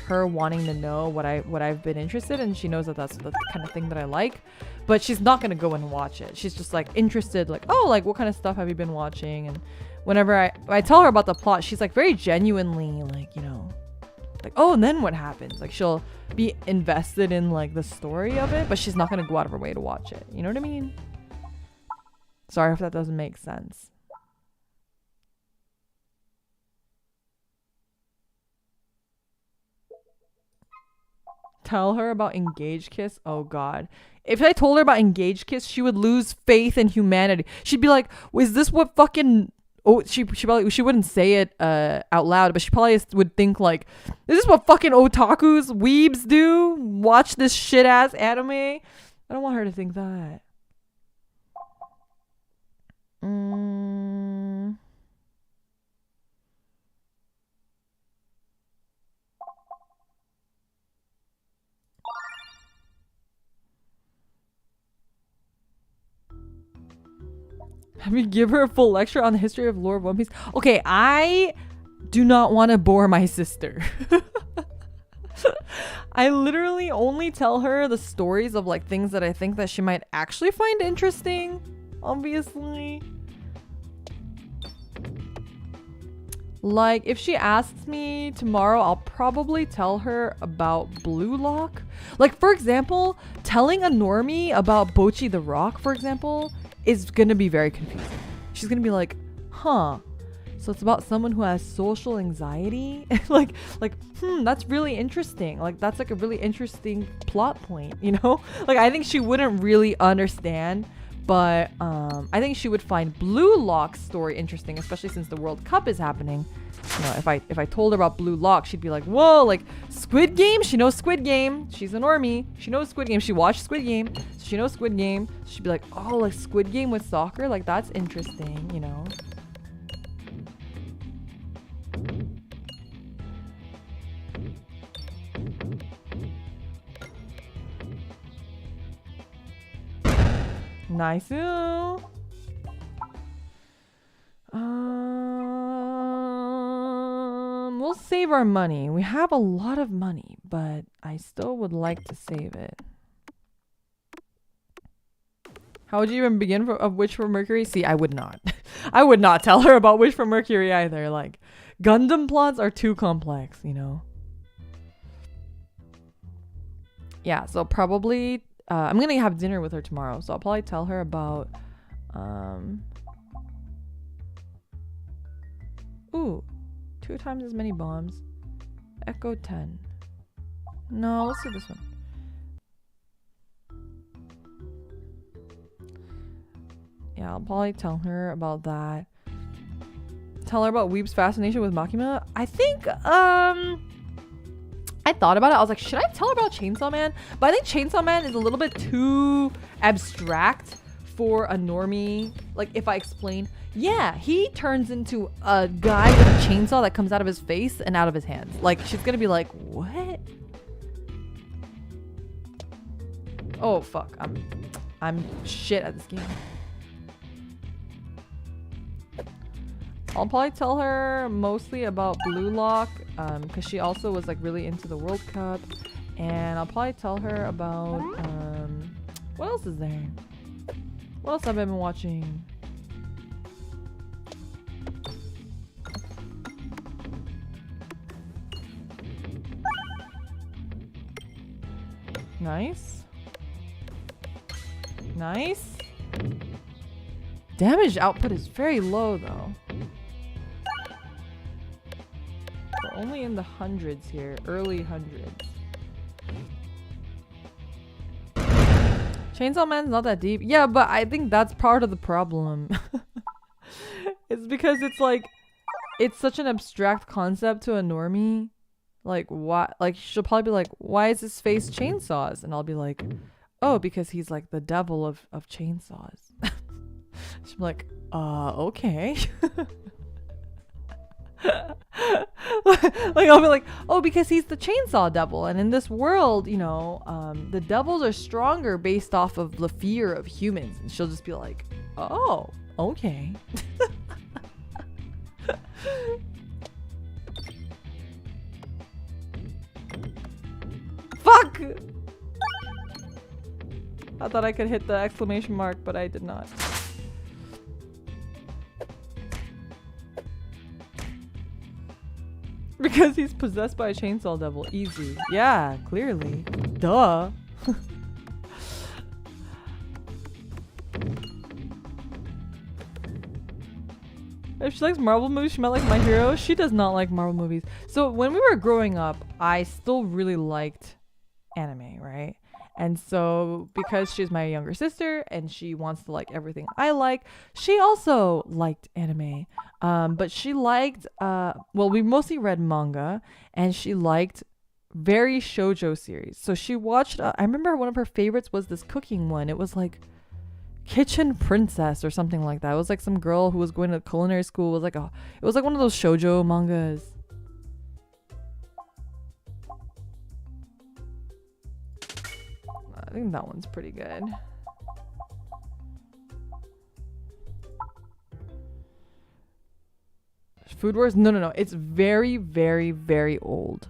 her wanting to know what I've been interested in. She knows that that's the kind of thing that I like, but she's not gonna go and watch it. She's just like interested, like, oh, like what kind of stuff have you been watching? And whenever I tell her about the plot, she's like very genuinely like, you know, like, oh, and then what happens? Like she'll be invested in like the story of it, but she's not gonna go out of her way to watch it. You know what I mean? Sorry if that doesn't make sense. Tell her about Engage Kiss? Oh god. If I told her about Engage Kiss, she would lose faith in humanity. She'd be like, is this what fucking... Oh, she wouldn't say it out loud, but she probably would think like, is this what fucking otakus, weebs do? Watch this shit ass anime? I don't want her to think that. Have you give her a full lecture on the history of lore of One Piece? Okay, I do not want to bore my sister. I literally only tell her the stories of like things that I think that she might actually find interesting, obviously. Like, if she asks me tomorrow, I'll probably tell her about Blue Lock. Like, for example, telling a normie about Bocchi the Rock, for example, is gonna be very confusing. She's gonna be like, huh, so it's about someone who has social anxiety? like, that's really interesting. Like, that's like a really interesting plot point, you know? Like, I think she wouldn't really understand, but I think she would find Blue Lock's story interesting, especially since the World Cup is happening. You know, if I told her about Blue Lock, she'd be like, whoa, like Squid Game? She knows Squid Game. She's a normie. She knows Squid Game. She watched Squid Game. So she knows Squid Game. She'd be like, oh, like Squid Game with soccer? Like, that's interesting, you know? Nice. We'll we'll save our money. We have a lot of money, but I still would like to save it. How would you even begin of Wish for Mercury? See, I would not. I would not tell her about Wish for Mercury either. Like, Gundam plots are too complex, you know? Yeah, so probably... I'm gonna have dinner with her tomorrow, so I'll probably tell her about... Ooh, 2 times as many bombs. Echo 10. No, let's do this one. Yeah, I'll probably tell her about that. Tell her about Weeb's fascination with Makima. I think, I thought about it. I was like, should I tell her about Chainsaw Man? But I think Chainsaw Man is a little bit too abstract for a normie. Like, if I explain, yeah, he turns into a guy with a chainsaw that comes out of his face and out of his hands. Like, she's gonna be like, what? Oh, fuck. I'm shit at this game. I'll probably tell her mostly about Blue Lock, because she also was like really into the World Cup. And I'll probably tell her about, what else is there? What else have I been watching? Nice. Nice. Damage output is very low though. We're only in the hundreds here, early hundreds. Chainsaw Man's not that deep. Yeah, but I think that's part of the problem. It's because it's like, it's such an abstract concept to a normie. Like, why? Like, she'll probably be like, why is his face chainsaws? And I'll be like, oh, because he's like the devil of chainsaws. She'll be like, okay. Like, I'll be like, oh, because he's the chainsaw devil, and in this world, you know, the devils are stronger based off of the fear of humans. And she'll just be like, oh, okay. Fuck! I thought I could hit the exclamation mark, but I did not. Because he's possessed by a chainsaw devil. Easy. Yeah, clearly. Duh. If she likes Marvel movies, she might like My Hero. She does not like Marvel movies. So when we were growing up, I still really liked anime, right? And so because she's my younger sister and she wants to like everything I like, she also liked anime. But she liked, well, we mostly read manga, and she liked very shoujo series. So she watched, I remember one of her favorites was this cooking one. It was like Kitchen Princess or something like that. It was like some girl who was going to culinary school. It was like one of those shoujo mangas. I think that one's pretty good. Food Wars? No. It's very, very, very old.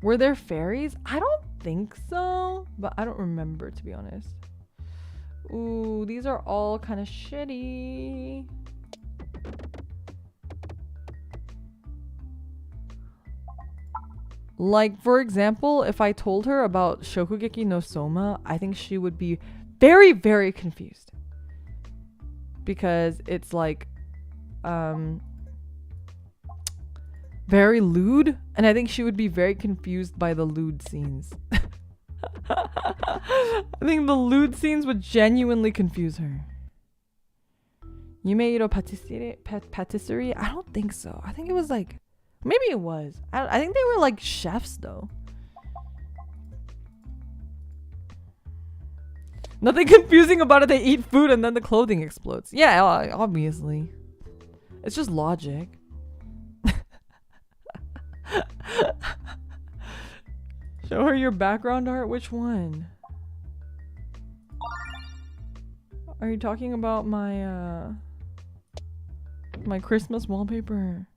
Were there fairies? I don't think so, but I don't remember, to be honest. Ooh, these are all kind of shitty. Like, for example, if I told her about Shokugeki no Soma, I think she would be very, very confused. Because it's like, very lewd, and I think she would be very confused by the lewd scenes. I think the lewd scenes would genuinely confuse her. Yumeiro Patisserie? I don't think so. I think it was like, maybe it was. I think they were like chefs though. Nothing confusing about it. They eat food and then the clothing explodes. Yeah, obviously. It's just logic. Show her your background art. Which one? Are you talking about my my Christmas wallpaper.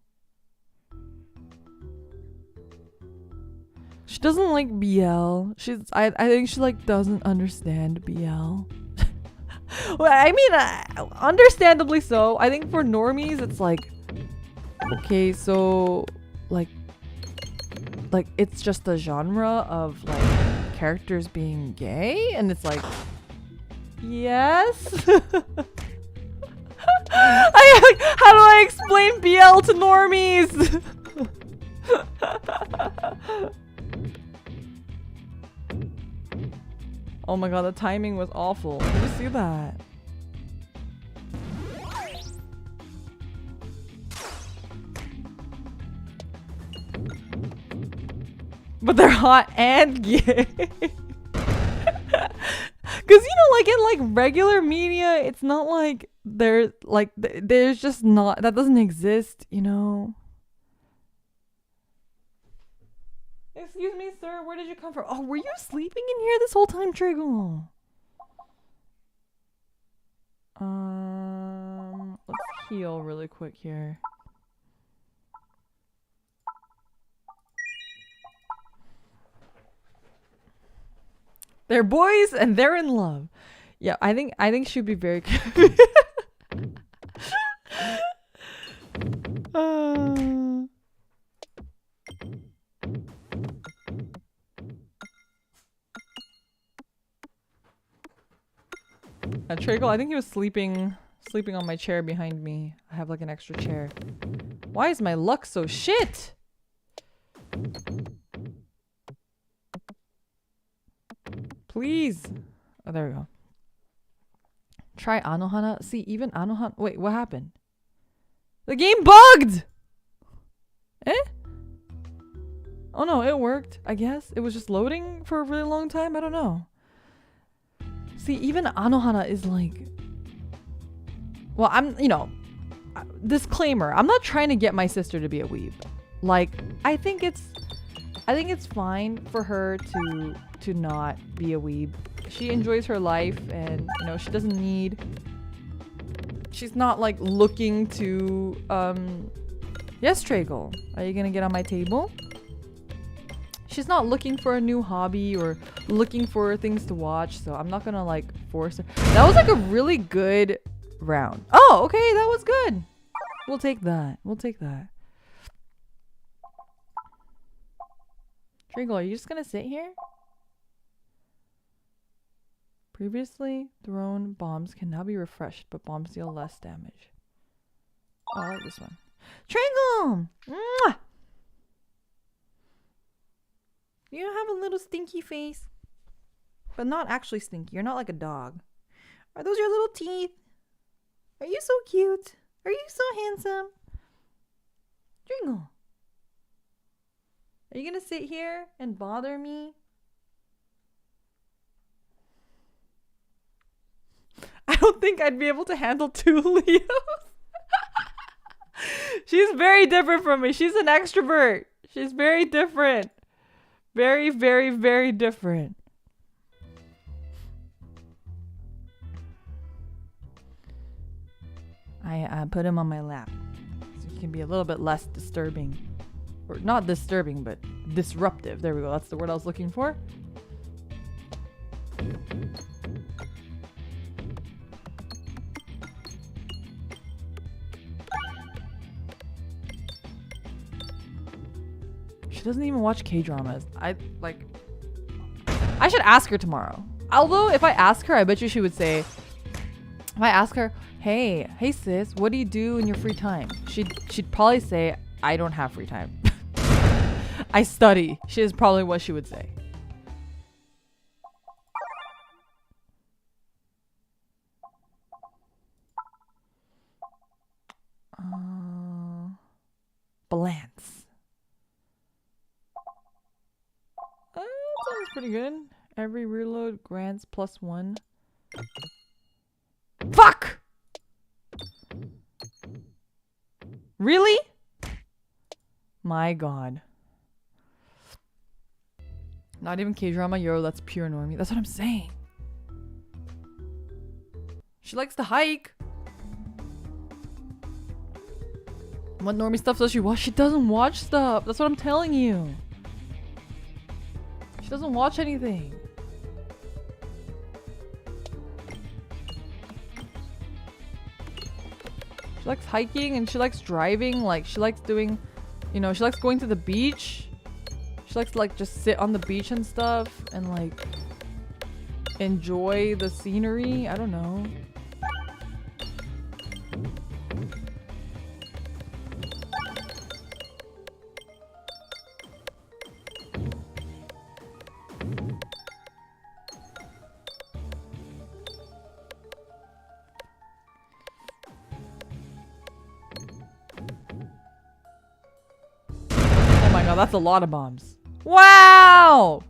She doesn't like BL. I think she like doesn't understand BL. Well, I mean, understandably so. I think for normies, it's like, okay, so like it's just a genre of like characters being gay, and it's like, yes. How do I explain BL to normies? Oh my god, the timing was awful. Did you see that? But they're hot and gay. Cause you know, like in like regular media, it's not like there's just not, that doesn't exist, you know. Excuse me, sir, where did you come from? Oh, were you sleeping in here this whole time, Triggle? Let's heal really quick here. They're boys and they're in love. Yeah, I think she'd be very good. Tragle, I think he was sleeping on my chair behind me. I have like an extra chair. Why is my luck so shit? Please. Oh, there we go. Try Anohana. See, even Anohana. Wait, what happened? The game bugged! Eh? Oh no, it worked, I guess. It was just loading for a really long time. I don't know. See, even Anohana is like... Well, I'm, you know... Disclaimer. I'm not trying to get my sister to be a weeb. Like, I think it's fine for her to not be a weeb. She enjoys her life and, you know, she doesn't need... She's not, like, looking to, Yes, Tragle. Are you gonna get on my table? She's not looking for a new hobby or looking for things to watch, so I'm not gonna, like, force her. That was, like, a really good round. Oh, okay, that was good. We'll take that. We'll take that. Tragle, are you just gonna sit here? Previously thrown bombs can now be refreshed, but bombs deal less damage. Oh, I like this one. Tragle! Mwah! You have a little stinky face. But not actually stinky. You're not like a dog. Are those your little teeth? Are you so cute? Are you so handsome? Tragle. Are you gonna sit here and bother me? I don't think I'd be able to handle 2 Leos. She's very different from me. She's an extrovert. She's very different. Very, very, very different. I put him on my lap so he can be a little bit less disturbing. Or not disturbing, but disruptive. There we go. That's the word I was looking for. She doesn't even watch K-dramas. I should ask her tomorrow. Although if I ask her, I bet you she would say, if I ask her, hey sis, what do you do in your free time? She'd probably say, I don't have free time. I study. She is probably what she would say. Balance. Sounds pretty good. Every reload grants +1. Fuck! Really? My god. Not even K-drama, yo, that's pure normie. That's what I'm saying. She likes to hike. What normie stuff does she watch? She doesn't watch stuff. That's what I'm telling you. She doesn't watch anything. She likes hiking and she likes driving. Like, she likes doing, you know, she likes going to the beach. She likes to, like, just sit on the beach and stuff and, like, enjoy the scenery. I don't know. Oh, that's a lot of bombs. Wow!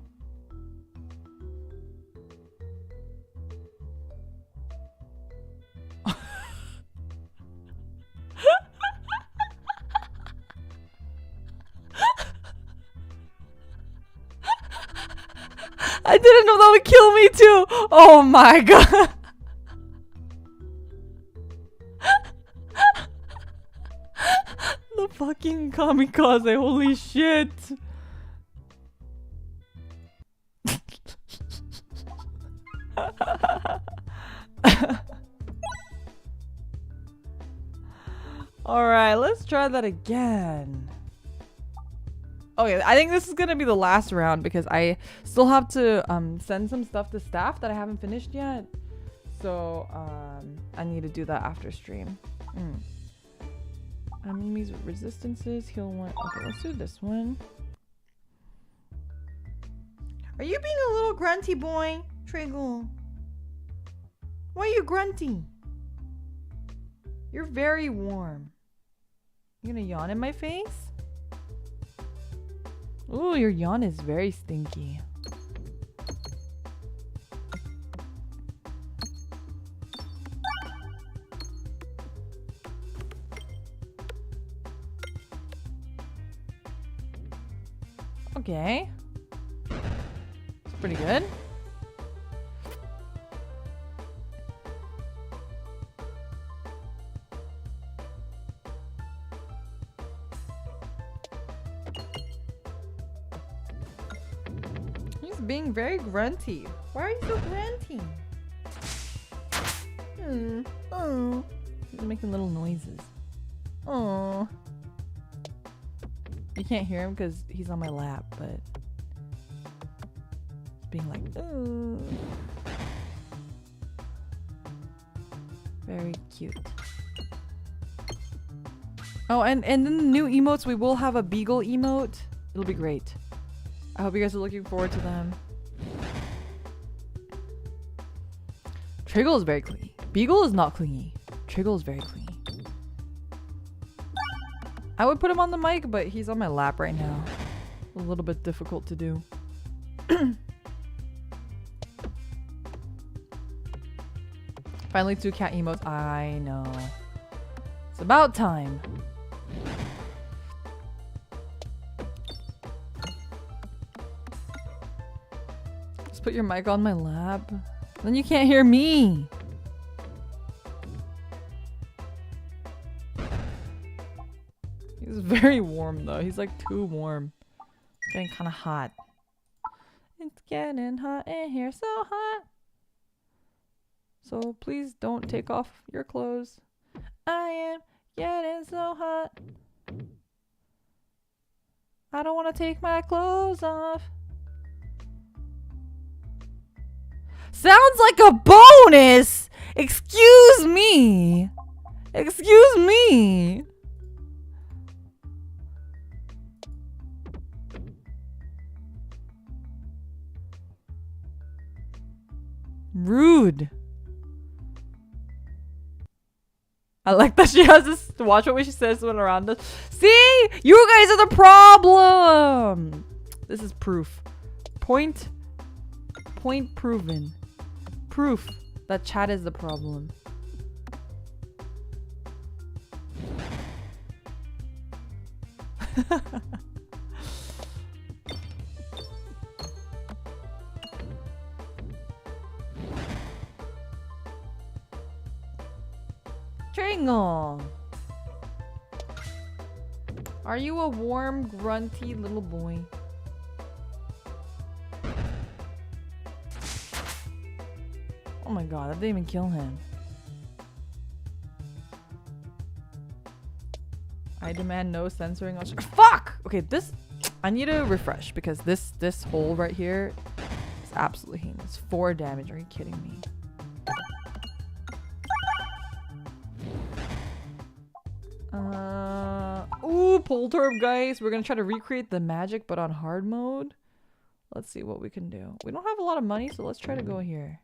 I didn't know that would kill me too. Oh my god. The fucking kamikaze, holy shit. Alright, let's try that again. Okay, I think this is gonna be the last round because I still have to send some stuff to staff that I haven't finished yet. So I need to do that after stream. Enemies with resistances, heal one. Okay, let's do this one. Are you being a little grunty boy, Triggle? Why are you grunty? You're very warm. You gonna yawn in my face? Ooh, your yawn is very stinky. Okay. It's pretty good. He's being very grunty. Why are you so grunty? Oh. He's making little noises. Oh. You can't hear him because he's on my lap, but he's being like, ooh. Very cute. Oh, and in the new emotes, we will have a beagle emote. It'll be great. I hope you guys are looking forward to them. Triggle is very clingy. Beagle is not clingy. Triggle is very clingy. I would put him on the mic, but he's on my lap right now. A little bit difficult to do. Finally 2 cat emotes. I know. It's about time. Just put your mic on my lap. Then you can't hear me. He's very warm though. He's like too warm. It's getting kind of hot. It's getting hot in here, so hot. So please don't take off your clothes. I am getting so hot. I don't want to take my clothes off. Sounds like a bonus! Excuse me! Excuse me! Rude. I like that she has this. Watch what she says when around us. See? You guys are the problem! This is proof. Point proven. Proof that chat is the problem. Tringle. Are you a warm, grunty little boy? Oh my god, that didn't even kill him. I demand no censoring on fuck! Okay, this I need to refresh because this hole right here is absolutely heinous. 4 damage. Are you kidding me? Ooh, poltergeist. We're gonna try to recreate the magic but on hard mode. Let's see what we can do. We don't have a lot of money, so let's try to go here.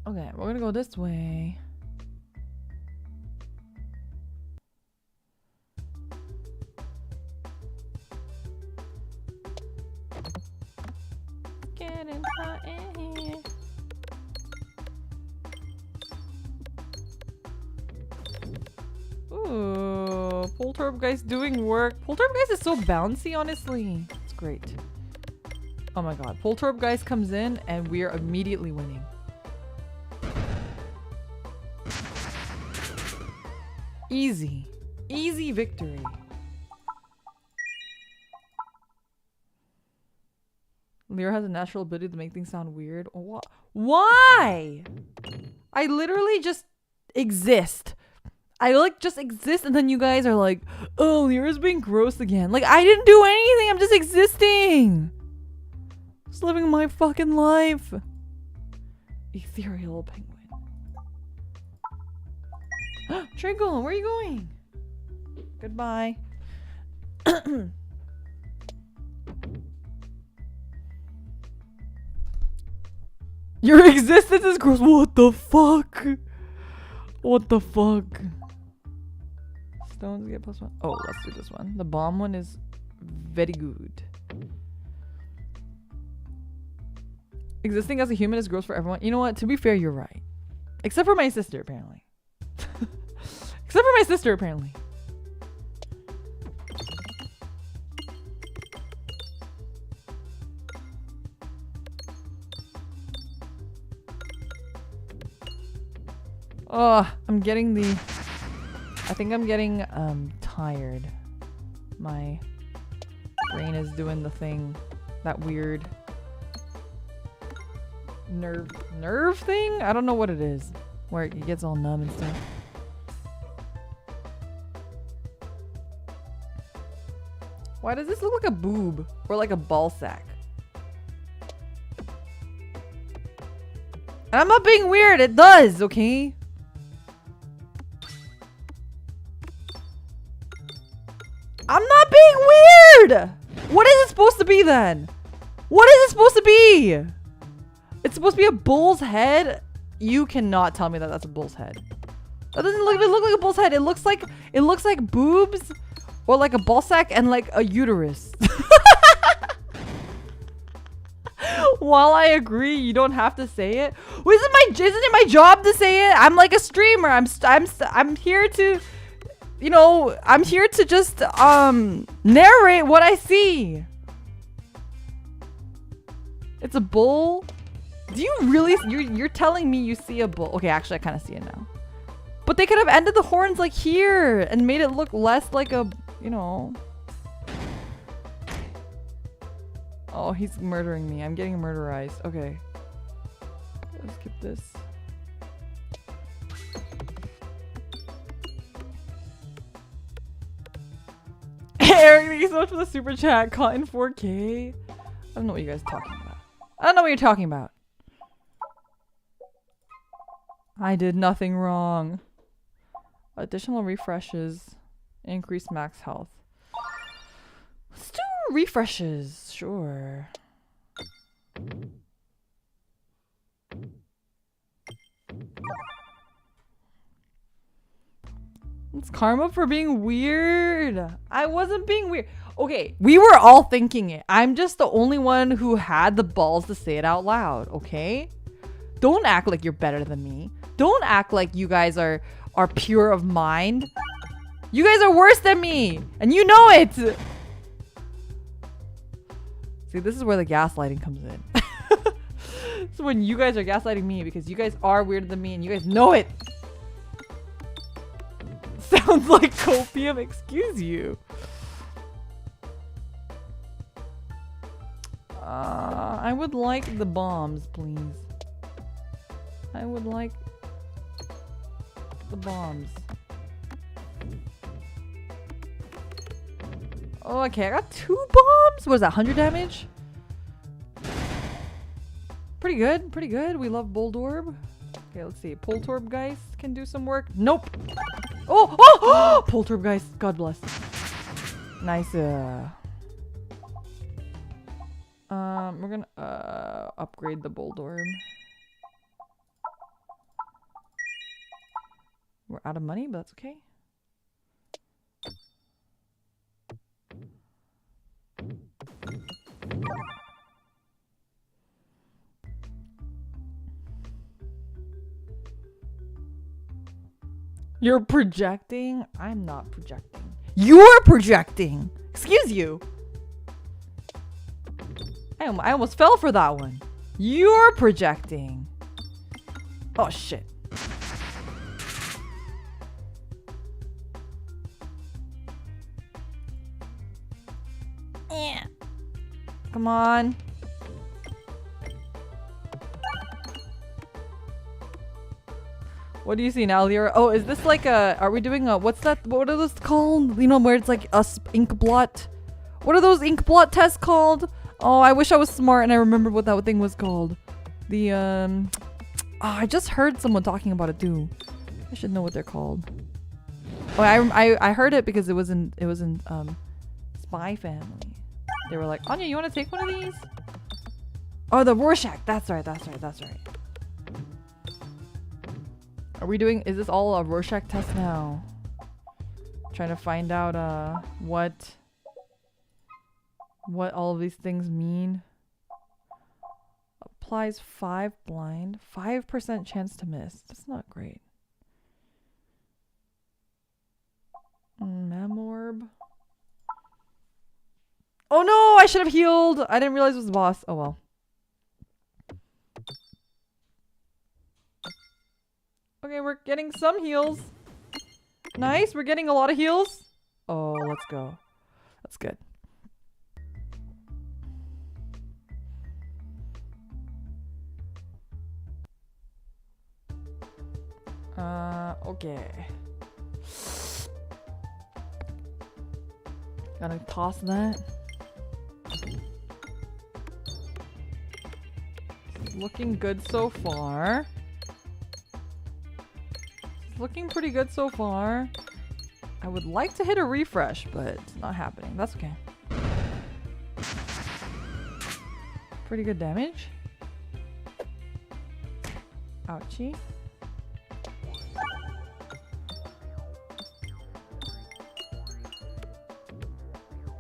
Okay, we're gonna go this way. Getting hot in here. Ooh, poltergeist doing work. Poltergeist is so bouncy, honestly. It's great. Oh my god, poltergeist comes in and we are immediately winning. Easy. Easy victory. Lyra has a natural ability to make things sound weird. Why? I literally just exist. I like just exist and then you guys are like, oh, Lyra's being gross again. Like, I didn't do anything. I'm just existing. Just living my fucking life. Ethereal penguin. Trinkle, where are you going? Goodbye. Your existence is gross. What the fuck? What the fuck? Stones get +1. Oh, let's do this one. The bomb one is very good. Existing as a human is gross for everyone. You know what? To be fair, you're right. Except for my sister, apparently. Except for my sister, apparently. Oh, I'm getting the... I think I'm getting tired. My brain is doing the thing. That weird nerve thing? I don't know what it is. Where it gets all numb and stuff. Why does this look like a boob? Or like a ball sack? And I'm not being weird, it does, okay? I'm not being weird! What is it supposed to be then? What is it supposed to be? It's supposed to be a bull's head? You cannot tell me that that's a bull's head. That doesn't look like a bull's head. It looks like boobs or like a ball sack and like a uterus. While I agree, you don't have to say it. Well, isn't it my job to say it? I'm like a streamer. I'm here to, you know, I'm here to just narrate what I see. It's a bull. Do you really? You're telling me you see a bull? Okay, actually, I kind of see it now. But they could have ended the horns like here and made it look less like a, you know. Oh, he's murdering me. I'm getting murderized. Okay. Let's skip this. Eric, thank you so much for the super chat. Caught in 4K. I don't know what you guys are talking about. I don't know what you're talking about. I did nothing wrong. Additional refreshes. Increase max health. Let's do refreshes. Sure. It's karma for being weird. I wasn't being weird. Okay, we were all thinking it. I'm just the only one who had the balls to say it out loud, okay? Don't act like you're better than me. Don't act like you guys are pure of mind. You guys are worse than me, and you know it. See, this is where the gaslighting comes in. This is when you guys are gaslighting me because you guys are weirder than me and you guys know it. sounds like copium. Excuse you. I would like the bombs, please. I would like the bombs. Oh, okay, I got 2 bombs. What is that, 100 damage? Pretty good, pretty good. We love Boldorb. Okay, let's see. Poltergeist can do some work. Nope. Oh, oh, oh! Poltergeist, God bless. Nice. We're gonna upgrade the Boldorb. We're out of money, but that's okay. You're projecting? I'm not projecting. You're projecting! Excuse you! I almost fell for that one. You're projecting. Oh shit. Yeah. Come on. What do you see now, Lyra? Oh, is this like a... Are we doing a... What's that? What are those called? You know, where it's like a ink blot? What are those ink blot tests called? Oh, I wish I was smart and I remembered what that thing was called. The, Oh, I just heard someone talking about it too. I should know what they're called. Oh, I heard it because it was in Spy Family. They were like, Anya, you want to take one of these? Oh, the Rorschach. That's right, that's right, that's right. Are we doing... Is this all a Rorschach test now? Trying to find out, what all of these things mean. Applies 5 blind. 5% chance to miss. That's not great. Memorb. Oh no! I should have healed! I didn't realize it was the boss. Oh well. Okay, we're getting some heals. Nice, we're getting a lot of heals. Oh, let's go. That's good. Okay. Gotta toss that. Looking good so far. Looking pretty good so far. I would like to hit a refresh, but it's not happening. That's okay. Pretty good damage. Ouchie.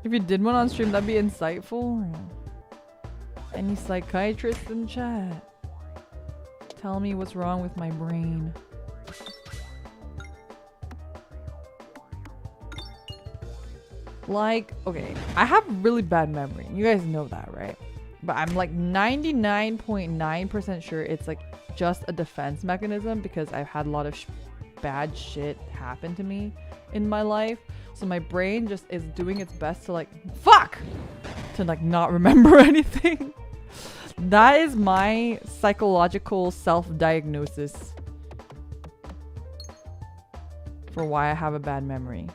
If you did one on stream, that'd be insightful. Any psychiatrist in chat? Tell me what's wrong with my brain. Like, okay, I have really bad memory. You guys know that, right? But I'm like 99.9% sure it's like just a defense mechanism because I've had a lot of bad shit happen to me in my life. So my brain just is doing its best to like, fuck! To like not remember anything. That is my psychological self-diagnosis for why I have a bad memory.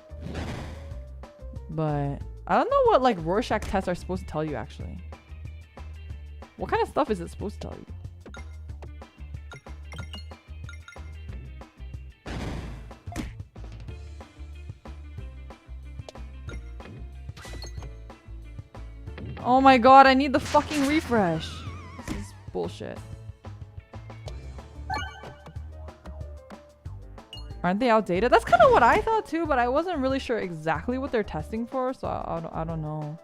But I don't know what like Rorschach tests are supposed to tell you actually. What kind of stuff is it supposed to tell you? Oh my god, I need the fucking refresh. This is bullshit. Aren't they outdated? That's kind of what I thought too, but I wasn't really sure exactly what they're testing for, so I don't know.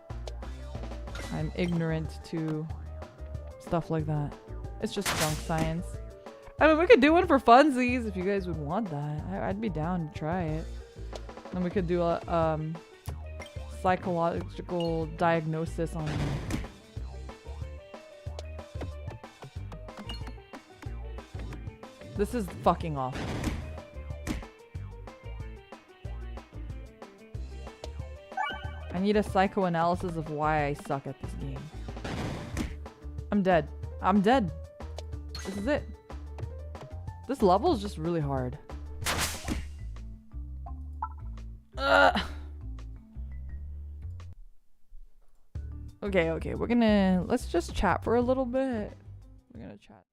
I'm ignorant to stuff like that. It's just junk science. I mean, we could do one for funsies if you guys would want that. I'd be down to try it. And we could do a psychological diagnosis on it. This is fucking awful. I need a psychoanalysis of why I suck at this game. I'm dead. I'm dead. This is it. This level is just really hard. Okay, let's just chat for a little bit. We're gonna chat.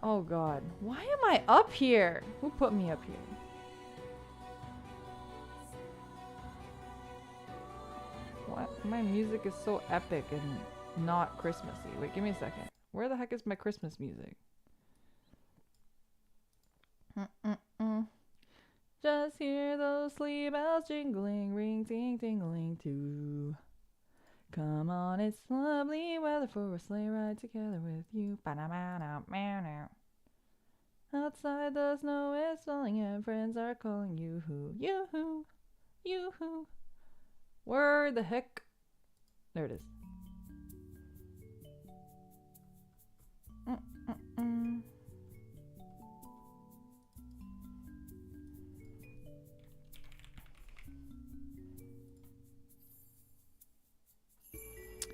Oh god. Why am I up here? Who put me up here? What? My music is so epic and not Christmassy. Wait, give me a second. Where the heck is my Christmas music? Just hear those sleigh bells jingling, ring ting tingling too. Come on, it's lovely weather for a sleigh ride together with you. Outside the snow is falling and friends are calling you. Yoo-hoo, yoo-hoo. Where the heck? There it is.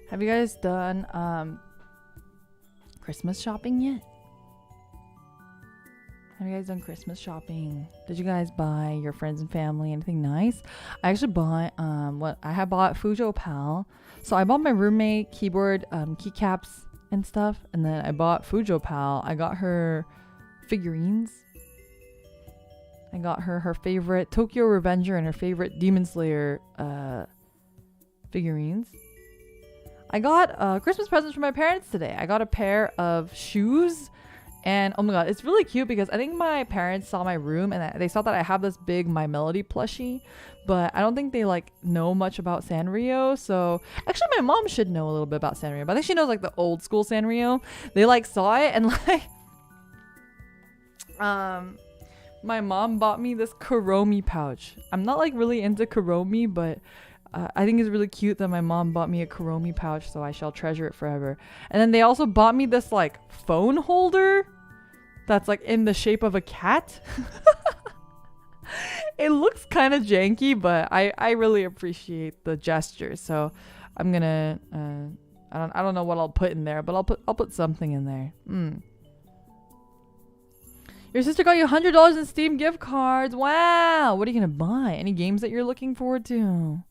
Have you guys done Christmas shopping yet? Have you guys done Christmas shopping? Did you guys buy your friends and family anything nice? I actually bought I had bought Fujo Pal. So I bought my roommate keyboard, keycaps and stuff, and then I bought Fujo Pal. I got her figurines. I got her favorite Tokyo Revenger and her favorite Demon Slayer figurines. I got Christmas presents from my parents today. I got a pair of shoes. And oh my god, it's really cute because I think my parents saw my room and they saw that I have this big My Melody plushie, but I don't think they like know much about Sanrio. So actually my mom should know a little bit about Sanrio, but I think she knows like the old school Sanrio. They like saw it and like my mom bought me this Kuromi pouch. I'm not like really into Kuromi, but I think it's really cute that my mom bought me a Kuromi pouch, so I shall treasure it forever. And then they also bought me this like phone holder that's like in the shape of a cat. It looks kind of janky, but I really appreciate the gesture. So I'm gonna I don't know what I'll put in there, but I'll put something in there. Your sister got you $100 in Steam gift cards. Wow. What are you gonna buy? Any games that you're looking forward to?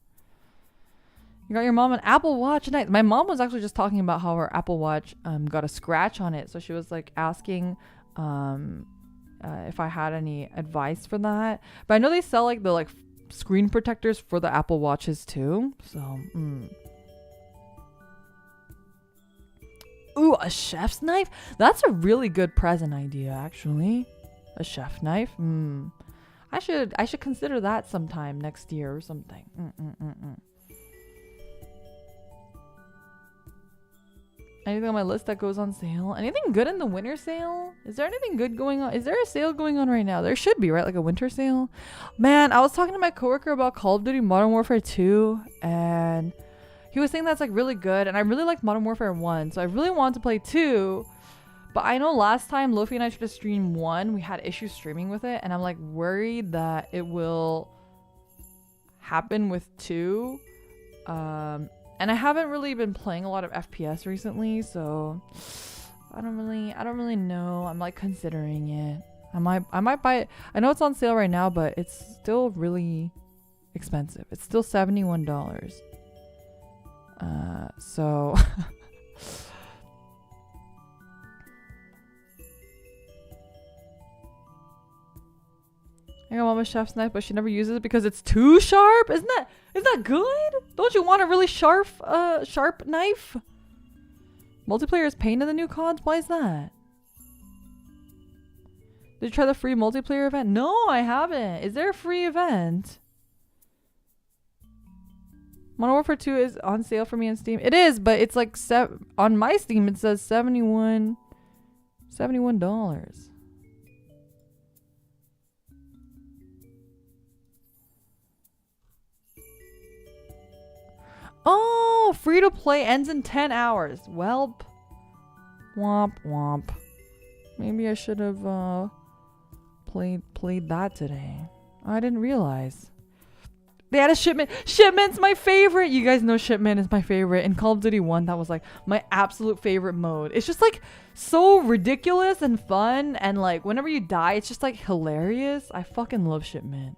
You got your mom an Apple Watch tonight. My mom was actually just talking about how her Apple Watch got a scratch on it. So she was like asking if I had any advice for that. But I know they sell like the like screen protectors for the Apple Watches too. So, Ooh, a chef's knife? That's a really good present idea, actually. A chef knife? I should consider that sometime next year or something. Anything on my list that goes on sale? Anything good in the winter sale? Is there anything good going on? Is there a sale going on right now? There should be, right? Like a winter sale? Man, I was talking to my coworker about Call of Duty Modern Warfare 2, and he was saying that's like really good, and I really like Modern Warfare 1, so I really wanted to play 2, but I know last time Lofi and I tried to stream 1, we had issues streaming with it, and I'm like worried that it will happen with 2. And I haven't really been playing a lot of FPS recently, so I don't really know. I'm like considering it. I might buy it. I know it's on sale right now, but it's still really expensive. It's still $71. So I got Mama's chef's knife, but she never uses it because it's too sharp. Isn't that good? Don't you want a really sharp knife? Multiplayer is pain in the new CODs. Why is that? Did you try the free multiplayer event? No, I haven't. Is there a free event? Modern Warfare 2 is on sale for me on Steam. It is, but it's like on my Steam it says $71. Oh, free to play ends in 10 hours. Welp. Womp womp. Maybe I should have played that today. I didn't realize. They had a shipment. Shipment's my favorite. You guys know shipment is my favorite. In Call of Duty 1, that was like my absolute favorite mode. It's just like so ridiculous and fun. And like whenever you die, it's just like hilarious. I fucking love shipment.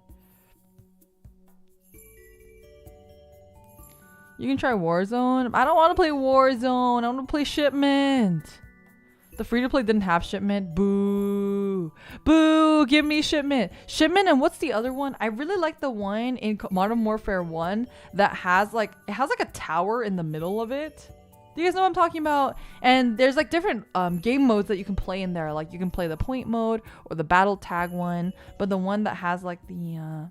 You can try Warzone. I don't want to play Warzone. I want to play shipment. The free-to-play didn't have shipment. Boo. Boo. Give me shipment. Shipment, and what's the other one? I really like the one in Modern Warfare 1 that has like, it has like a tower in the middle of it. Do you guys know what I'm talking about? And there's like different game modes that you can play in there. Like you can play the point mode or the battle tag one. But the one that has like the,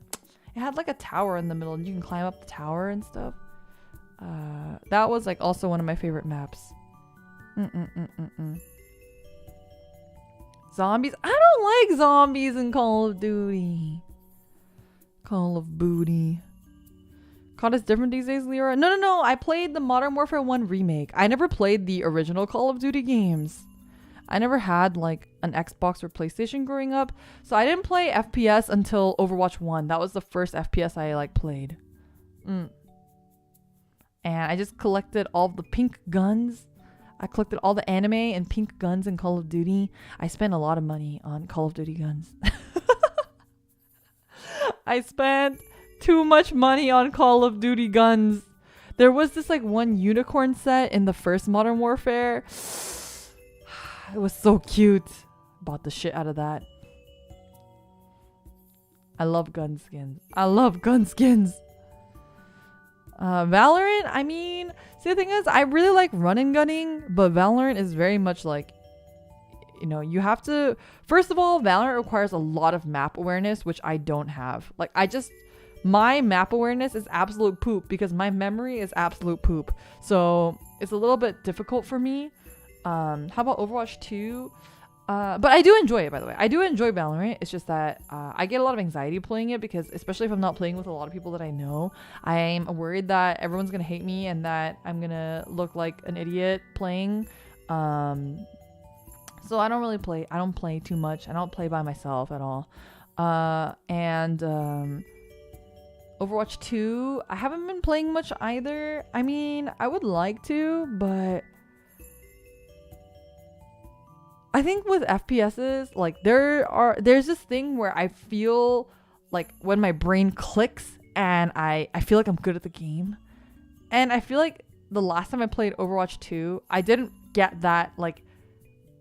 it had like a tower in the middle and you can climb up the tower and stuff. That was like also one of my favorite maps. Zombies? I don't like zombies in Call of Duty. Call of Booty. COD is different these days, Lyra? No. I played the Modern Warfare 1 remake. I never played the original Call of Duty games. I never had like an Xbox or PlayStation growing up. So I didn't play FPS until Overwatch 1. That was the first FPS I like played. And I just collected all the pink guns. I collected all the anime and pink guns in Call of Duty. I spent a lot of money on Call of Duty guns. I spent too much money on Call of Duty guns. There was this like one unicorn set in the first Modern Warfare. It was so cute. Bought the shit out of that. I love gun skins. I love gun skins. Valorant, I mean, see the thing is, I really like run and gunning, but Valorant is very much like, you know, you have to, first of all, Valorant requires a lot of map awareness, which I don't have. Like, my map awareness is absolute poop because my memory is absolute poop. So it's a little bit difficult for me. How about Overwatch 2? But I do enjoy it, by the way. I do enjoy Valorant. It's just that I get a lot of anxiety playing it because, especially if I'm not playing with a lot of people that I know, I'm worried that everyone's going to hate me and that I'm going to look like an idiot playing. So I don't really play. I don't play too much. I don't play by myself at all. And Overwatch 2, I haven't been playing much either. I mean, I would like to, but I think with FPSs, like there's this thing where I feel like when my brain clicks and I feel like I'm good at the game. And I feel like the last time I played Overwatch 2, I didn't get that like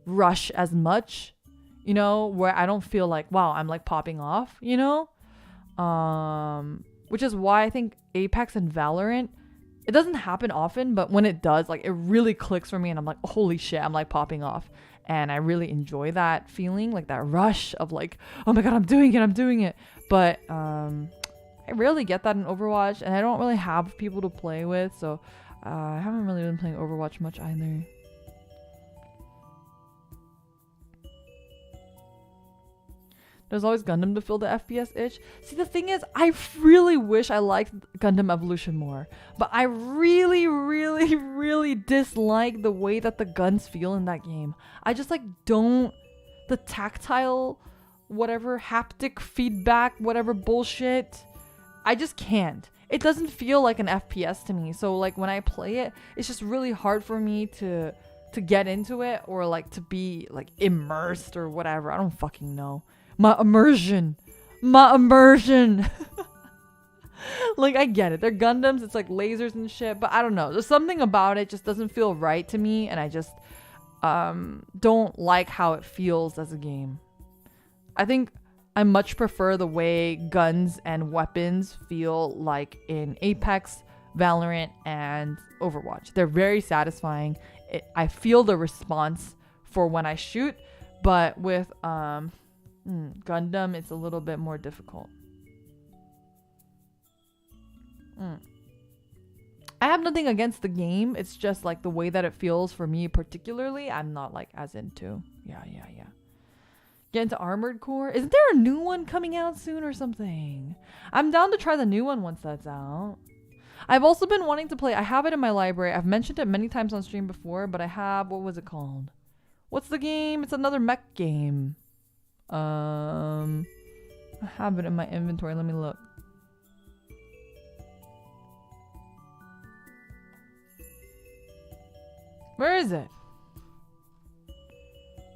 rush as much, you know, where I don't feel like, wow, I'm like popping off, you know? Which is why I think Apex and Valorant, it doesn't happen often, but when it does, like it really clicks for me and I'm like, holy shit, I'm like popping off. And I really enjoy that feeling, like that rush of like, oh my god, I'm doing it. But I rarely get that in Overwatch, and I don't really have people to play with, so I haven't really been playing Overwatch much either. There's always Gundam to fill the FPS itch. See, the thing is, I really wish I liked Gundam Evolution more. But I really, really, really dislike the way that the guns feel in that game. I just like don't... The tactile, whatever, haptic feedback, whatever bullshit. I just can't. It doesn't feel like an FPS to me. So like when I play it, it's just really hard for me to get into it or like to be like immersed or whatever. I don't fucking know. My immersion. Like, I get it. They're Gundams. It's like lasers and shit. But I don't know. There's something about it just doesn't feel right to me. And I just don't like how it feels as a game. I think I much prefer the way guns and weapons feel like in Apex, Valorant, and Overwatch. They're very satisfying. I feel the response for when I shoot. But with... Gundam, it's a little bit more difficult. I have nothing against the game. It's just like the way that it feels for me particularly, I'm not like as into. Yeah. Get into Armored Core. Isn't there a new one coming out soon or something? I'm down to try the new one once that's out. I've also been wanting to play. I have it in my library. I've mentioned it many times on stream before, but I have, what was it called? What's the game? It's another mech game. I have it in my inventory. Let me look. Where is it?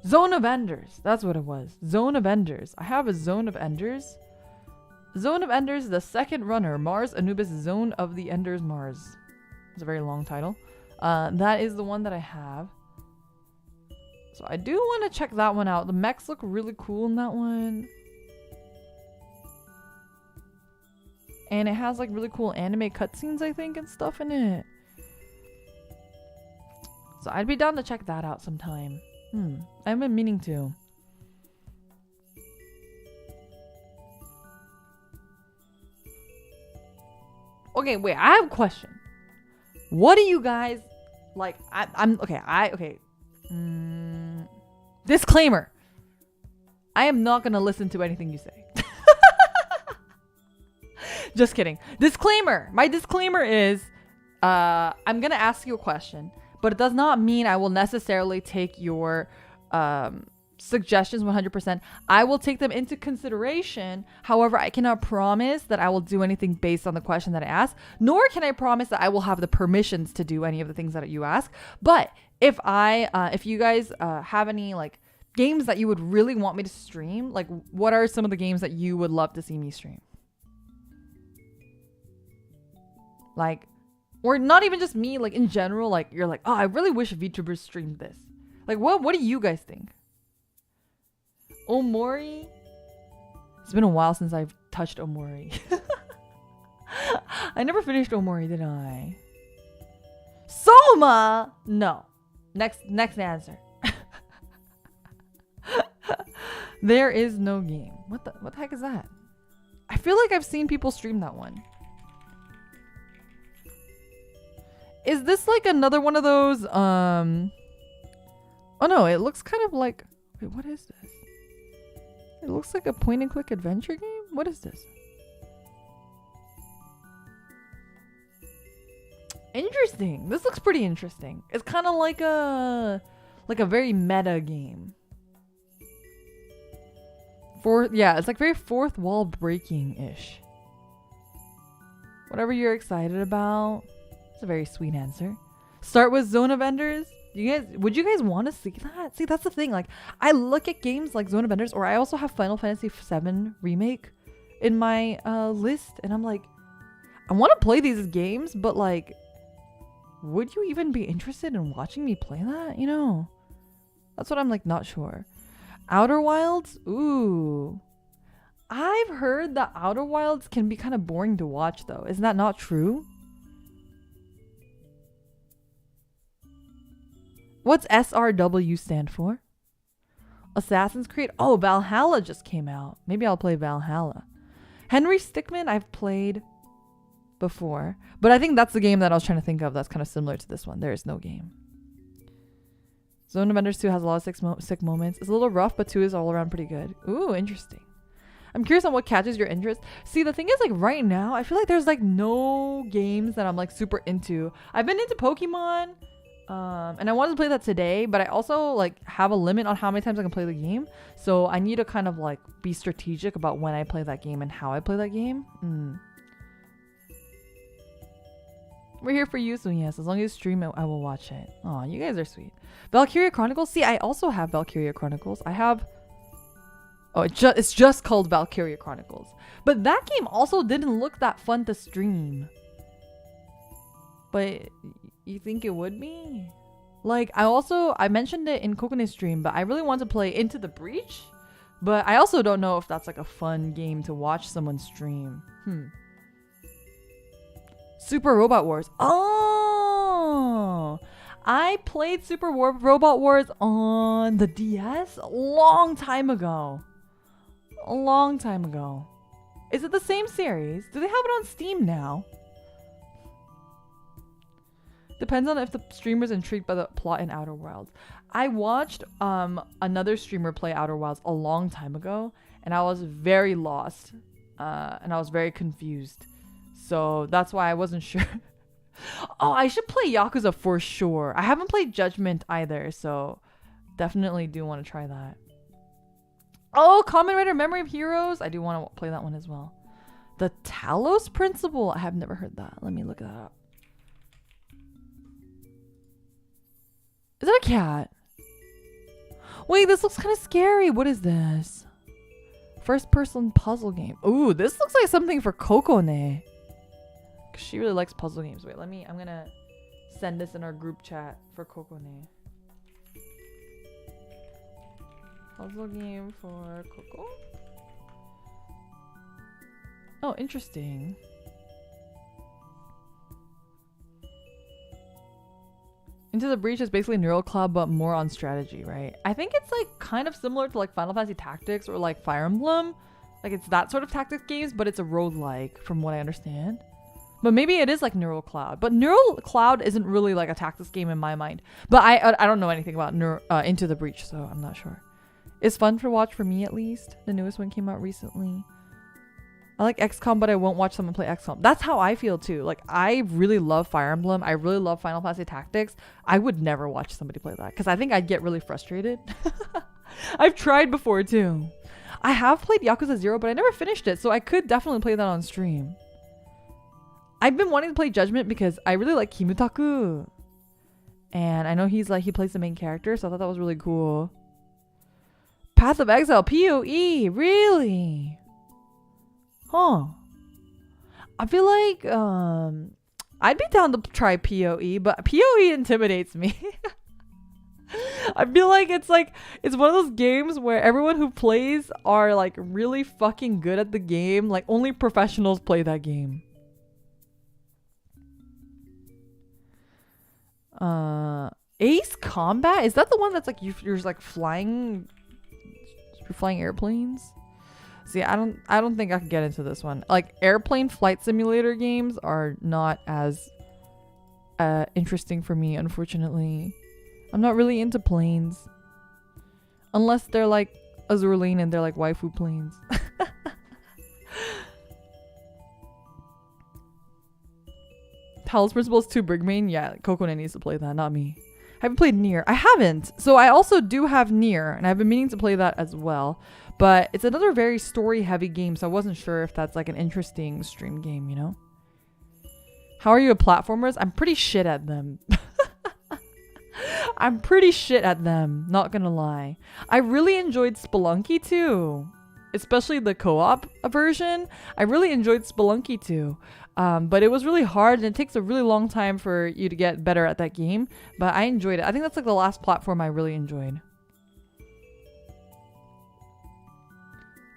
Zone of Enders. That's what it was. Zone of Enders. I have a Zone of Enders. Zone of Enders, the second runner. Mars Anubis Zone of the Enders Mars. It's a very long title. That is the one that I have. So I do want to check that one out. The mechs look really cool in that one. And it has like really cool anime cutscenes, I think, and stuff in it. So I'd be down to check that out sometime. I've been meaning to. Okay, wait, I have a question. What do you guys like? Okay. Disclaimer. I am not gonna listen to anything you say. Just kidding. Disclaimer. My disclaimer is I'm gonna ask you a question, but it does not mean I will necessarily take your suggestions 100%. I will take them into consideration. However, I cannot promise that I will do anything based on the question that I ask, nor can I promise that I will have the permissions to do any of the things that you ask. But if you guys have any like games that you would really want me to stream, like what are some of the games that you would love to see me stream? Like, or not even just me, like in general, like you're like, oh, I really wish VTubers streamed this. Like, what do you guys think? Omori? It's been a while since I've touched Omori. I never finished Omori, did I? Soma! No. Next answer. There is no game. What the heck is that? I feel like I've seen people stream that one. Is this like another one of those, oh no, it looks kind of like, wait, what is this? It looks like a point and click adventure game? What is this? Interesting. This looks pretty interesting. It's kind of like a very meta game. Yeah, it's like very fourth wall breaking-ish. Whatever you're excited about. It's a very sweet answer. Start with Zone of Enders. Would you guys want to see that? See, that's the thing. Like, I look at games like Zone of Enders, or I also have Final Fantasy VII Remake in my list, and I'm like, I want to play these games, but like, would you even be interested in watching me play that? You know, that's what I'm like not sure. Outer Wilds? Ooh. I've heard that Outer Wilds can be kind of boring to watch though. Isn't that not true? What's SRW stand for? Assassin's Creed? Oh, Valhalla just came out. Maybe I'll play Valhalla. Henry Stickmin I've played before. But I think that's the game that I was trying to think of that's kind of similar to this one. There is no game. Zone of Enders 2 has a lot of sick moments. It's a little rough, but 2 is all around pretty good. Ooh, interesting. I'm curious on what catches your interest. See, the thing is, like, right now, I feel like there's, like, no games that I'm, like, super into. I've been into Pokemon, and I wanted to play that today, but I also, like, have a limit on how many times I can play the game. So I need to kind of, like, be strategic about when I play that game and how I play that game. We're here for you, so yes, as long as you stream it, I will watch it. Aw, you guys are sweet. Valkyria Chronicles? See, I also have Valkyria Chronicles. I have... Oh, it's just called Valkyria Chronicles. But that game also didn't look that fun to stream. But you think it would be? Like, I mentioned it in Coconut stream, but I really want to play Into the Breach. But I also don't know if that's like a fun game to watch someone stream. Super Robot Wars. Oh! I played Robot Wars on the DS a long time ago. A long time ago. Is it the same series? Do they have it on Steam now? Depends on if the streamer's intrigued by the plot in Outer Wilds. I watched another streamer play Outer Wilds a long time ago, and I was very lost. And I was very confused. So that's why I wasn't sure. Oh, I should play Yakuza for sure. I haven't played Judgment either, so definitely do want to try that. Oh, Kamen Rider Memory of Heroes. I do want to play that one as well. The Talos Principle. I have never heard that. Let me look that up. Is that a cat? Wait, this looks kind of scary. What is this? First person puzzle game. Ooh, this looks like something for Kokone. Cause she really likes puzzle games. Wait, I'm gonna send this in our group chat for Kokone. Puzzle game for Coco. Oh, interesting. Into the Breach is basically Neural Cloud, but more on strategy, right? I think it's like kind of similar to like Final Fantasy Tactics or like Fire Emblem. Like it's that sort of tactics games, but it's a roguelike from what I understand. But maybe it is like Neural Cloud. But Neural Cloud isn't really like a tactics game in my mind. But I don't know anything about Into the Breach, so I'm not sure. It's fun to watch for me at least. The newest one came out recently. I like XCOM, but I won't watch someone play XCOM. That's how I feel too. Like I really love Fire Emblem. I really love Final Fantasy Tactics. I would never watch somebody play that because I think I'd get really frustrated. I've tried before too. I have played Yakuza 0, but I never finished it, so I could definitely play that on stream. I've been wanting to play Judgment because I really like Kimutaku. And I know he plays the main character, so I thought that was really cool. Path of Exile, PoE, really? Huh. I feel like I'd be down to try PoE, but PoE intimidates me. I feel like it's one of those games where everyone who plays are like really fucking good at the game. Like only professionals play that game. Ace Combat? Is that the one that's like you're like flying airplanes? See, I don't think I can get into this one. Like airplane flight simulator games are not as interesting for me, unfortunately. I'm not really into planes. Unless they're like Azur Lane and they're like waifu planes. Talos Principles 2 Brigmain? Yeah, Kokone needs to play that, not me. I haven't played Nier. I haven't. So I also do have Nier, and I've been meaning to play that as well. But it's another very story-heavy game, so I wasn't sure if that's like an interesting stream game, you know? How are you at platformers? I'm pretty shit at them. I'm pretty shit at them, not gonna lie. I really enjoyed Spelunky too. Especially the co-op version. I really enjoyed Spelunky too. But it was really hard and it takes a really long time for you to get better at that game. But I enjoyed it. I think that's like the last platform I really enjoyed.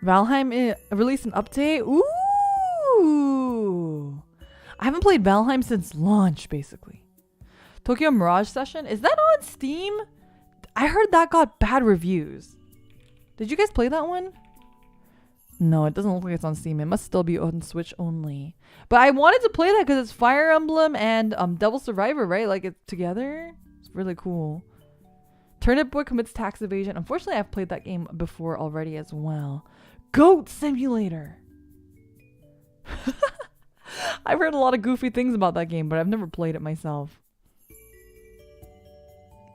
Valheim released an update. Ooh! I haven't played Valheim since launch, basically. Tokyo Mirage Session? Is that on Steam? I heard that got bad reviews. Did you guys play that one? No, it doesn't look like it's on Steam. It must still be on Switch only. But I wanted to play that because it's Fire Emblem and Devil Survivor, right? Like it's together. It's really cool. Turnip Boy commits tax evasion. Unfortunately, I've played that game before already as well. Goat Simulator. I've heard a lot of goofy things about that game, but I've never played it myself.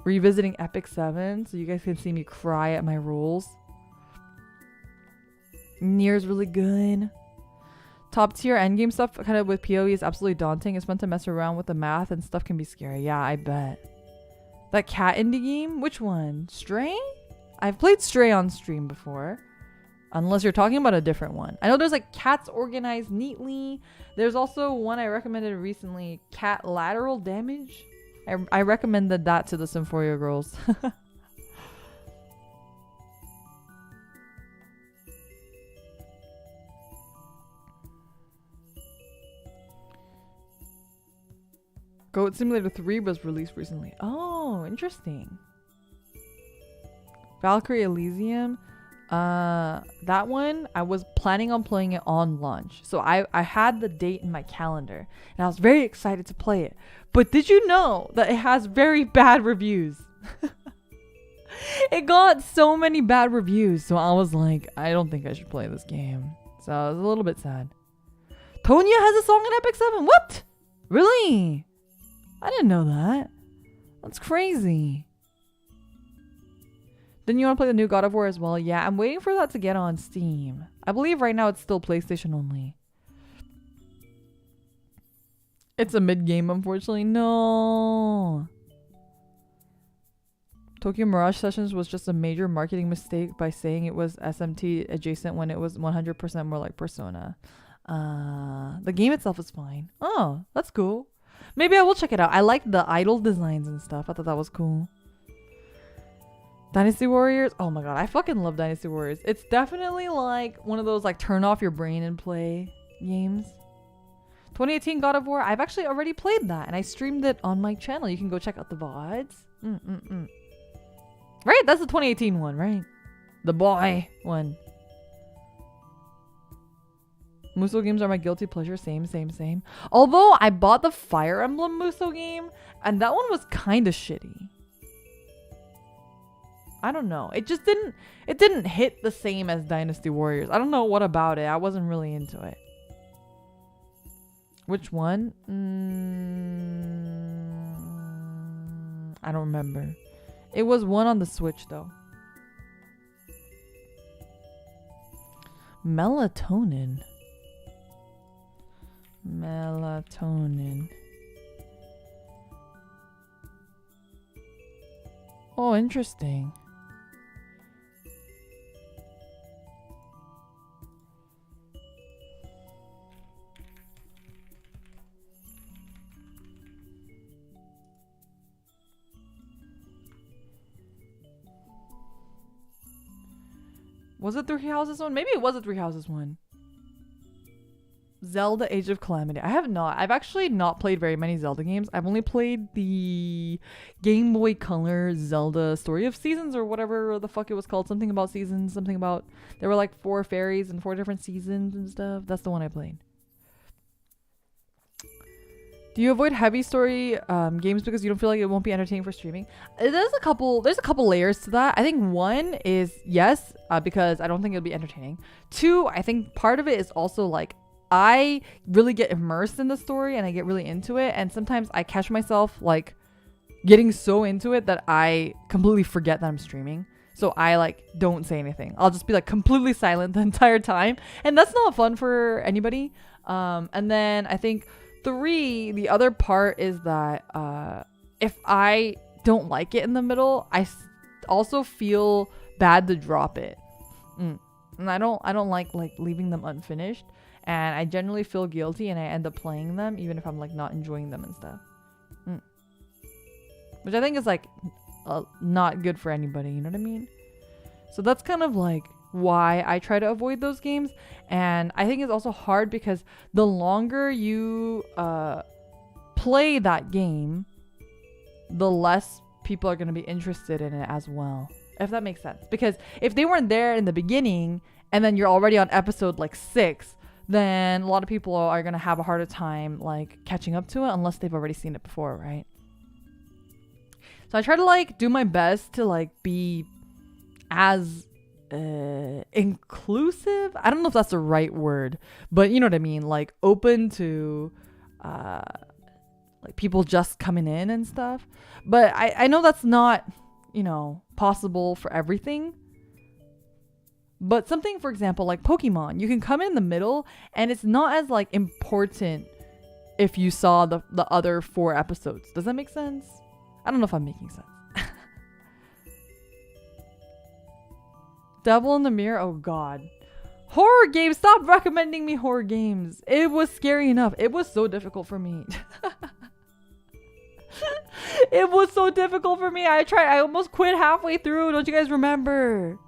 Revisiting Epic 7 so you guys can see me cry at my rolls. Nier's really good. Top tier endgame stuff kind of with PoE is absolutely daunting. It's fun to mess around with the math and stuff can be scary. Yeah, I bet. That cat indie game? Which one? Stray? I've played Stray on stream before. Unless you're talking about a different one. I know there's like Cats Organized Neatly. There's also one I recommended recently. Cat Lateral Damage. I recommended that to the Symphoria girls. Goat Simulator 3 was released recently. Oh, interesting. Valkyrie Elysium. That one, I was planning on playing it on launch. So I had the date in my calendar. And I was very excited to play it. But did you know that it has very bad reviews? It got so many bad reviews. So I was like, I don't think I should play this game. So I was a little bit sad. Tonya has a song in Epic 7. What? Really? I didn't know that. That's crazy. Then you want to play the new God of War as well? Yeah, I'm waiting for that to get on Steam. I believe right now it's still PlayStation only. It's a mid-game, unfortunately. No. Tokyo Mirage Sessions was just a major marketing mistake by saying it was SMT adjacent when it was 100% more like Persona. The game itself is fine. Oh, that's cool. Maybe I will check it out. I like the idol designs and stuff. I thought that was cool. Dynasty Warriors. Oh my god, I fucking love Dynasty Warriors. It's definitely like one of those like turn off your brain and play games. 2018 God of War. I've actually already played that and I streamed it on my channel. You can go check out the VODs. Right? That's the 2018 one, right? The boy one. Muso games are my guilty pleasure. Same. Although I bought the Fire Emblem Muso game and that one was kind of shitty. I don't know. It didn't hit the same as Dynasty Warriors. I don't know what about it. I wasn't really into it. Which one? I don't remember. It was one on the Switch though. Melatonin. Oh, interesting. Was it Three Houses one? Maybe it was a Three Houses one. Zelda Age of Calamity. I've actually not played very many Zelda games. I've only played the Game Boy Color Zelda Story of Seasons or whatever the fuck it was called. Something about seasons. Something about... There were like 4 fairies and 4 different seasons and stuff. That's the one I played. Do you avoid heavy story games because you don't feel like it won't be entertaining for streaming? There's a couple layers to that. I think one is yes, because I don't think it'll be entertaining. 2, I think part of it is also like I really get immersed in the story and I get really into it, and sometimes I catch myself like getting so into it that I completely forget that I'm streaming. So I like don't say anything. I'll just be like completely silent the entire time, and that's not fun for anybody. And then I think 3, the other part is that if I don't like it in the middle, I also feel bad to drop it. And I don't like leaving them unfinished, and I generally feel guilty and I end up playing them even if I'm like not enjoying them and stuff. Which I think is like not good for anybody, you know what I mean? So that's kind of like why I try to avoid those games. And I think it's also hard because the longer you play that game, the less people are going to be interested in it as well, if that makes sense. Because if they weren't there in the beginning and then you're already on episode like 6, then a lot of people are going to have a harder time like catching up to it unless they've already seen it before, right? So I try to like do my best to like be as inclusive. I don't know if that's the right word, but you know what I mean, like open to like people just coming in and stuff. But I know that's not, you know, possible for everything. But something, for example, like Pokemon, you can come in the middle and it's not as like important if you saw the other 4 episodes. Does that make sense? I don't know if I'm making sense. Devil in the Mirror. Oh god. Horror games. Stop recommending me horror games. It was scary enough. It was so difficult for me. It was so difficult for me. I almost quit halfway through. Don't you guys remember?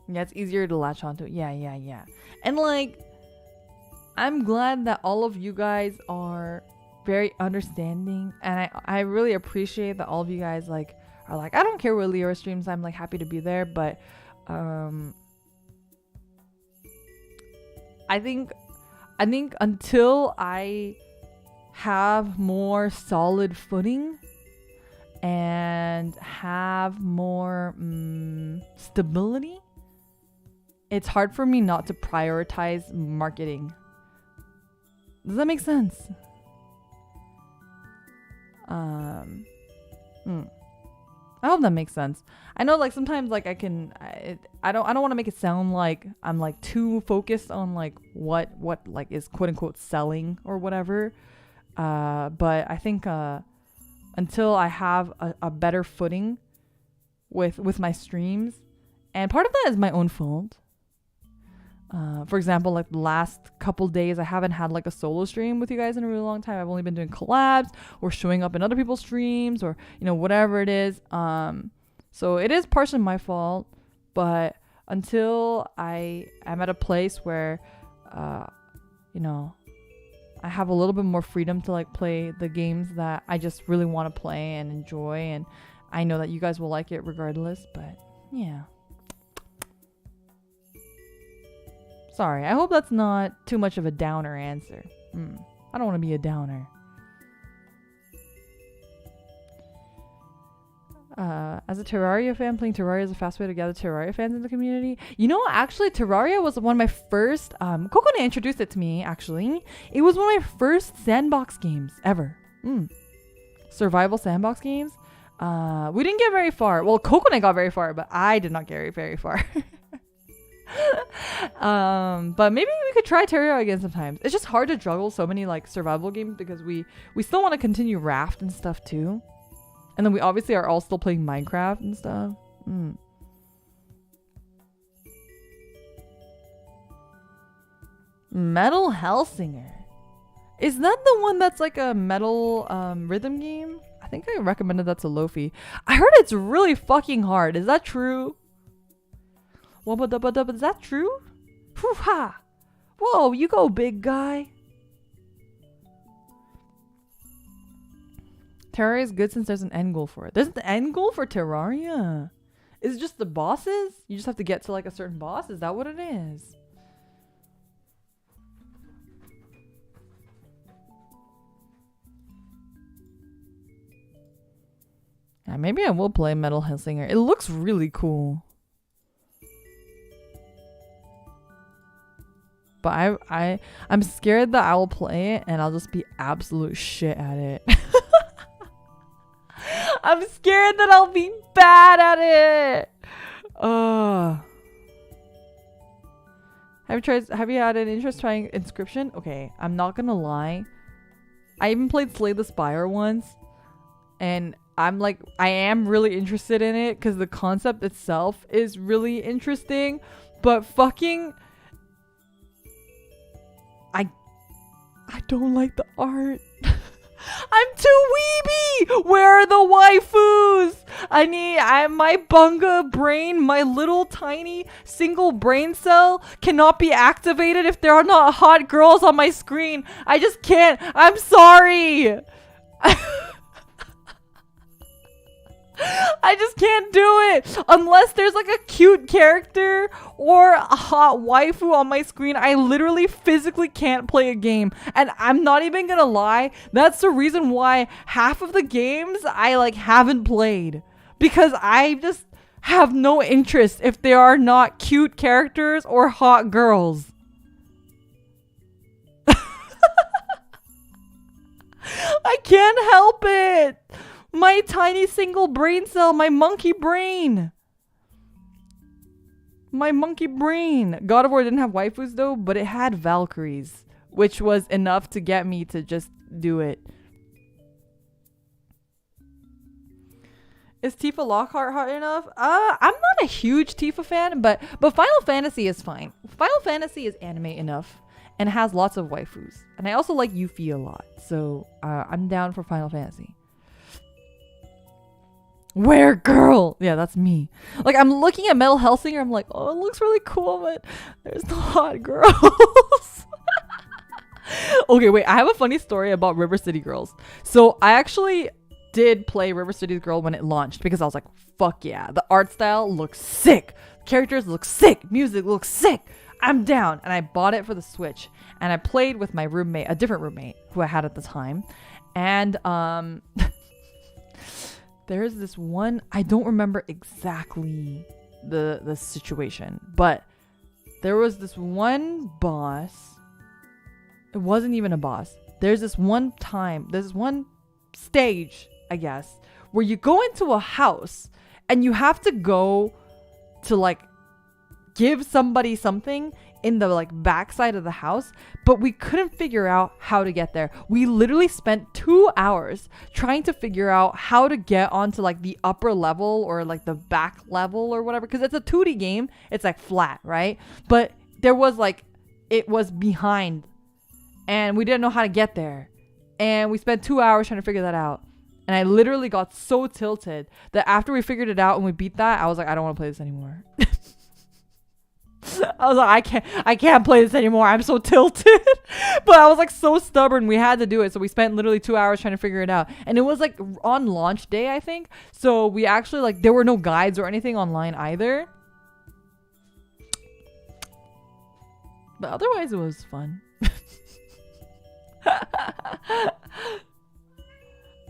Yeah, it's easier to latch onto. Yeah. And like, I'm glad that all of you guys are very understanding, and I really appreciate that all of you guys like are like, I don't care where Leo streams, I'm like happy to be there. But I think until I have more solid footing and have more stability, it's hard for me not to prioritize marketing. Does that make sense? I hope that makes sense. I know like sometimes like I don't want to make it sound like I'm like too focused on like what like is quote unquote selling or whatever. But I think until I have a better footing with my streams. And part of that is my own fault. For example, like the last couple days, I haven't had like a solo stream with you guys in a really long time. I've only been doing collabs or showing up in other people's streams or, you know, whatever it is. So it is partially my fault, but until I am at a place where, you know, I have a little bit more freedom to like play the games that I just really want to play and enjoy. And I know that you guys will like it regardless, but yeah. Sorry, I hope that's not too much of a downer answer. I don't want to be a downer. As a Terraria fan, playing Terraria is a fast way to gather Terraria fans in the community. You know, actually, Terraria was one of my first... Kokone introduced it to me, actually. It was one of my first sandbox games ever. Survival sandbox games. We didn't get very far. Well, Kokone got very far, but I did not get very far. But maybe we could try Terraria again sometimes. It's just hard to juggle so many like survival games because we still want to continue Raft and stuff too, and then we obviously are all still playing Minecraft and stuff. Metal Hellsinger, is that the one that's like a metal rhythm game? I think I recommended that to Lofi. I heard it's really fucking hard. Is that true? Is that true? Hoo-ha! Whoa, you go, big guy. Terraria is good since there's an end goal for it. There's an end goal for Terraria. Is it just the bosses? You just have to get to like a certain boss? Is that what it is? Yeah, maybe I will play Metal Hellsinger. It looks really cool. But I'm scared that I will play it and I'll just be absolute shit at it. I'm scared that I'll be bad at it. Have you had an interest trying Inscription? Okay, I'm not gonna lie. I even played Slay the Spire once, and I am really interested in it because the concept itself is really interesting, but fucking I don't like the art. I'm too weeby. Where are the waifus? My bunga brain, my little tiny single brain cell cannot be activated if there are not hot girls on my screen. I just can't. I'm sorry. I just can't do it unless there's like a cute character or a hot waifu on my screen. I literally physically can't play a game, and I'm not even gonna lie, that's the reason why half of the games I like haven't played, because I just have no interest if there are not cute characters or hot girls. I can't help it. My tiny single brain cell, my monkey brain. My monkey brain. God of War didn't have waifus though, but it had Valkyries, which was enough to get me to just do it. Is Tifa Lockhart hot enough? I'm not a huge Tifa fan, but Final Fantasy is fine. Final Fantasy is anime enough and has lots of waifus. And I also like Yuffie a lot, so I'm down for Final Fantasy. Where girl? Yeah, that's me. Like, I'm looking at Metal Hellsinger, I'm like, oh, it looks really cool, but there's no hot girls. Okay, wait, I have a funny story about River City Girls. So I actually did play River City Girl when it launched because I was like, fuck yeah, the art style looks sick, characters look sick, music looks sick, I'm down. And I bought it for the Switch, and I played with my roommate, a different roommate who I had at the time. And there's this one, I don't remember exactly the situation, but there was this one boss. It wasn't even a boss. There's this one stage, I guess, where you go into a house and you have to go to like give somebody something in the like backside of the house, but we couldn't figure out how to get there. We literally spent 2 hours trying to figure out how to get onto like the upper level or like the back level or whatever, because it's a 2D game. It's like flat, right? But there was like, it was behind and we didn't know how to get there. And we spent 2 hours trying to figure that out. And I literally got so tilted that after we figured it out and we beat that, I was like, I don't want to play this anymore. I was like, I can't play this anymore. I'm so tilted. But I was like so stubborn. We had to do it. So we spent literally 2 hours trying to figure it out. And it was like on launch day, I think. So we actually like, there were no guides or anything online either. But otherwise it was fun.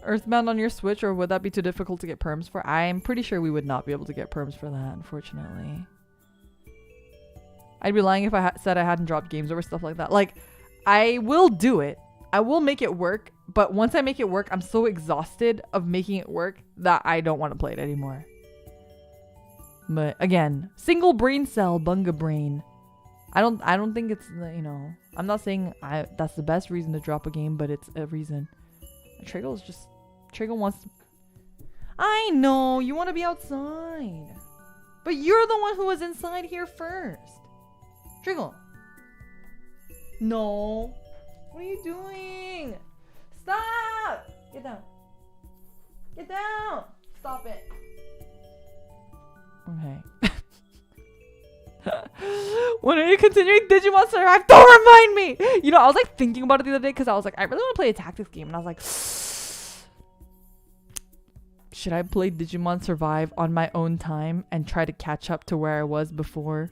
Earthbound on your Switch, or would that be too difficult to get perms for? I'm pretty sure we would not be able to get perms for that, unfortunately. I'd be lying if I said I hadn't dropped games over stuff like that. Like, I will do it. I will make it work. But once I make it work, I'm so exhausted of making it work that I don't want to play it anymore. But again, single brain cell, bunga brain. I don't think it's, you know, I'm not saying that's the best reason to drop a game, but it's a reason. Trigle wants to, I know, you want to be outside. But you're the one who was inside here first. Trigle. No. What are you doing? Stop. Get down. Get down. Stop it. Okay. When are you continuing Digimon Survive? Don't remind me! You know, I was like thinking about it the other day because I was like, I really want to play a tactics game. And I was like, should I play Digimon Survive on my own time and try to catch up to where I was before?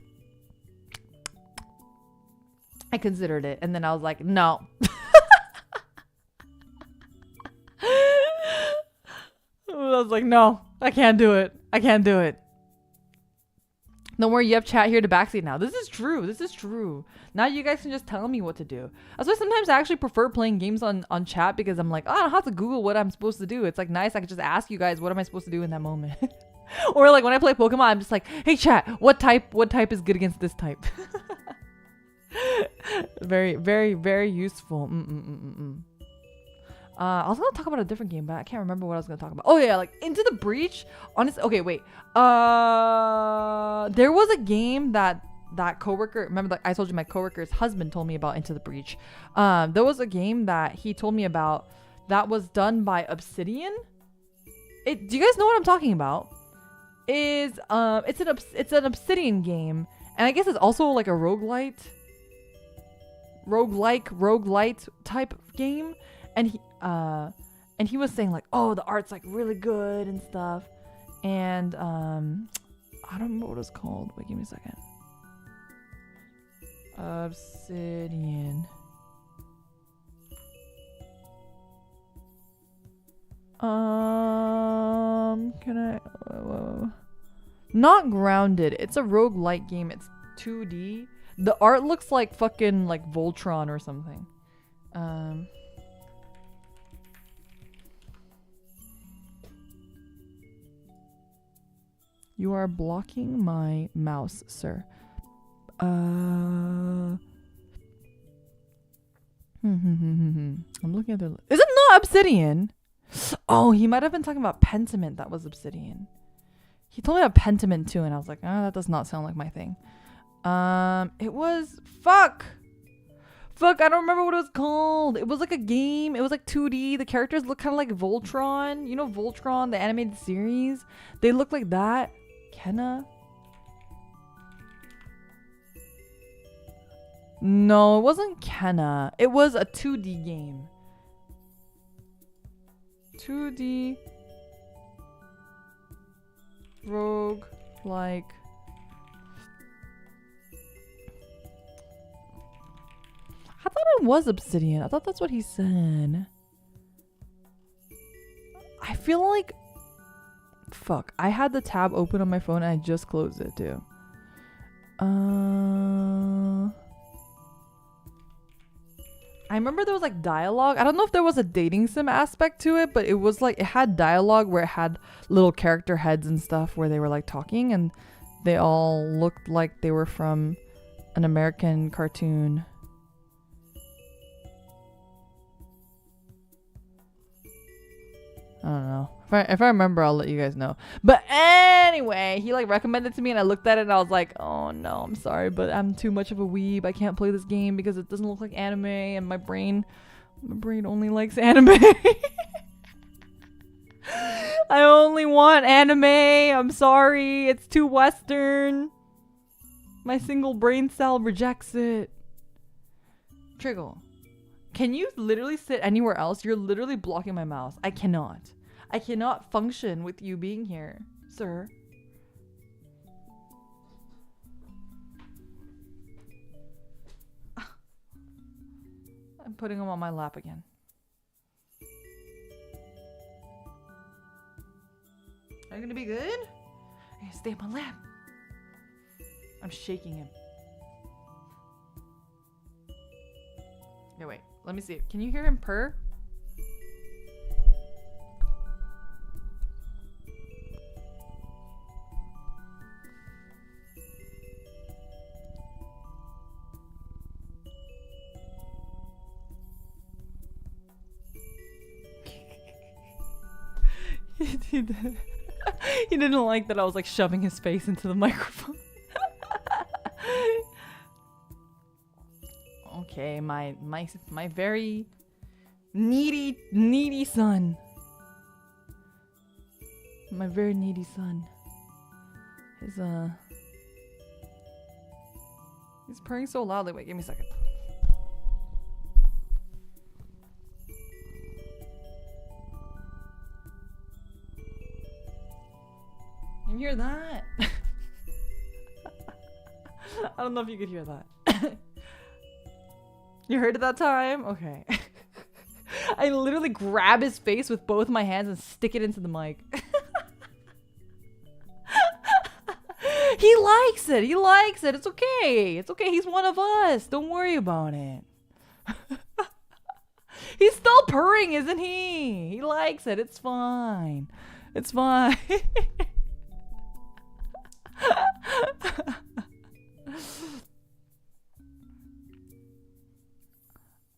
I considered it. And then I was like, no. I was like, no, I can't do it. I can't do it. Don't worry, you have chat here to backseat now. This is true. This is true. Now you guys can just tell me what to do. That's why sometimes I actually prefer playing games on chat, because I'm like, oh, I don't have to Google what I'm supposed to do. It's like nice. I could just ask you guys, what am I supposed to do in that moment? Or like when I play Pokemon, I'm just like, hey chat, what type is good against this type? Very, very, very useful. I was gonna talk about a different game, but I can't remember what I was gonna talk about. Oh yeah, like Into the Breach. Honestly, okay, wait. There was a game that coworker, remember that I told you my coworker's husband told me about Into the Breach. There was a game that he told me about that was done by Obsidian. Do you guys know what I'm talking about? It's an Obsidian game, and I guess it's also like a roguelite type game. And he was saying like, oh, the art's like really good and stuff. And I don't remember what it's called. Wait, give me a second. Obsidian. Can I? Not Grounded. It's a roguelike game. It's 2D. The art looks like fucking like Voltron or something. You are blocking my mouse, sir. I'm looking at the... Is it not Obsidian? Oh, he might have been talking about Pentiment. That was Obsidian. He told me about Pentiment too, and I was like, that does not sound like my thing. It was... Fuck, I don't remember what it was called. It was like a game. It was like 2D. The characters look kind of like Voltron. You know Voltron, the animated series? They look like that. Kenna? No, it wasn't Kenna. It was a 2D game. 2D rogue like. I thought it was Obsidian. I thought that's what he said. I feel like... Fuck. I had the tab open on my phone and I just closed it too. I remember there was like dialogue. I don't know if there was a dating sim aspect to it, but it was like, it had dialogue where it had little character heads and stuff where they were like talking, and they all looked like they were from an American cartoon. I don't know. If I remember, I'll let you guys know. But anyway, he like recommended it to me and I looked at it and I was like, oh no, I'm sorry, but I'm too much of a weeb. I can't play this game because it doesn't look like anime and my brain only likes anime. I only want anime. I'm sorry. It's too Western. My single brain cell rejects it. Triggle, can you literally sit anywhere else? You're literally blocking my mouse. I cannot function with you being here, sir. I'm putting him on my lap again. Are you gonna be good? I gotta stay on my lap. I'm shaking him. No, wait. Let me see. Can you hear him purr? He didn't like that I was like shoving his face into the microphone. Okay, my very needy son. My very needy son. He's purring so loudly. Wait, give me a second. You hear that? I don't know if you could hear that. You heard it that time? Okay. I literally grab his face with both my hands and stick it into the mic. He likes it. He likes it. It's okay. It's okay. He's one of us. Don't worry about it. He's still purring, isn't he? He likes it. It's fine. It's fine.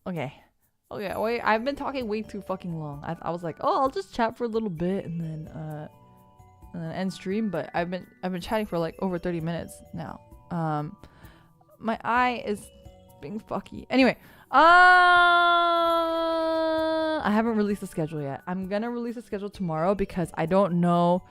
Okay. Wait, I've been talking way too fucking long. I was like, oh, I'll just chat for a little bit and then end stream, but I've been chatting for like over 30 minutes now. My eye is being fucky. Anyway, I haven't released the schedule yet. I'm gonna release the schedule tomorrow because I don't know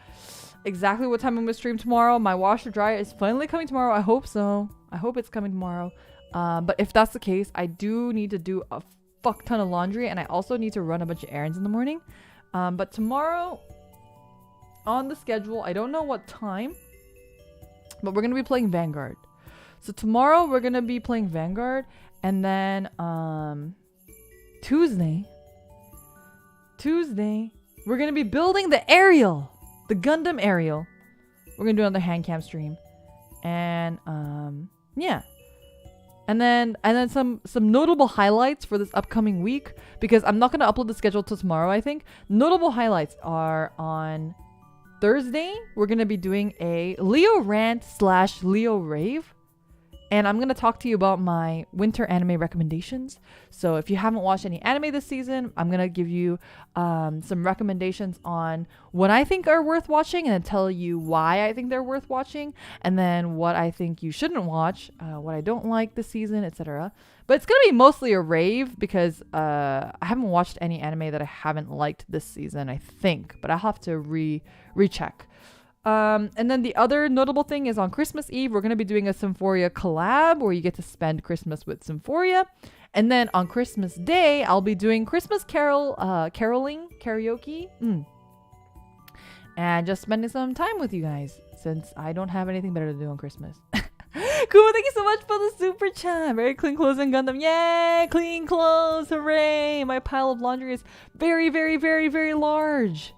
exactly what time I'm gonna stream tomorrow. My washer dryer is finally coming tomorrow. I hope so. I hope it's coming tomorrow. But if that's the case, I do need to do a fuck ton of laundry and I also need to run a bunch of errands in the morning. But tomorrow on the schedule, I don't know what time, but we're gonna be playing Vanguard. So tomorrow we're gonna be playing Vanguard, and then Tuesday we're gonna be building the Ariel, the Gundam Ariel. We're gonna do another hand cam stream, and yeah. And then some notable highlights for this upcoming week, because I'm not gonna upload the schedule till tomorrow, I think. Notable highlights are on Thursday, we're gonna be doing a Leo rant / Leo rave. And I'm gonna talk to you about my winter anime recommendations. So if you haven't watched any anime this season, I'm gonna give you some recommendations on what I think are worth watching, and then tell you why I think they're worth watching, and then what I think you shouldn't watch, what I don't like this season, etc. But it's gonna be mostly a rave because I haven't watched any anime that I haven't liked this season, I think, but I'll have to recheck. And then the other notable thing is on Christmas Eve, we're going to be doing a Symphoria collab where you get to spend Christmas with Symphoria. And then on Christmas Day, I'll be doing Christmas caroling, karaoke. And just spending some time with you guys since I don't have anything better to do on Christmas. Cool, thank you so much for the super chat. Very clean clothes and Gundam. Yay, clean clothes. Hooray. My pile of laundry is very, very, very, very large.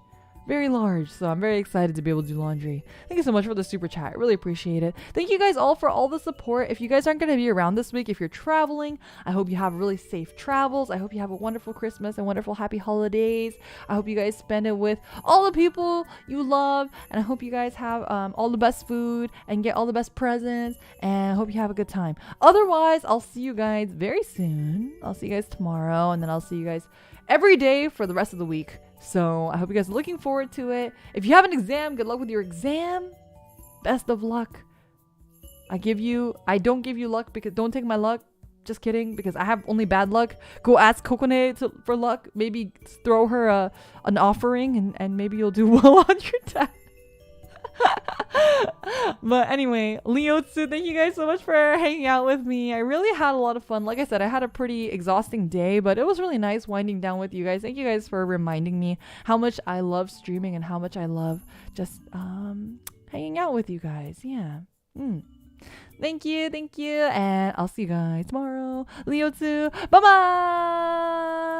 very large. So I'm very excited to be able to do laundry. Thank you so much for the super chat. I really appreciate it. Thank you guys all for all the support. If you guys aren't going to be around this week, if you're traveling, I hope you have really safe travels. I hope you have a wonderful Christmas and wonderful happy holidays. I hope you guys spend it with all the people you love. And I hope you guys have all the best food and get all the best presents. And I hope you have a good time. Otherwise, I'll see you guys very soon. I'll see you guys tomorrow. And then I'll see you guys every day for the rest of the week. So I hope you guys are looking forward to it. If you have an exam, good luck with your exam. Best of luck. I don't give you luck because don't take my luck. Just kidding, because I have only bad luck. Go ask Kokone for luck. Maybe throw her an offering and maybe you'll do well on your test. But anyway, Leotsu, thank you guys so much for hanging out with me. I really had a lot of fun. Like I said, I had a pretty exhausting day, but it was really nice winding down with you guys. Thank you guys for reminding me how much I love streaming and how much I love just hanging out with you guys. Yeah. Thank you, and I'll see you guys tomorrow. Leotsu, bye bye.